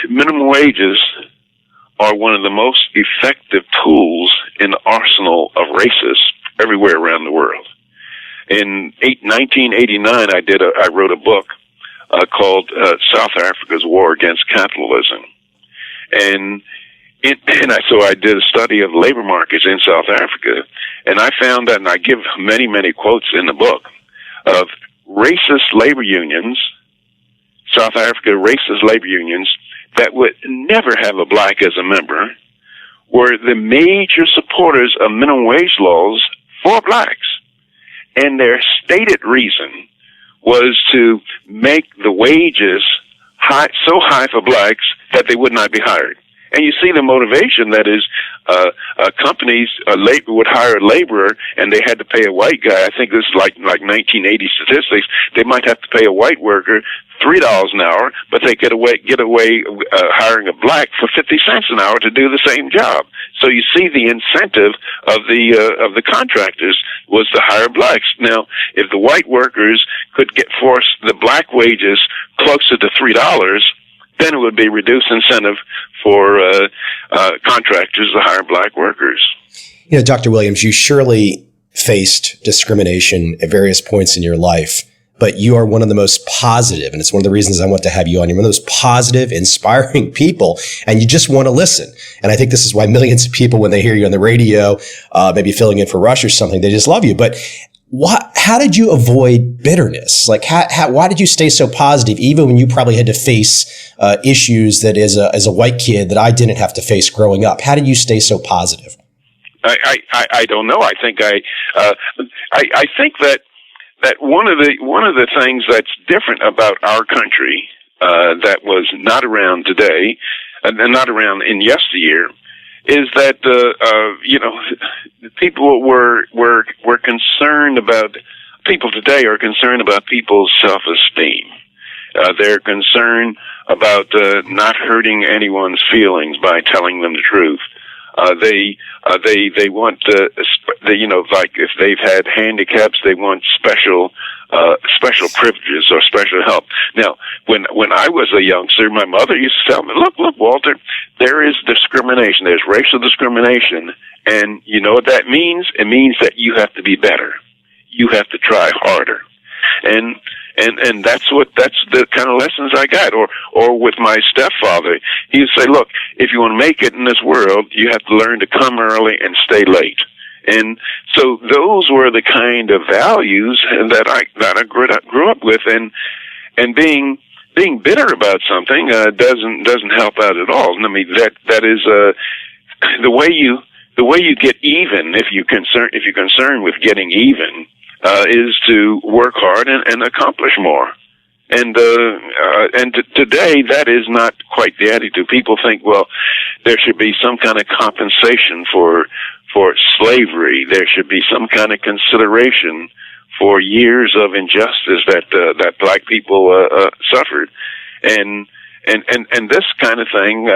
minimum wages are one of the most effective tools in the arsenal of racists everywhere around the world. In 1989, I wrote a book called South Africa's War Against Capitalism. So I did a study of labor markets in South Africa, and I found that, and I give many, many quotes in the book, of racist labor unions, South Africa racist labor unions, that would never have a black as a member, were the major supporters of minimum wage laws for blacks. And their stated reason was to make the wages so high for blacks that they would not be hired. And you see the motivation, that is, companies would hire a laborer, and they had to pay a white guy. I think this is like 1980 statistics. They might have to pay a white worker $3 an hour, but they get away hiring a black for 50 cents an hour to do the same job. So you see the incentive of the contractors was to hire blacks. Now, if the white workers could force the black wages closer to $3, then it would be reduced incentive for contractors to hire black workers. You know, Dr. Williams, you surely faced discrimination at various points in your life, but you are one of the most positive, and it's one of the reasons I want to have you on. You're one of those positive, inspiring people, and you just want to listen. And I think this is why millions of people, when they hear you on the radio, maybe filling in for Rush or something, they just love you. But how did you avoid bitterness? Like, why did you stay so positive, even when you probably had to face issues that as a white kid that I didn't have to face growing up? How did you stay so positive? I don't know. I think I think that one of the things that's different about our country that was not around today and not around in yesteryear is that people were concerned about, people today are concerned about people's self-esteem. They're concerned about not hurting anyone's feelings by telling them the truth. They want like if they've had handicaps, they want special privileges or special help. Now, when I was a youngster, my mother used to tell me, look, Walter, there is discrimination. There's racial discrimination. And you know what that means? It means that you have to be better. You have to try harder. And that's the kind of lessons I got. Or with my stepfather, he would say, look, if you want to make it in this world, you have to learn to come early and stay late. And So those were the kind of values that I grew up with, and being bitter about something doesn't help out at all. I mean, that is the way you get even, if you're concerned with getting even, is to work hard and accomplish more. And today, that is not quite the attitude. People think, well, there should be some kind of compensation for slavery. There should be some kind of consideration for years of injustice that black people suffered, and this kind of thing,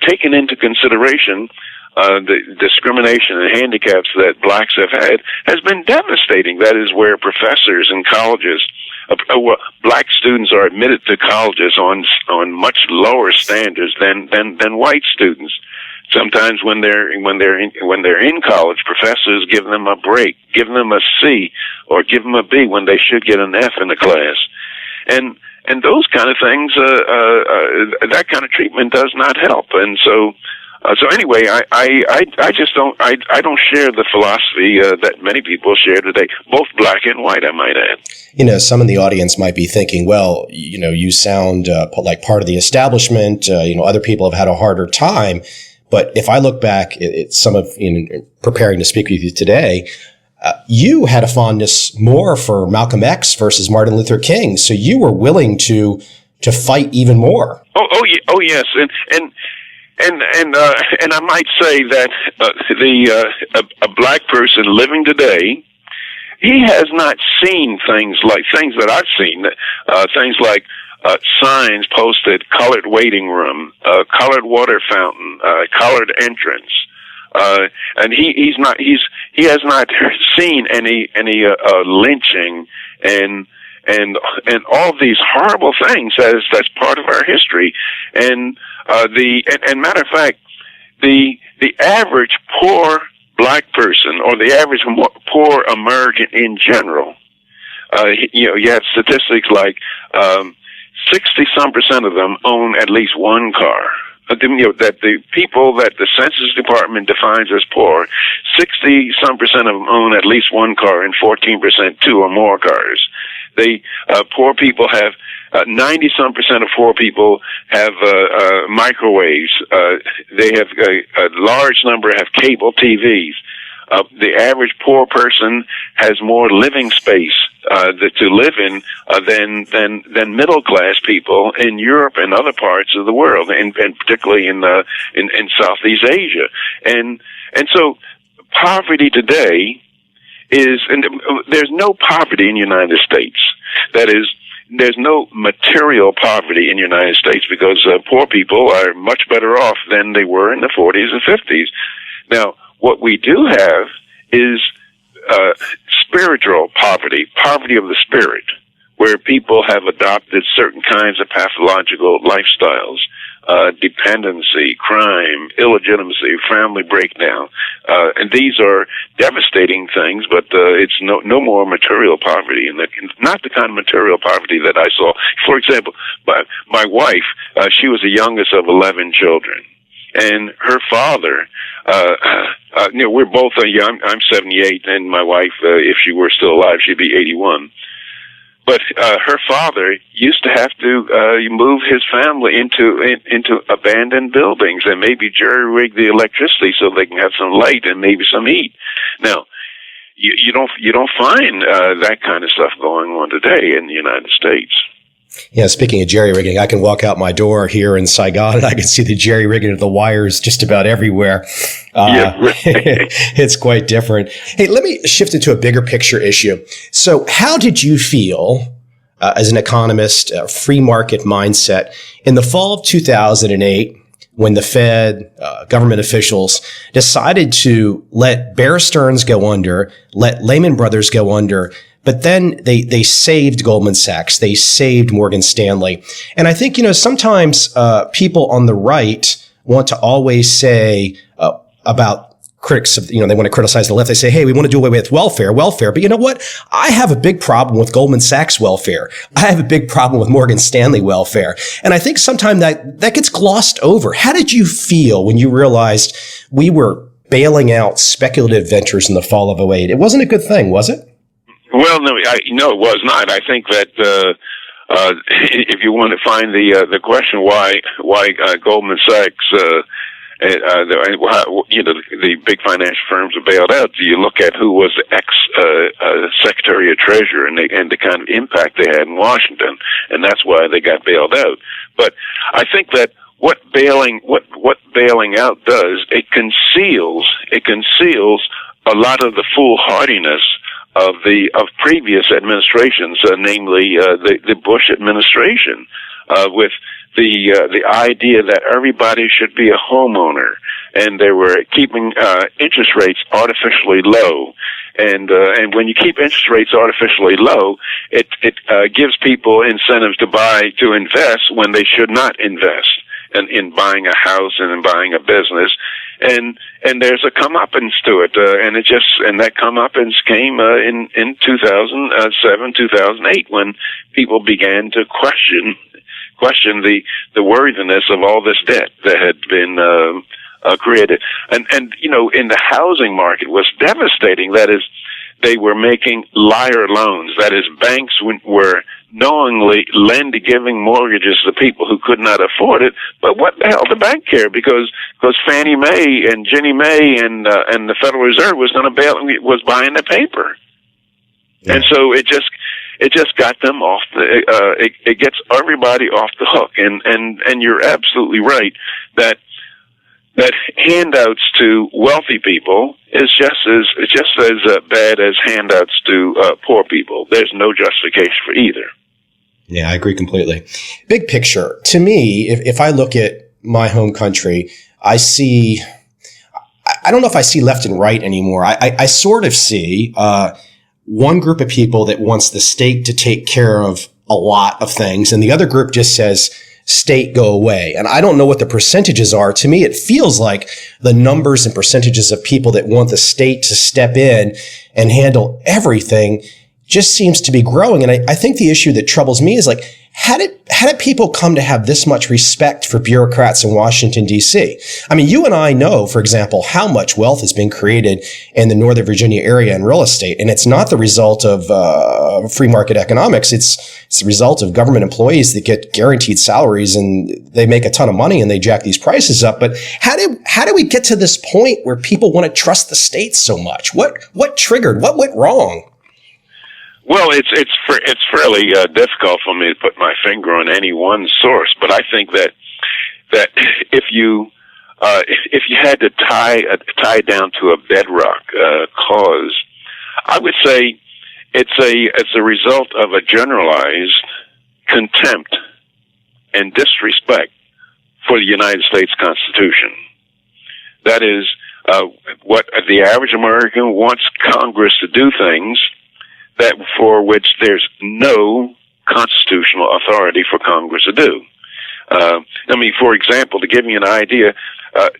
taken into consideration, the discrimination and handicaps that blacks have had has been devastating. That is where professors in colleges, black students are admitted to colleges on much lower standards than white students. Sometimes when they're in college, professors give them a break, give them a C or give them a B when they should get an F in the class, and those kind of things, that kind of treatment does not help. And so anyway, I just don't share the philosophy that many people share today, both black and white, I might add. Some in the audience might be thinking, well, you sound like part of the establishment. Other people have had a harder time. But if I look back at some of, preparing to speak with you today, you had a fondness more for Malcolm X versus Martin Luther King. So you were willing to fight even more. Oh yes. And I might say that a black person living today, he has not seen things that I've seen, things like signs posted, colored waiting room, colored water fountain, colored entrance, and he has not seen any lynching and all these horrible things that's part of our history. And matter of fact, the average poor black person, or the average poor American in general, you have statistics like 60-some% of them own at least one car. That the people that the Census Department defines as poor, 60-some% of them own at least one car, and 14% two or more cars. Poor people have 90-some% of poor people have microwaves. They have a large number have cable TVs. The average poor person has more living space to live in than middle class people in Europe and other parts of the world, and particularly in Southeast Asia. And so poverty today is, and there's no poverty in the United States. That is, there's no material poverty in the United States, because poor people are much better off than they were in the 40s and 50s. Now, what we do have is spiritual poverty of the spirit, where people have adopted certain kinds of pathological lifestyles, dependency, crime, illegitimacy, family breakdown. And these are devastating things, but it's no more material poverty, and not the kind of material poverty that I saw. For example, my wife, she was the youngest of 11 children. And her father, we're both young. I'm 78, and my wife, if she were still alive, she'd be 81. But her father used to have to move his family into abandoned buildings and maybe jury-rig the electricity so they can have some light and maybe some heat. Now, you don't find that kind of stuff going on today in the United States. Yeah, speaking of jerry-rigging, I can walk out my door here in Saigon and I can see the jerry-rigging of the wires just about everywhere. It's quite different. Hey, let me shift into a bigger picture issue. So how did you feel as an economist, a free market mindset, in the fall of 2008 when the Fed, government officials decided to let Bear Stearns go under, let Lehman Brothers go under, but then they saved Goldman Sachs. They saved Morgan Stanley. And I think, sometimes people on the right want to always say about critics of, they want to criticize the left. They say, hey, we want to do away with welfare. But you know what? I have a big problem with Goldman Sachs welfare. I have a big problem with Morgan Stanley welfare. And I think sometimes that gets glossed over. How did you feel when you realized we were bailing out speculative ventures in the fall of '08. It wasn't a good thing, was it? Well, no, no, it was not. I think that if you want to find the question why Goldman Sachs, the big financial firms are bailed out, you look at who was the Secretary of Treasury and the kind of impact they had in Washington, and that's why they got bailed out. But I think that what bailing out does, it conceals a lot of the foolhardiness of previous administrations, namely the Bush administration, with the idea that everybody should be a homeowner, and they were keeping interest rates artificially low. And when you keep interest rates artificially low, it gives people incentives to invest when they should not invest in buying a house and in buying a business. And there's a comeuppance to it, and that comeuppance came in 2007, 2008, when people began to question the worthiness of all this debt that had been created. And in the housing market was devastating. That is, they were making liar loans. That is, banks were knowingly giving mortgages to people who could not afford it. But what the hell, the bank care? Because Fannie Mae and Ginnie Mae and the Federal Reserve was buying the paper. Yeah. And so it just got them off it gets everybody off the hook. And you're absolutely right that handouts to wealthy people is just as bad as handouts to poor people. There's no justification for either. Yeah, I agree completely. Big picture, to me, if I look at my home country, I don't know if I see left and right anymore. I sort of see one group of people that wants the state to take care of a lot of things, and the other group just says, state, go away. And I don't know what the percentages are. To me, it feels like the numbers and percentages of people that want the state to step in and handle everything just seems to be growing. And I think the issue that troubles me is, like, how did people come to have this much respect for bureaucrats in Washington, D.C.? I mean, you and I know, for example, how much wealth has been created in the Northern Virginia area in real estate. And it's not the result of free market economics. It's the result of government employees that get guaranteed salaries, and they make a ton of money and they jack these prices up. But how do we get to this point where people want to trust the state so much? What triggered? What went wrong? Well, it's fairly difficult for me to put my finger on any one source, but I think that if you had to tie down to a bedrock cause, I would say it's a result of a generalized contempt and disrespect for the United States Constitution. That is, what the average American wants Congress to do things that for which there's no constitutional authority for Congress to do. For example, to give you an idea,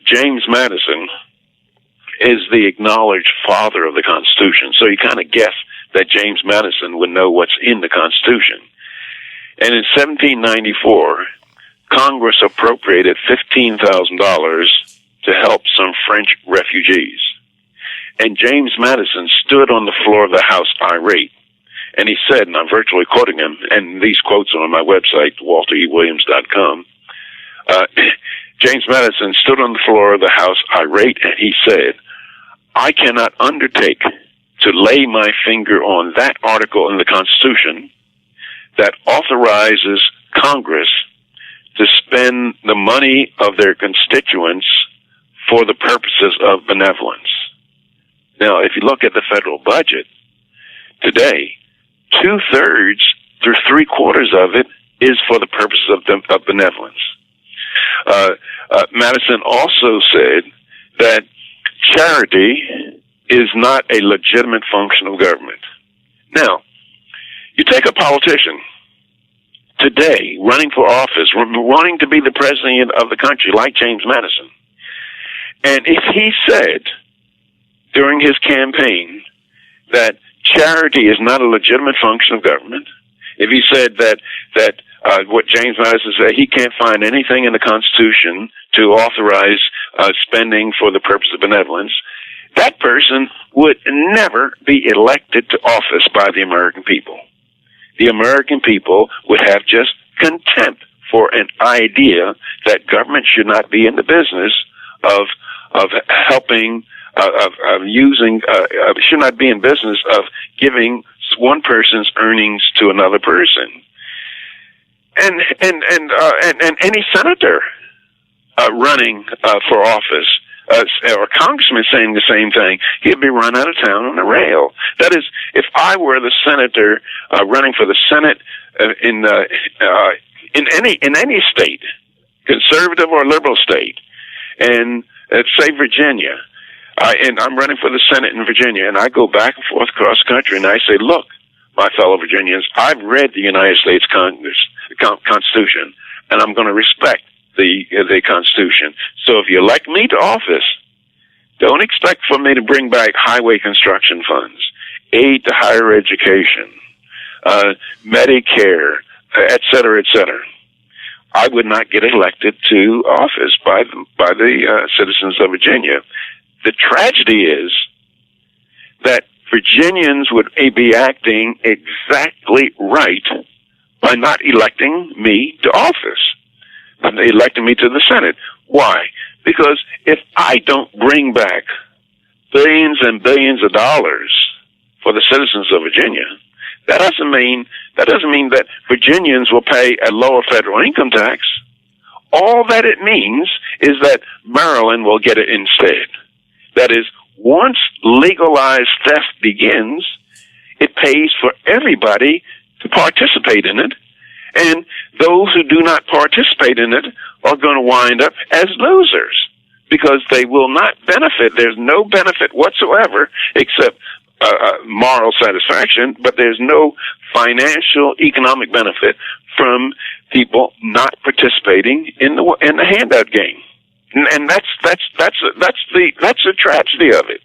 James Madison is the acknowledged father of the Constitution. So you kind of guess that James Madison would know what's in the Constitution. And in 1794, Congress appropriated $15,000 to help some French refugees. And James Madison stood on the floor of the House irate. And he said, and I'm virtually quoting him, and these quotes are on my website, walterewilliams.com. James Madison stood on the floor of the House irate, and he said, I cannot undertake to lay my finger on that article in the Constitution that authorizes Congress to spend the money of their constituents for the purposes of benevolence. Now, if you look at the federal budget today, 2/3 to 3/4 of it is for the purposes of benevolence. Madison also said that charity is not a legitimate function of government. Now, you take a politician today running for office, wanting to be the president of the country, like James Madison, and if he said during his campaign that charity is not a legitimate function of government, if he said that what James Madison said, he can't find anything in the Constitution to authorize spending for the purpose of benevolence. That person would never be elected to office by the American people. The American people would have just contempt for an idea that government should not be in the business of helping, of using, should not be in business of giving one person's earnings to another person. And any senator running for office, or congressman saying the same thing, he'd be run out of town on a rail. That is, if I were the senator running for the Senate in any state, conservative or liberal state, and say Virginia, and I'm running for the Senate in Virginia, and I go back and forth across the country, and I say, look, my fellow Virginians, I've read the United States Constitution, and I'm going to respect the Constitution. So if you elect me to office, don't expect for me to bring back highway construction funds, aid to higher education, Medicare, et cetera, et cetera. I would not get elected to office by the citizens of Virginia. The tragedy is that Virginians would be acting exactly right by not electing me to office. They elected me to the Senate. Why? Because if I don't bring back billions and billions of dollars for the citizens of Virginia, that doesn't mean that Virginians will pay a lower federal income tax. All that it means is that Maryland will get it instead. That is, once legalized theft begins, it pays for everybody to participate in it, and those who do not participate in it are going to wind up as losers because they will not benefit. There's no benefit whatsoever except moral satisfaction, but there's no financial, economic benefit from people not participating in the handout game, and that's the tragedy of it.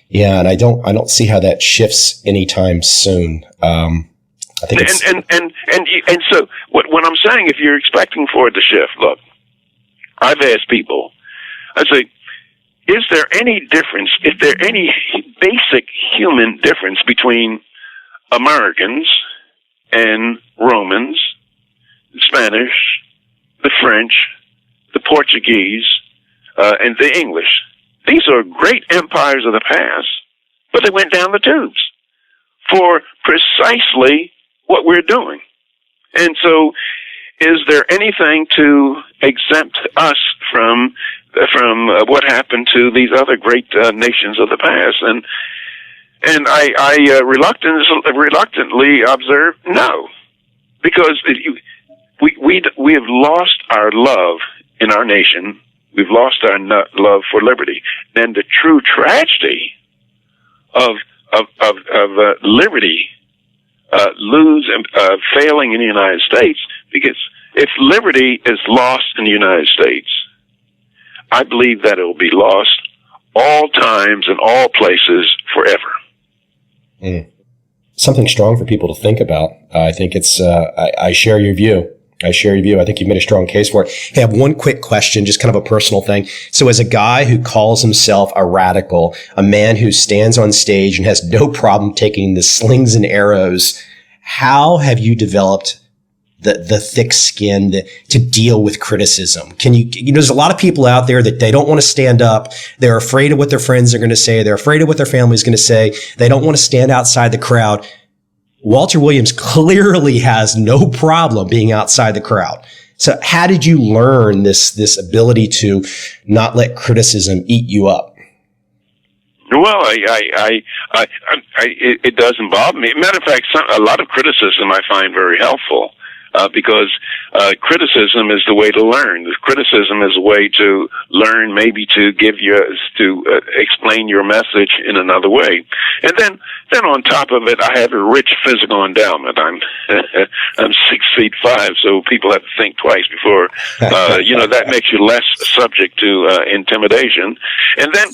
Yeah, and I don't see how that shifts anytime soon. I think and so what I'm saying, if you're expecting for it to shift, look, I've asked people, I say, is there any difference? Is there any basic human difference between Americans and Romans, the Spanish, the French, the Portuguese, and the English? These are great empires of the past, but they went down the tubes for precisely what we're doing. And so, is there anything to exempt us from what happened to these other great nations of the past? And I reluctantly observe no, because we have lost our love in our nation. We've lost our love for liberty. And the true tragedy of liberty failing in the United States, because if liberty is lost in the United States, I believe that it will be lost all times and all places forever. Something strong for people to think about. I think it's, I share your view. I think you've made a strong case for it. I have one quick question, just kind of a personal thing. So as a guy who calls himself a radical, a man who stands on stage and has no problem taking the slings and arrows, how have you developed the thick skin to deal with criticism? There's a lot of people out there that they don't want to stand up. They're afraid of what their friends are going to say. They're afraid of what their family is going to say. They don't want to stand outside the crowd. Walter Williams clearly has no problem being outside the crowd. So how did you learn this ability to not let criticism eat you up? Well, it doesn't bother me. Matter of fact, a lot of criticism I find very helpful. because criticism is the way to learn. Criticism is a way to learn, maybe to explain your message in another way. And then on top of it, I have a rich physical endowment. I'm 6'5", so people have to think twice before, that makes you less subject to intimidation. And then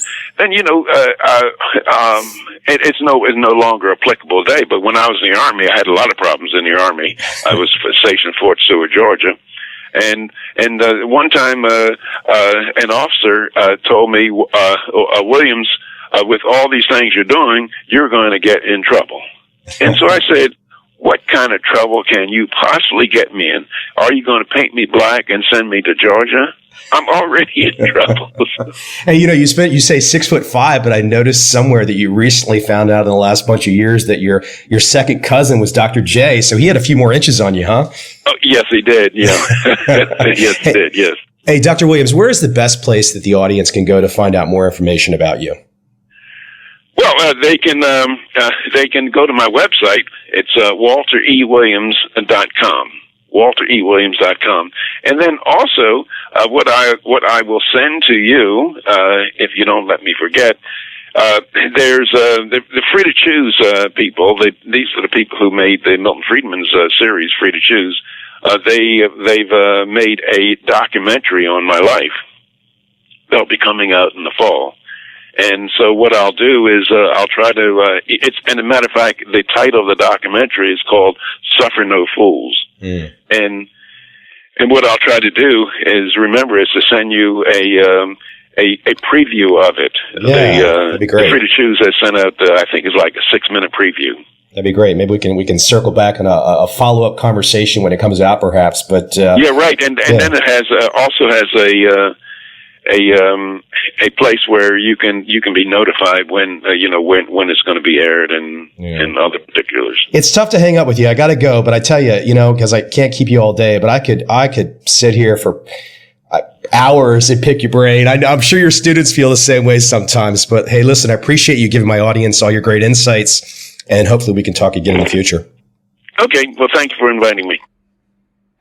it's no longer applicable today. But when I was in the Army, I had a lot of problems in the Army. I was stationed in Fort Stewart, Georgia. And one time, an officer told me, Williams, with all these things you're doing, you're going to get in trouble. And so I said, what kind of trouble can you possibly get me in? Are you going to paint me black and send me to Georgia? I'm already in trouble. Hey, you say 6'5", but I noticed somewhere that you recently found out in the last bunch of years that your second cousin was Dr. J, so he had a few more inches on you, huh? Oh, yes, he did. Yeah. Yes, he did. Yes. Hey, Dr. Williams, where is the best place that the audience can go to find out more information about you? Well, they can go to my website. It's walterewilliams.com. walterewilliams.com. And then also, what I will send to you, if you don't let me forget, there's the Free to Choose people. These are the people who made the Milton Friedman's series, Free to Choose. They've made a documentary on my life. They'll be coming out in the fall. And so what I'll do is I'll try to. And a matter of fact, the title of the documentary is called "Suffer No Fools." Mm. And what I'll try to do is to send you a preview of it. Yeah, that'd be great. The Free to Choose has sent out, I think, is like a 6-minute preview. That'd be great. Maybe we can circle back on a follow-up conversation when it comes out, perhaps. But yeah, right. And then it has also has a place where you can be notified when it's going to be aired and other particulars. It's tough to hang up with you. I got to go, but I tell you, because I can't keep you all day, but I could sit here for hours and pick your brain. I'm sure your students feel the same way sometimes, but hey, listen, I appreciate you giving my audience all your great insights, and hopefully we can talk again in the future. Okay. Well, thank you for inviting me.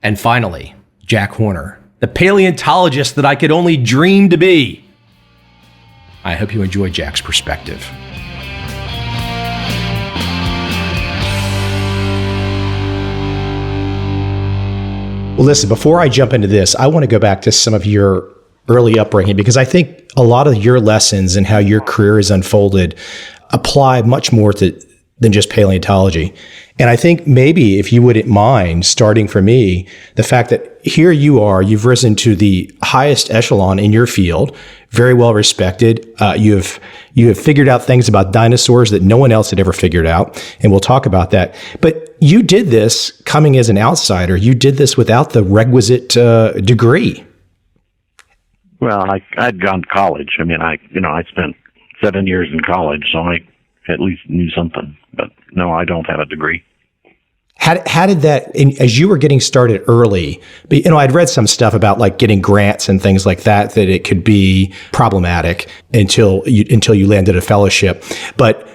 And finally, Jack Horner, the paleontologist that I could only dream to be. I hope you enjoy Jack's perspective. Well, listen, before I jump into this, I want to go back to some of your early upbringing, because I think a lot of your lessons and how your career has unfolded apply much more than just paleontology. And I think maybe if you wouldn't mind starting for me, the fact that here you are, you've risen to the highest echelon in your field, very well respected. You have figured out things about dinosaurs that no one else had ever figured out. And we'll talk about that. But you did this coming as an outsider. You did this without the requisite degree. Well, I'd gone to college. I mean, I spent 7 years in college, so I at least knew something. But no, I don't have a degree. How did that, as you were getting started early, I'd read some stuff about like getting grants and things like that it could be problematic until you landed a fellowship. But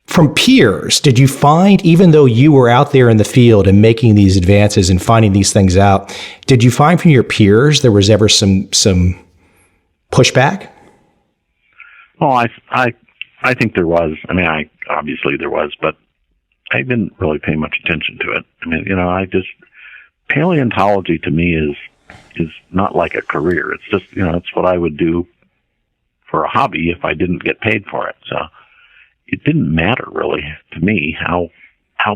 from peers, did you find, even though you were out there in the field and making these advances and finding these things out, did you find from your peers there was ever some pushback? Well, I think there was. I mean, obviously there was, but I didn't really pay much attention to it. I mean, paleontology to me is not like a career. It's just, it's what I would do for a hobby if I didn't get paid for it. So it didn't matter really to me how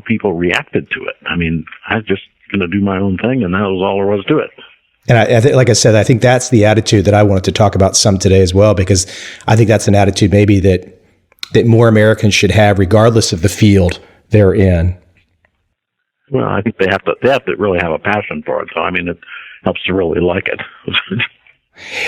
people reacted to it. I mean, I was just going to do my own thing, and that was all there was to it. And I think, like I said, I think that's the attitude that I wanted to talk about some today as well, because I think that's an attitude maybe that more Americans should have, regardless of the field they're in. Well, I think they have to really have a passion for it. So, I mean, it helps to really like it.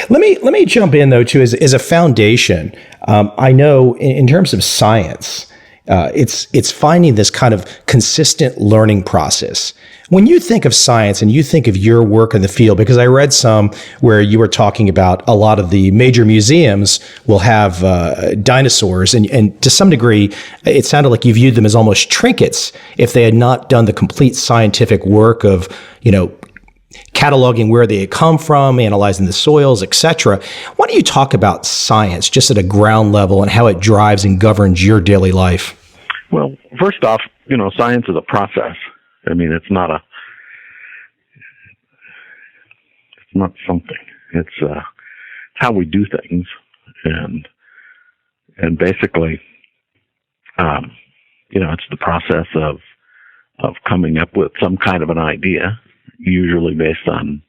Let me jump in though too, as a foundation. I know in terms of science, It's finding this kind of consistent learning process. When you think of science and you think of your work in the field, because I read some where you were talking about a lot of the major museums will have dinosaurs, and to some degree, it sounded like you viewed them as almost trinkets if they had not done the complete scientific work of, cataloging where they had come from, analyzing the soils, etc. Why don't you talk about science just at a ground level and how it drives and governs your daily life? Well, first off, science is a process. I mean, it's not something. It's how we do things, and basically, it's the process of coming up with some kind of an idea, usually based on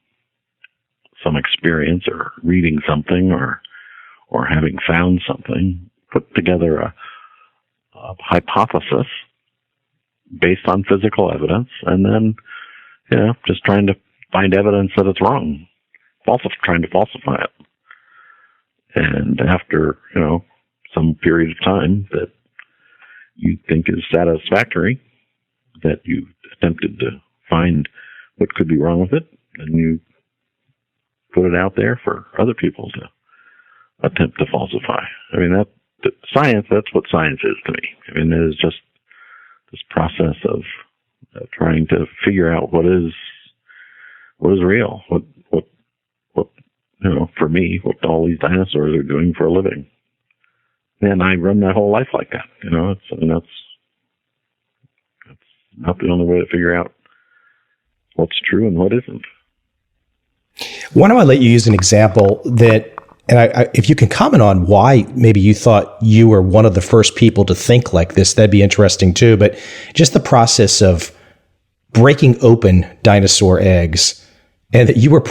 some experience or reading something or having found something, put together a hypothesis based on physical evidence, and then, just trying to find evidence that it's wrong, trying to falsify it. And after, some period of time that you think is satisfactory, that you attempted to find what could be wrong with it, and you put it out there for other people to attempt to falsify. I mean, that's what science is to me. I mean, it is just this process of trying to figure out what is real, what for me, what all these dinosaurs are doing for a living. And I run my whole life like that. That's not the only way to figure out what's true and what isn't. Why don't I let you use an example that, and if you can comment on why maybe you thought you were one of the first people to think like this, that'd be interesting too. But just the process of breaking open dinosaur eggs, and that you were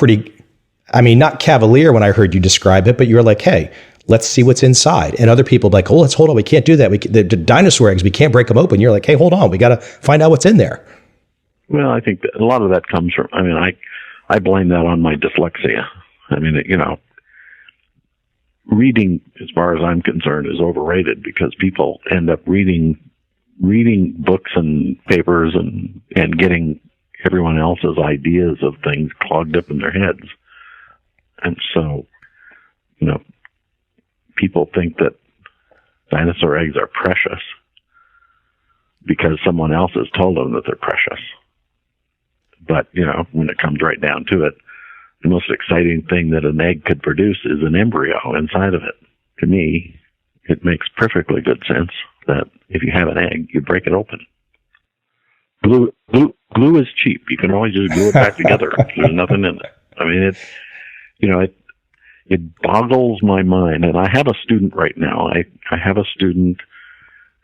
not cavalier when I heard you describe it, but you were like, hey, let's see what's inside. And other people like, oh, let's hold on, we can't do that. The dinosaur eggs, we can't break them open. You're like, hey, hold on, we got to find out what's in there. Well, I think that a lot of that comes from, I blame that on my dyslexia. Reading, as far as I'm concerned, is overrated because people end up reading books and papers and getting everyone else's ideas of things clogged up in their heads. And so, people think that dinosaur eggs are precious because someone else has told them that they're precious. But, when it comes right down to it, the most exciting thing that an egg could produce is an embryo inside of it. To me, it makes perfectly good sense that if you have an egg, you break it open. Glue is cheap. You can always just glue it back together. There's nothing in it. I mean, it boggles my mind. And I have a student right now. I have a student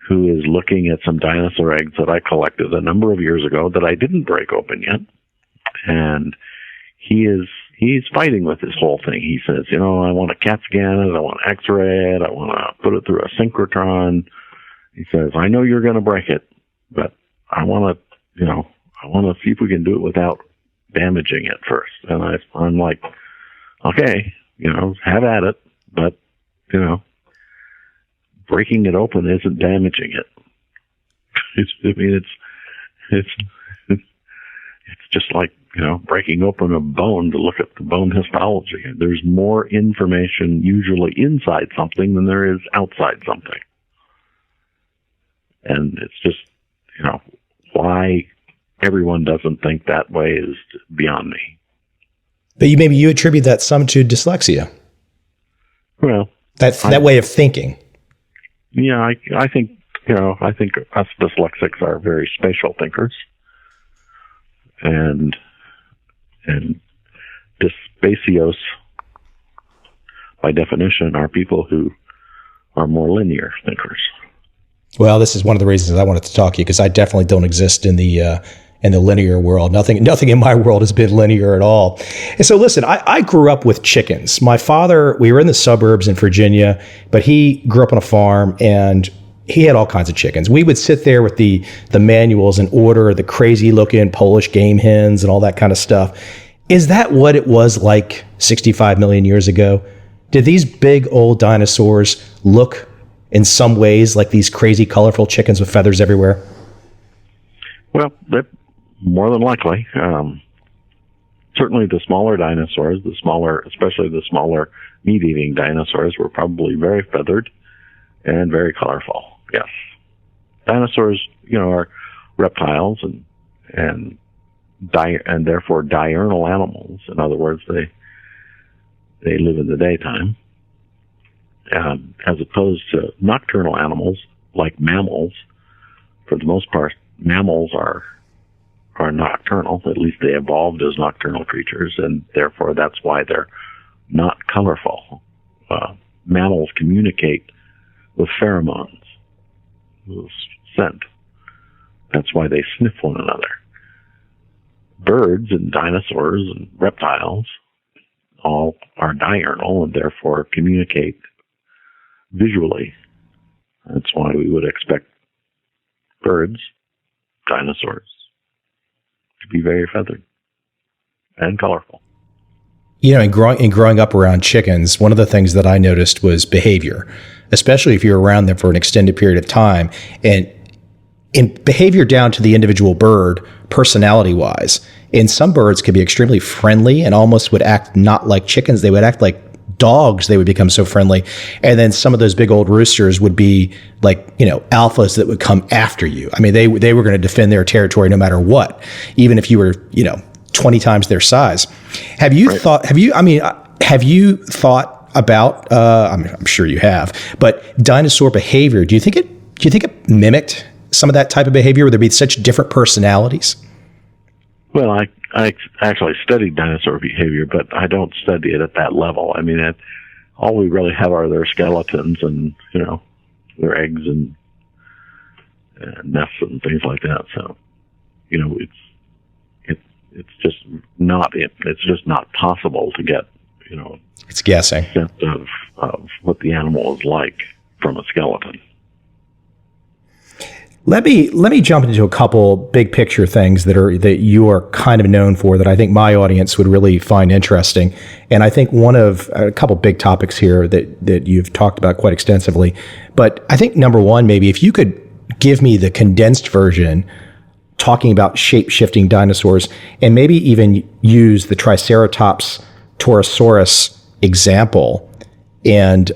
who is looking at some dinosaur eggs that I collected a number of years ago that I didn't break open yet. And he's fighting with this whole thing. He says, I want to CAT scan it, I want to X-ray it, I want to put it through a synchrotron. He says, I know you're going to break it, but I want to see if we can do it without damaging it first. And I'm like, okay, have at it, but, breaking it open isn't damaging it. It's just like, breaking open a bone to look at the bone histology. There's more information usually inside something than there is outside something. And it's just, why everyone doesn't think that way is beyond me. But maybe you attribute that some to dyslexia. Well, that way of thinking. Yeah, I think us dyslexics are very spatial thinkers. And dysbasios, by definition, are people who are more linear thinkers. Well, this is one of the reasons I wanted to talk to you, because I definitely don't exist in the linear world. Nothing in my world has been linear at all. And so listen, I grew up with chickens. My father, we were in the suburbs in Virginia, but he grew up on a farm and he had all kinds of chickens. We would sit there with the manuals and order the crazy looking Polish game hens and all that kind of stuff. Is that what it was like 65 million years ago? Did these big old dinosaurs look in some ways like these crazy, colorful chickens with feathers everywhere? Well, that more than likely. Certainly the smaller dinosaurs, especially the smaller meat-eating dinosaurs, were probably very feathered and very colorful. Yes. Dinosaurs, are reptiles and therefore diurnal animals. In other words, they live in the daytime, as opposed to nocturnal animals like mammals. For the most part, mammals are nocturnal. At least they evolved as nocturnal creatures, and therefore that's why they're not colorful. Mammals communicate with pheromones, with scent. That's why they sniff one another. Birds and dinosaurs and reptiles all are diurnal and therefore communicate visually. That's why we would expect birds, dinosaurs, to be very feathered and colorful. In growing up around chickens, one of the things that I noticed was behavior, especially if you're around them for an extended period of time. And in behavior down to the individual bird, personality-wise, and some birds can be extremely friendly and almost would act not like chickens. They would act like dogs. They would become so friendly. And then some of those big old roosters would be like, alphas that would come after you. I mean, they were going to defend their territory no matter what, even if you were, 20 times their size. Have you thought about, I'm sure you have, but dinosaur behavior, do you think it mimicked some of that type of behavior where there'd be such different personalities? Well, I actually studied dinosaur behavior, but I don't study it at that level. I mean, all we really have are their skeletons and, their eggs and nests and things like that. So, it's just not possible to get, it's guessing sense of what the animal is like from a skeleton. Let me jump into a couple big picture things that you are kind of known for that I think my audience would really find interesting. And I think one of a couple big topics here that you've talked about quite extensively. But I think number one, maybe if you could give me the condensed version talking about shape-shifting dinosaurs and maybe even use the Triceratops Torosaurus example and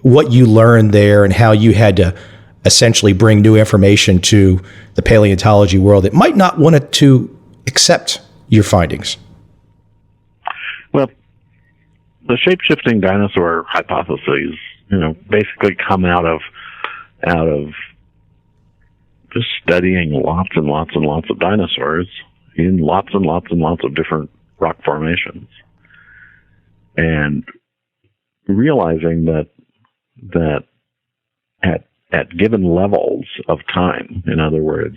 what you learned there and how you had to essentially bring new information to the paleontology world that might not want it to accept your findings. Well, the shape-shifting dinosaur hypotheses, basically come out of just studying lots and lots and lots of dinosaurs in lots and lots and lots of different rock formations, and realizing that at given levels of time, in other words,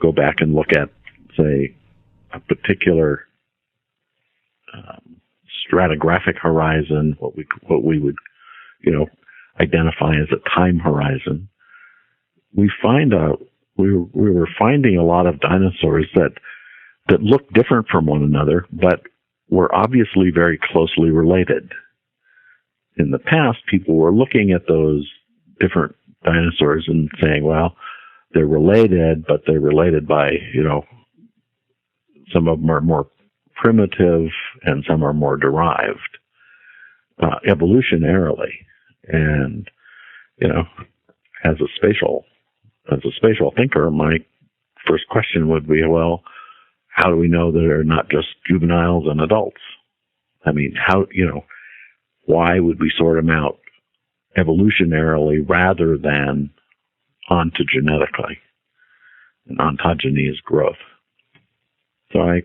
go back and look at, say, a particular stratigraphic horizon, what we would, identify as a time horizon, we were finding a lot of dinosaurs that looked different from one another, but were obviously very closely related. In the past, people were looking at those different dinosaurs and saying, well, they're related, but they're related by, some of them are more primitive and some are more derived, evolutionarily. And, as a spatial thinker, my first question would be, well, how do we know that they're not just juveniles and adults? I mean, why would we sort them out evolutionarily rather than ontogenetically? And ontogeny is growth. So I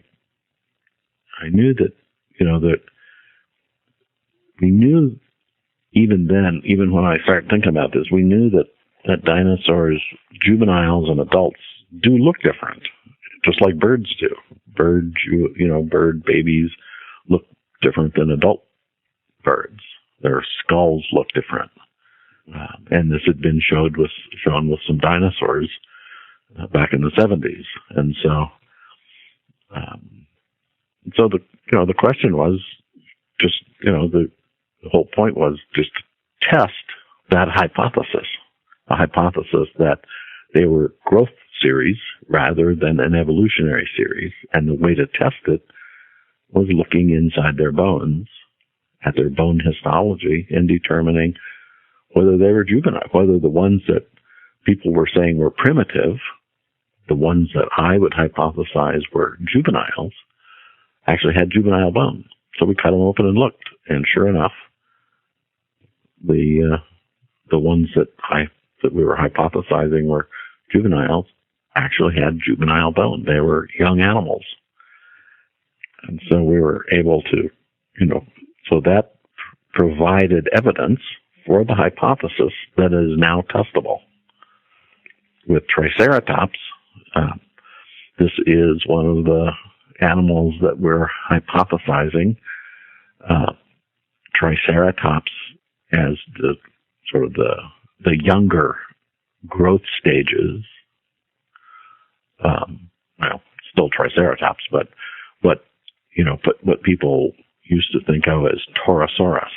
knew that, that we knew even then, even when I started thinking about this, we knew that dinosaurs, juveniles and adults, do look different, just like birds do. Bird babies look different than adult birds. Their skulls look different. And this had been shown with some dinosaurs back in the 70s. And so the question was just, the whole point was just to test that hypothesis. a hypothesis that they were growth series rather than an evolutionary series. And the way to test it was looking inside their bones at their bone histology and determining whether they were juvenile, whether the ones that people were saying were primitive, the ones that I would hypothesize were juveniles, actually had juvenile bone. So we cut them open and looked, and sure enough, the ones that we were hypothesizing were juveniles actually had juvenile bone. They were young animals, and so we were able to, so that provided evidence for the hypothesis that is now testable. With Triceratops, this is one of the animals that we're hypothesizing. Triceratops as the sort of the younger growth stages. Still Triceratops, but what people used to think of as Torosaurus.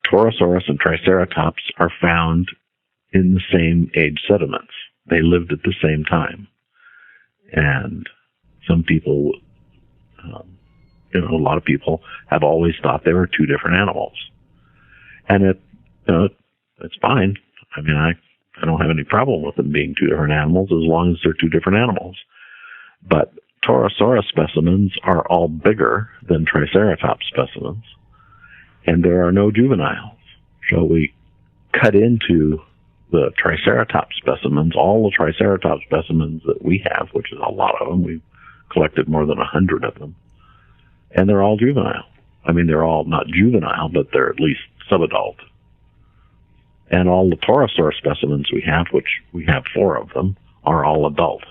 Torosaurus and Triceratops are found in the same age sediments. They lived at the same time. And some people, a lot of people have always thought they were two different animals. And it's fine. I mean, I don't have any problem with them being two different animals as long as they're two different animals. But Torosaurus specimens are all bigger than Triceratops specimens, and there are no juveniles. So we cut into the Triceratops specimens, all the Triceratops specimens that we have, which is a lot of them. We've collected more than 100 of them, and they're all juvenile. I mean, they're all not juvenile, but they're at least subadult. And all the Torosaurus specimens we have, which we have 4 of them, are all adult.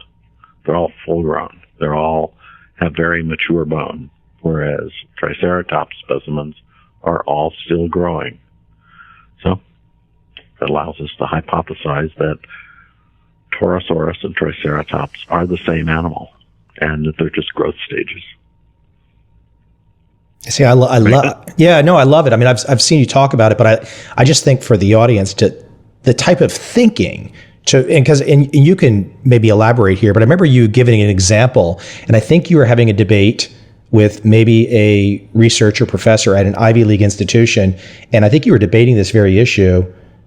They're all full grown. They're all have very mature bone, whereas Triceratops specimens are all still growing. So that allows us to hypothesize that Torosaurus and Triceratops are the same animal, and that they're just growth stages. See, I love it. I mean, I've seen you talk about it, but I just think for the audience the type of thinking and you can maybe elaborate here, but I remember you giving an example, and I think you were having a debate with maybe a researcher professor at an Ivy League institution, and I think you were debating this very issue,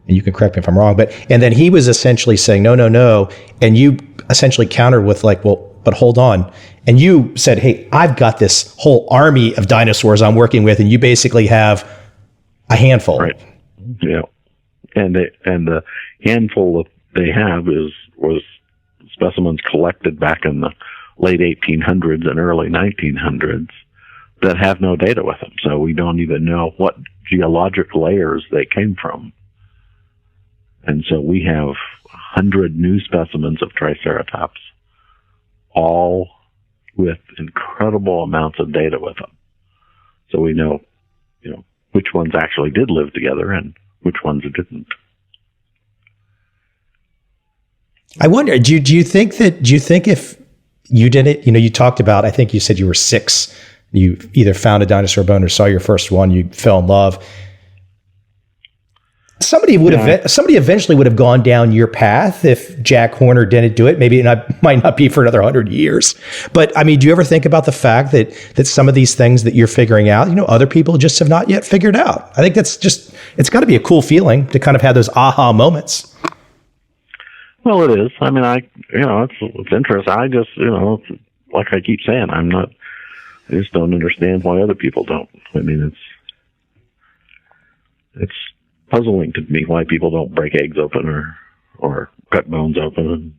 and you can correct me if I'm wrong, and then he was essentially saying, no, and you essentially countered with like, well, but hold on. And you said, hey, I've got this whole army of dinosaurs I'm working with, and you basically have a handful. Right. Yeah. And the handful that they have was specimens collected back in the late 1800s and early 1900s that have no data with them. So we don't even know what geologic layers they came from. And so we have 100 new specimens of Triceratops, all with incredible amounts of data with them. So we know, which ones actually did live together and which ones didn't. I wonder, do you think if you did it, you talked about, I think you said you were 6, you either found a dinosaur bone or saw your first one, you fell in love. Somebody eventually would have gone down your path if Jack Horner didn't do it. Maybe it might not be for another 100 years. But I mean, do you ever think about the fact that some of these things that you're figuring out, other people just have not yet figured out? I think that's it's got to be a cool feeling to kind of have those aha moments. Well, it is. I mean, it's interesting. I just, like I keep saying, I just don't understand why other people don't. I mean, it's puzzling to me why people don't break eggs open or cut bones open and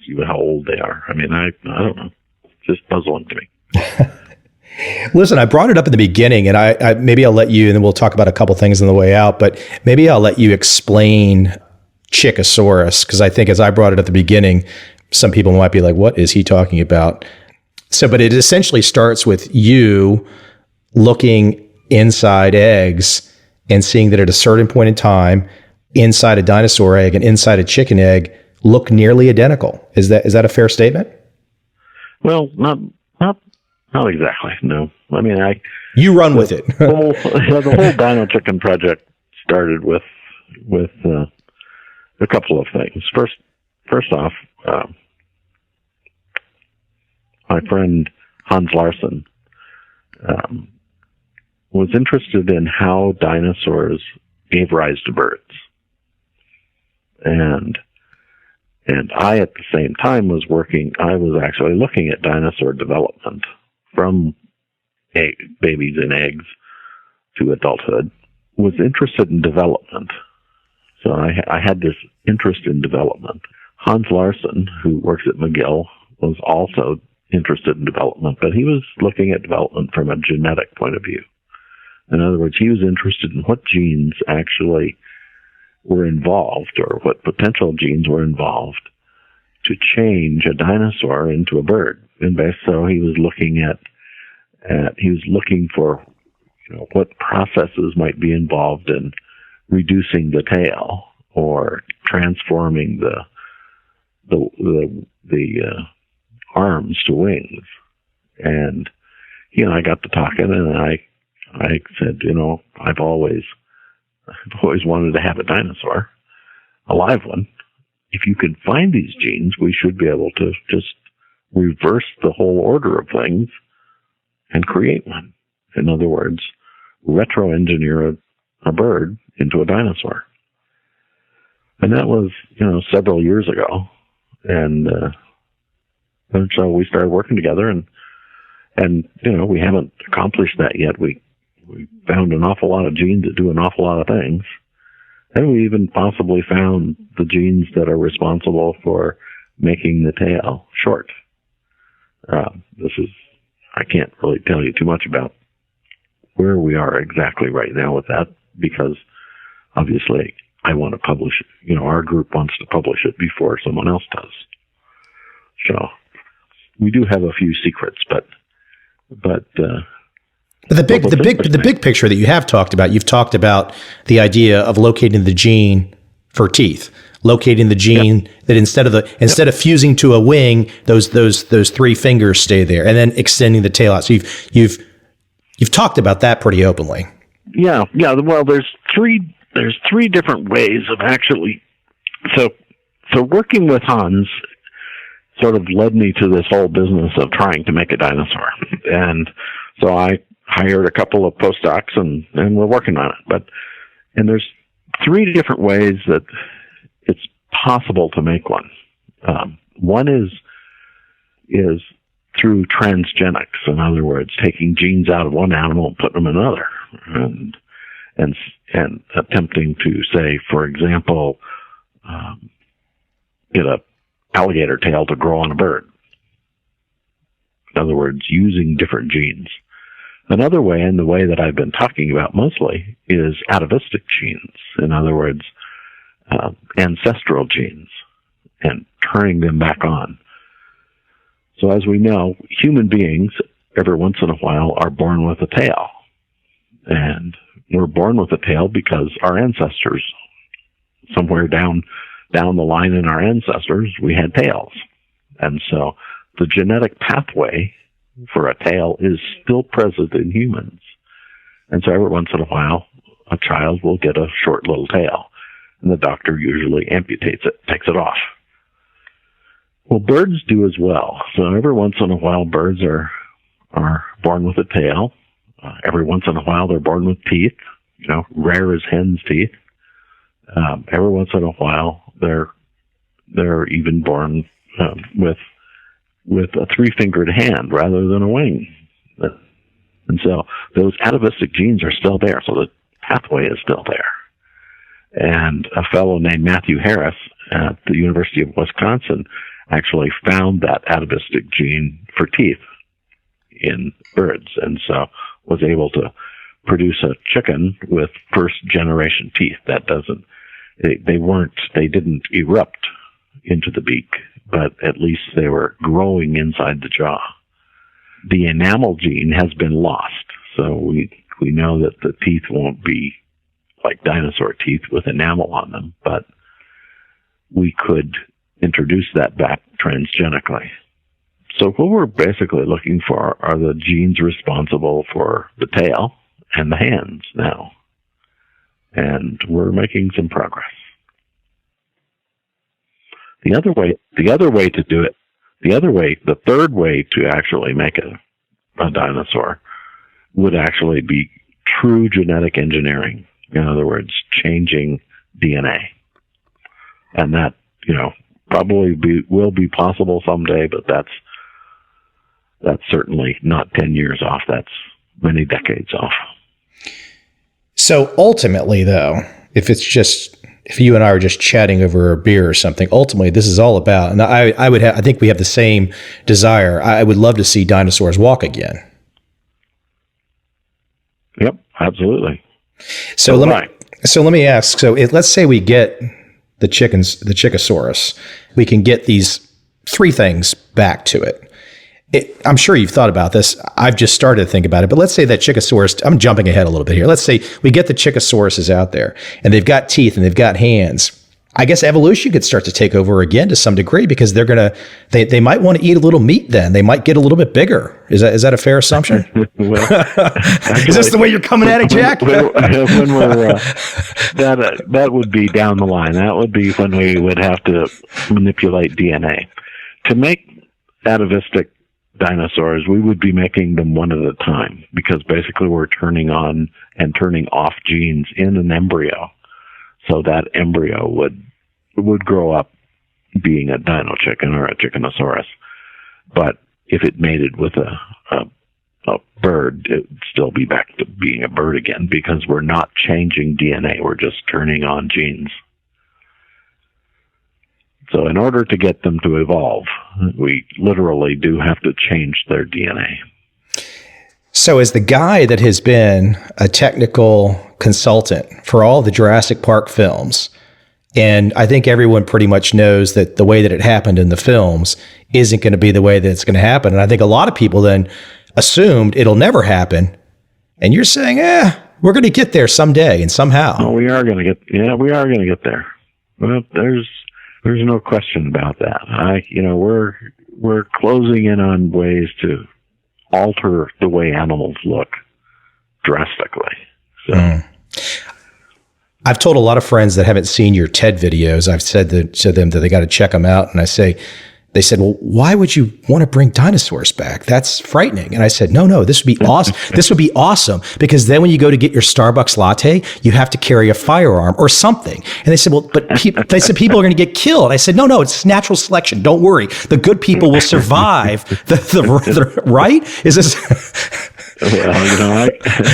see how old they are. I mean, I don't know. It's just puzzling to me. Listen, I brought it up in the beginning, and I maybe I'll let you, and then we'll talk about a couple things on the way out, but maybe I'll let you explain Chickosaurus, because I think as I brought it at the beginning, some people might be like, what is he talking about? So, but it essentially starts with you looking inside eggs and seeing that at a certain point in time, inside a dinosaur egg and inside a chicken egg look nearly identical. Is that a fair statement? Well, not exactly. No, I mean, you run with it. the whole Dino Chicken project started with a couple of things. First off, my friend Hans Larsen was interested in how dinosaurs gave rise to birds. And I, at the same time, was actually looking at dinosaur development from babies and eggs to adulthood, was interested in development. So I had this interest in development. Hans Larsen, who works at McGill, was also interested in development, but he was looking at development from a genetic point of view. In other words, he was interested in what genes actually were involved, or what potential genes were involved to change a dinosaur into a bird. And so he was looking for, what processes might be involved in reducing the tail or transforming the arms to wings. And he and I got to talking, and I said, I've always wanted to have a dinosaur, a live one. If you can find these genes, we should be able to just reverse the whole order of things and create one. In other words, retro-engineer a bird into a dinosaur. And that was, several years ago. And so we started working together, and we haven't accomplished that yet. We found an awful lot of genes that do an awful lot of things. And we even possibly found the genes that are responsible for making the tail short. I can't really tell you too much about where we are exactly right now with that, because obviously I want to publish it. Our group wants to publish it before someone else does. So we do have a few secrets, but the big picture that you have talked about, you've talked about the idea of locating the gene for teeth, locating the gene that instead of fusing to a wing, those three fingers stay there, and then extending the tail out. So you've talked about that pretty openly. Yeah. Well, there's three different ways of actually. So working with Hans sort of led me to this whole business of trying to make a dinosaur, and so I hired a couple of postdocs, and we're working on it. And there's three different ways that it's possible to make one. One is through transgenics. In other words, taking genes out of one animal and putting them in another, and attempting to, say, for example, get a alligator tail to grow on a bird. In other words, using different genes. Another way, and the way that I've been talking about mostly, is atavistic genes. In other words, ancestral genes, and turning them back on. So as we know, human beings, every once in a while, are born with a tail. And we're born with a tail because our ancestors, somewhere down the line in our ancestors, we had tails. And so the genetic pathway for a tail is still present in humans. And so every once in a while, a child will get a short little tail, and the doctor usually amputates it, takes it off. Well, birds do as well. So every once in a while, birds are born with a tail. Every once in a while, they're born with teeth, rare as hen's teeth. Every once in a while, they're even born with a three-fingered hand rather than a wing. And so those atavistic genes are still there, so the pathway is still there. And a fellow named Matthew Harris at the University of Wisconsin actually found that atavistic gene for teeth in birds, and so was able to produce a chicken with first-generation teeth. They didn't erupt into the beak, but at least they were growing inside the jaw. The enamel gene has been lost, so we know that the teeth won't be like dinosaur teeth with enamel on them, but we could introduce that back transgenically. So what we're basically looking for are the genes responsible for the tail and the hands now. And we're making some progress. The other way to do it, the third way to actually make a dinosaur would actually be true genetic engineering. In other words, changing DNA. And that, probably will be possible someday, but that's certainly not 10 years off. That's many decades off. So ultimately, though, if you and I are just chatting over a beer or something, ultimately this is all about, and I think we have the same desire. I would love to see dinosaurs walk again. Yep, absolutely. So let me ask. So let's say we get the Chickasaurus, we can get these three things back to it. I'm sure you've thought about this. I've just started to think about it. But let's say that Chickasaurus, I'm jumping ahead a little bit here. Let's say we get the Chickasauruses out there and they've got teeth and they've got hands. I guess evolution could start to take over again to some degree because they might want to eat a little meat then. They might get a little bit bigger. Is that a fair assumption? Is this the way you're coming at it, Jack? When we're, that would be down the line. That would be when we would have to manipulate DNA. To make atavistic dinosaurs, we would be making them one at a time because basically we're turning on and turning off genes in an embryo. So that embryo would grow up being a dino chicken or a chickenosaurus. But if it mated with a bird, it would still be back to being a bird again because we're not changing DNA. We're just turning on genes. So in order to get them to evolve, we literally do have to change their DNA. So as the guy that has been a technical consultant for all the Jurassic Park films, and I think everyone pretty much knows that the way that it happened in the films isn't going to be the way that it's going to happen. And I think a lot of people then assumed it'll never happen. And you're saying, we're going to get there someday and somehow. Oh, we are going to get there. Well, there's no question about that. We're closing in on ways to alter the way animals look drastically. So. I've told a lot of friends that haven't seen your TED videos. I've said to them that they got to check them out. And they said, well, why would you want to bring dinosaurs back? That's frightening. And I said, no, this would be awesome. This would be awesome because then when you go to get your Starbucks latte, you have to carry a firearm or something. And they said, well, but they said people are going to get killed. I said, no, it's natural selection. Don't worry. The good people will survive. Right? Is this? Well,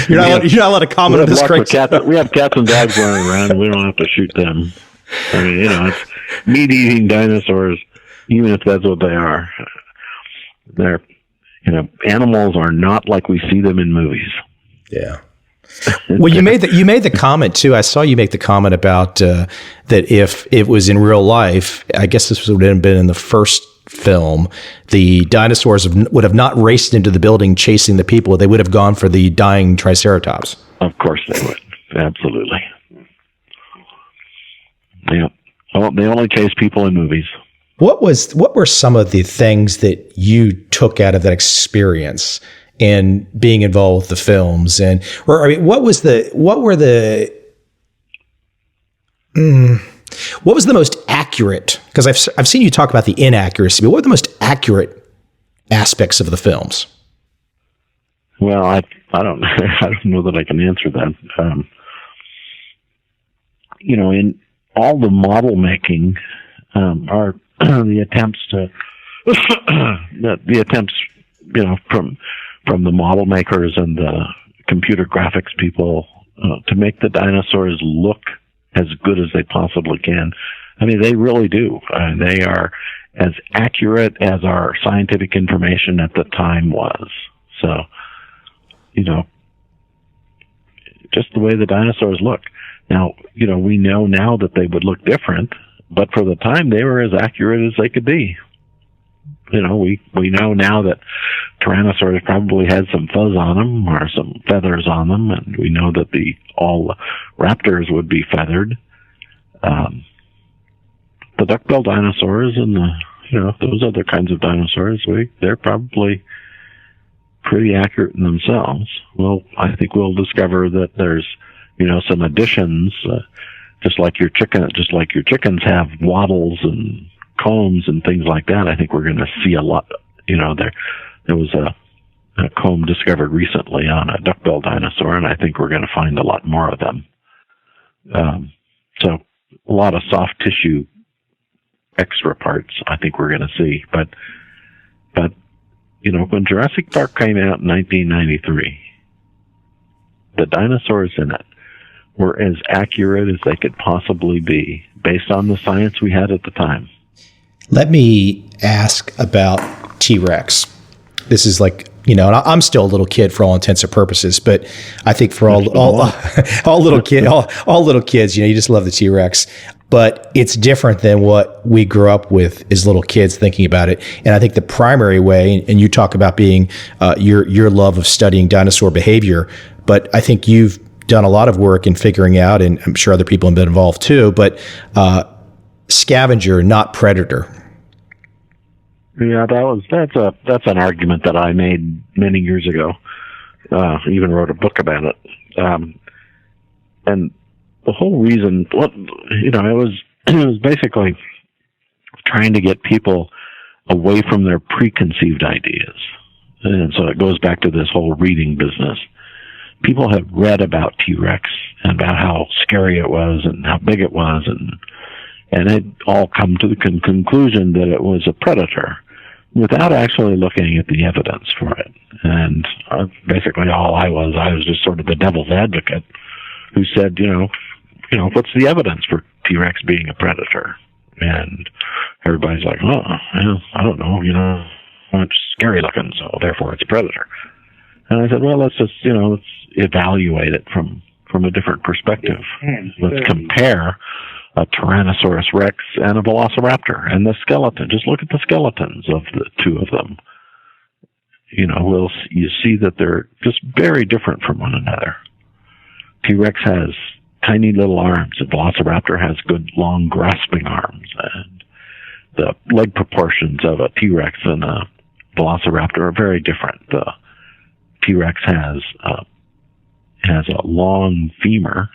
you're not allowed to comment on this great stuff. We have cats and dogs running around, and we don't have to shoot them. I mean, it's meat-eating dinosaurs. Even if that's what they are, they're, animals are not like we see them in movies. Yeah. Well, you made the comment too. I saw you make the comment about that if it was in real life, I guess this would have been in the first film, the dinosaurs would have not raced into the building chasing the people. They would have gone for the dying Triceratops. Of course they would. Absolutely. Yeah. Well, they only chase people in movies. What were some of the things that you took out of that experience in being involved with the films? What was the most accurate? Because I've seen you talk about the inaccuracy, but what were the most accurate aspects of the films? Well, I don't know that I can answer that. In all the model making are the attempts from the model makers and the computer graphics people to make the dinosaurs look as good as they possibly can. I mean, they really do. They are as accurate as our scientific information at the time was. So, just the way the dinosaurs look. Now, we know now that they would look different, but for the time they were as accurate as they could be. We know now that Tyrannosaurus probably had some fuzz on them or some feathers on them, and we know that all raptors would be feathered. The duck-billed dinosaurs and those other kinds of dinosaurs, they're probably pretty accurate in themselves. Well, I think we'll discover that there's some additions, just like your chickens have wattles and combs and things like that, I think we're going to see a lot. There was a comb discovered recently on a duckbill dinosaur, and I think we're going to find a lot more of them. So a lot of soft tissue extra parts I think we're going to see. But when Jurassic Park came out in 1993, the dinosaurs in it were as accurate as they could possibly be based on the science we had at the time. Let me ask about T-Rex. This is like, and I'm still a little kid for all intents and purposes, but I think for all little kids, you just love the T-Rex. But it's different than what we grew up with as little kids thinking about it. And I think the primary way, and you talk about being your love of studying dinosaur behavior, but I think you've done a lot of work in figuring out, and I'm sure other people have been involved too, but scavenger, not predator. Yeah, that's an argument that I made many years ago. I even wrote a book about it. And the whole reason, it was basically trying to get people away from their preconceived ideas. And so it goes back to this whole reading business. People have read about T-Rex and about how scary it was and how big it was, and it all come to the conclusion that it was a predator without actually looking at the evidence for it. And basically all I was just sort of the devil's advocate who said, what's the evidence for T-Rex being a predator? And everybody's like, I don't know, it's scary looking, so therefore it's a predator. And I said, well, let's evaluate it from a different perspective. Let's compare a Tyrannosaurus Rex and a Velociraptor and the skeleton. Just look at the skeletons of the two of them. You see that they're just very different from one another. T-Rex has tiny little arms, and Velociraptor has good long grasping arms, and the leg proportions of a T-Rex and a Velociraptor are very different. The T-Rex has a long femur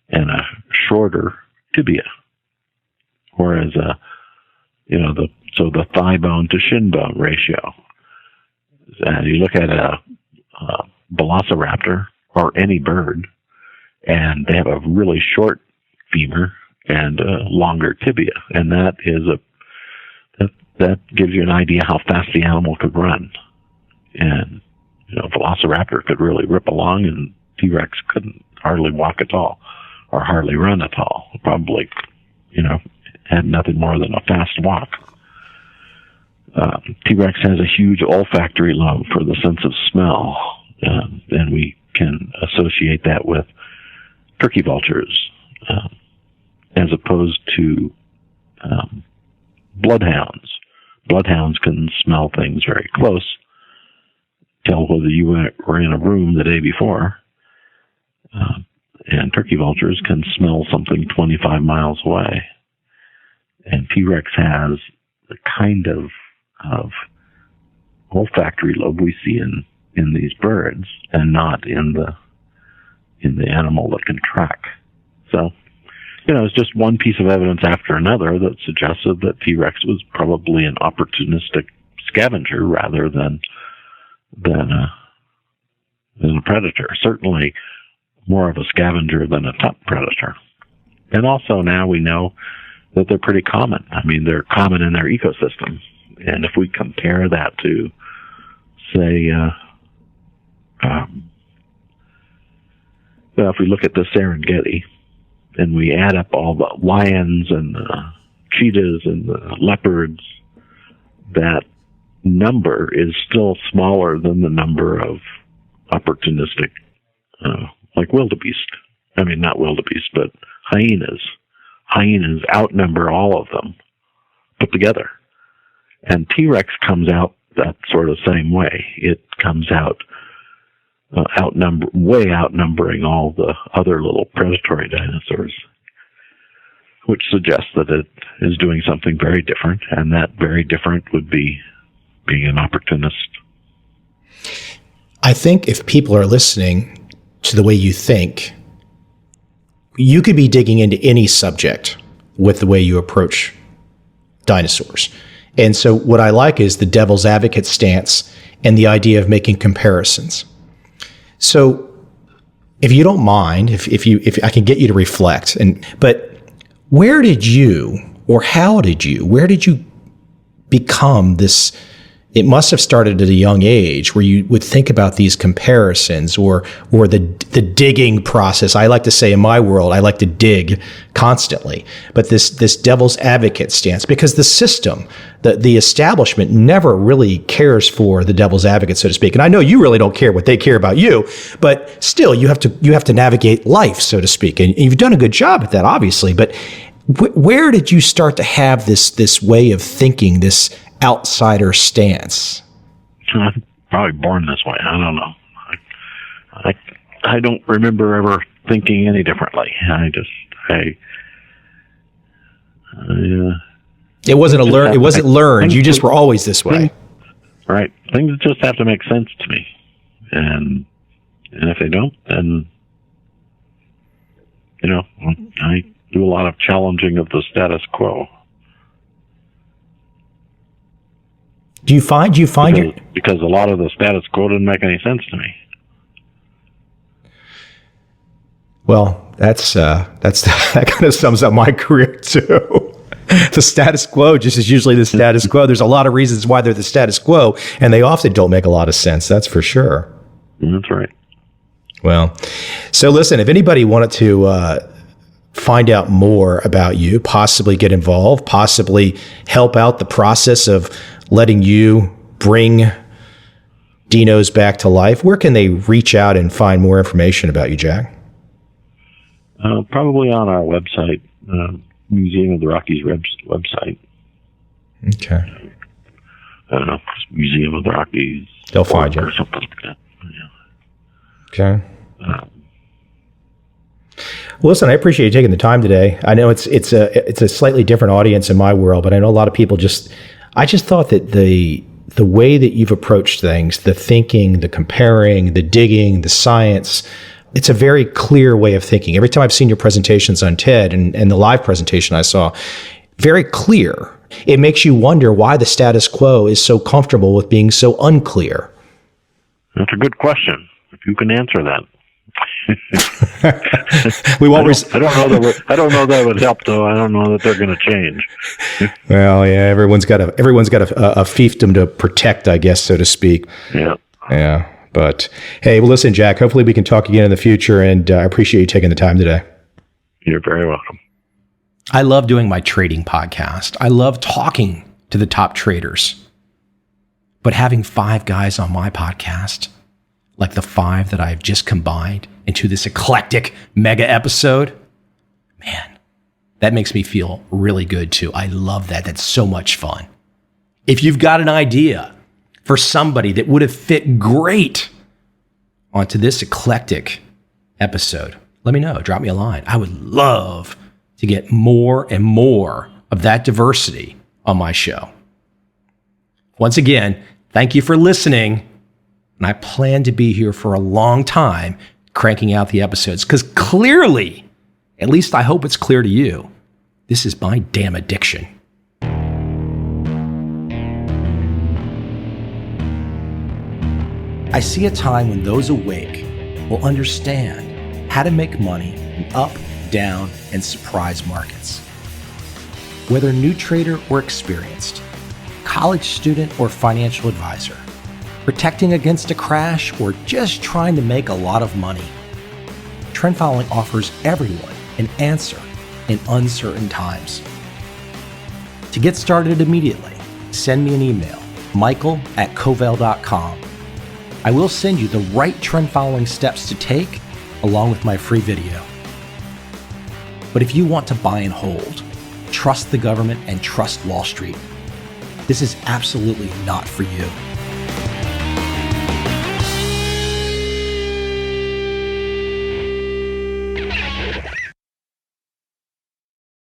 and a shorter tibia, whereas the thigh bone to shin bone ratio. And you look at a Velociraptor or any bird, and they have a really short femur and a longer tibia, and that gives you an idea how fast the animal could run. And Velociraptor could really rip along, and T-Rex couldn't hardly walk at all or hardly run at all. Probably, had nothing more than a fast walk. T-Rex has a huge olfactory lobe for the sense of smell, and we can associate that with turkey vultures, as opposed to bloodhounds. Bloodhounds can smell things very close, tell whether you were in a room the day before, and turkey vultures can smell something 25 miles away. And T-Rex has the kind of olfactory lobe we see in these birds, and not in the animal that can track. So, it's just one piece of evidence after another that suggested that T-Rex was probably an opportunistic scavenger rather than a predator. Certainly more of a scavenger than a top predator. And also now we know that they're pretty common. I mean, they're common in their ecosystem. And if we compare that to, say, if we look at the Serengeti and we add up all the lions and the cheetahs and the leopards, that number is still smaller than the number of opportunistic, like wildebeest. I mean, not wildebeest, but hyenas. Hyenas outnumber all of them put together. And T-Rex comes out that sort of same way. It comes out way outnumbering all the other little predatory dinosaurs, which suggests that it is doing something very different, and that very different would be being an opportunist. I think if people are listening to the way you think, you could be digging into any subject with the way you approach dinosaurs. And so what I like is the devil's advocate stance and the idea of making comparisons. So if you don't mind, if I can get you to reflect, but where did you become this? It must have started at a young age where you would think about these comparisons or the digging process. I like to say in my world, I like to dig constantly, but this devil's advocate stance, because the system, the establishment never really cares for the devil's advocate, so to speak. And I know you really don't care what they care about you, but still you have to navigate life, so to speak. And you've done a good job at that, obviously, but where did you start to have this way of thinking, this outsider stance? I'm probably born this way. I don't know. I don't remember ever thinking any differently. It wasn't learned. You just were always this way. Right. Things just have to make sense to me. And if they don't, then, I do a lot of challenging of the status quo. Do you find because a lot of the status quo didn't make any sense to me. Well, that kind of sums up my career too. The status quo just is usually the status quo. There's a lot of reasons why they're the status quo, and they often don't make a lot of sense. That's for sure. That's right. Well, so listen, if anybody wanted to find out more about you, possibly get involved, possibly help out the process of letting you bring dinos back to life, where can they reach out and find more information about you, Jack? Probably on our website, Museum of the Rockies website. Okay. I don't know, Museum of the Rockies. They'll find you. Or something like that. Yeah. Okay. Well, listen, I appreciate you taking the time today. I know it's a slightly different audience in my world, but I know a lot of people I just thought that the way that you've approached things, the thinking, the comparing, the digging, the science, it's a very clear way of thinking. Every time I've seen your presentations on TED and the live presentation I saw, very clear. It makes you wonder why the status quo is so comfortable with being so unclear. That's a good question. If you can answer that. We won't. I don't know that would help, though. I don't know that they're going to change. Well, yeah, everyone's got a fiefdom to protect, I guess, so to speak. Yeah. Yeah. But hey, well, listen, Jack. Hopefully, we can talk again in the future, and I appreciate you taking the time today. You're very welcome. I love doing my trading podcast. I love talking to the top traders. But having 5 guys on my podcast, like the 5 that I've just combined into this eclectic mega episode, man, that makes me feel really good too. I love that. That's so much fun. If you've got an idea for somebody that would have fit great onto this eclectic episode, let me know. Drop me a line. I would love to get more and more of that diversity on my show. Once again, thank you for listening. And I plan to be here for a long time cranking out the episodes because clearly, at least I hope it's clear to you, this is my damn addiction. I see a time when those awake will understand how to make money in up, down, and surprise markets. Whether new trader or experienced, college student or financial advisor, protecting against a crash, or just trying to make a lot of money, trend following offers everyone an answer in uncertain times. To get started immediately, send me an email, michael@covel.com. I will send you the right trend following steps to take along with my free video. But if you want to buy and hold, trust the government and trust Wall Street, this is absolutely not for you.